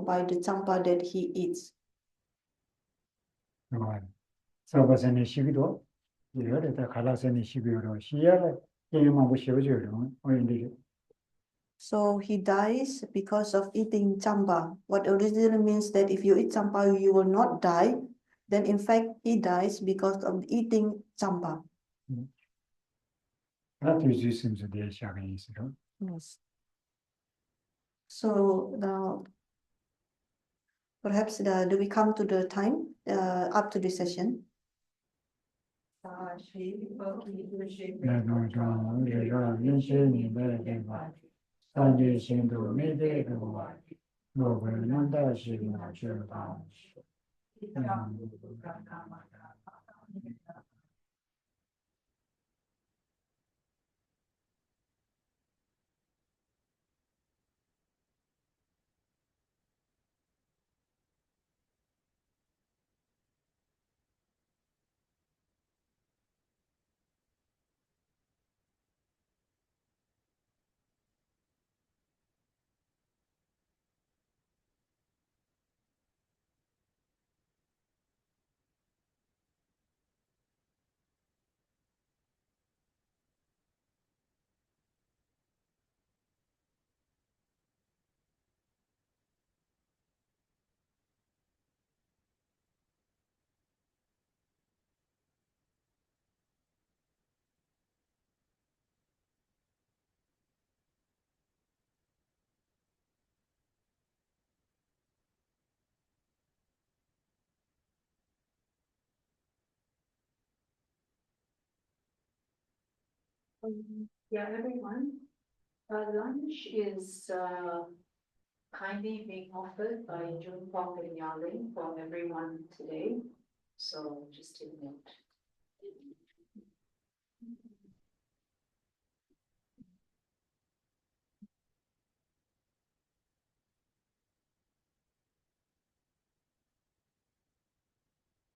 by the champa that he eats. 사바세네 시기도 이래다 갈라세네 시기로 시야가 예만 보시오죠. 어인데 So he dies because of eating champa. What originally means that if you eat champa, you will not die. Then in fact, he dies because of eating champa. 나도 있으면서 내 시작이 있어요. Yes. So now, perhaps do we come to the time up to this session? Yeah, everyone. Lunch is kindly being offered by June Pong and Yaling for everyone today. So just take note.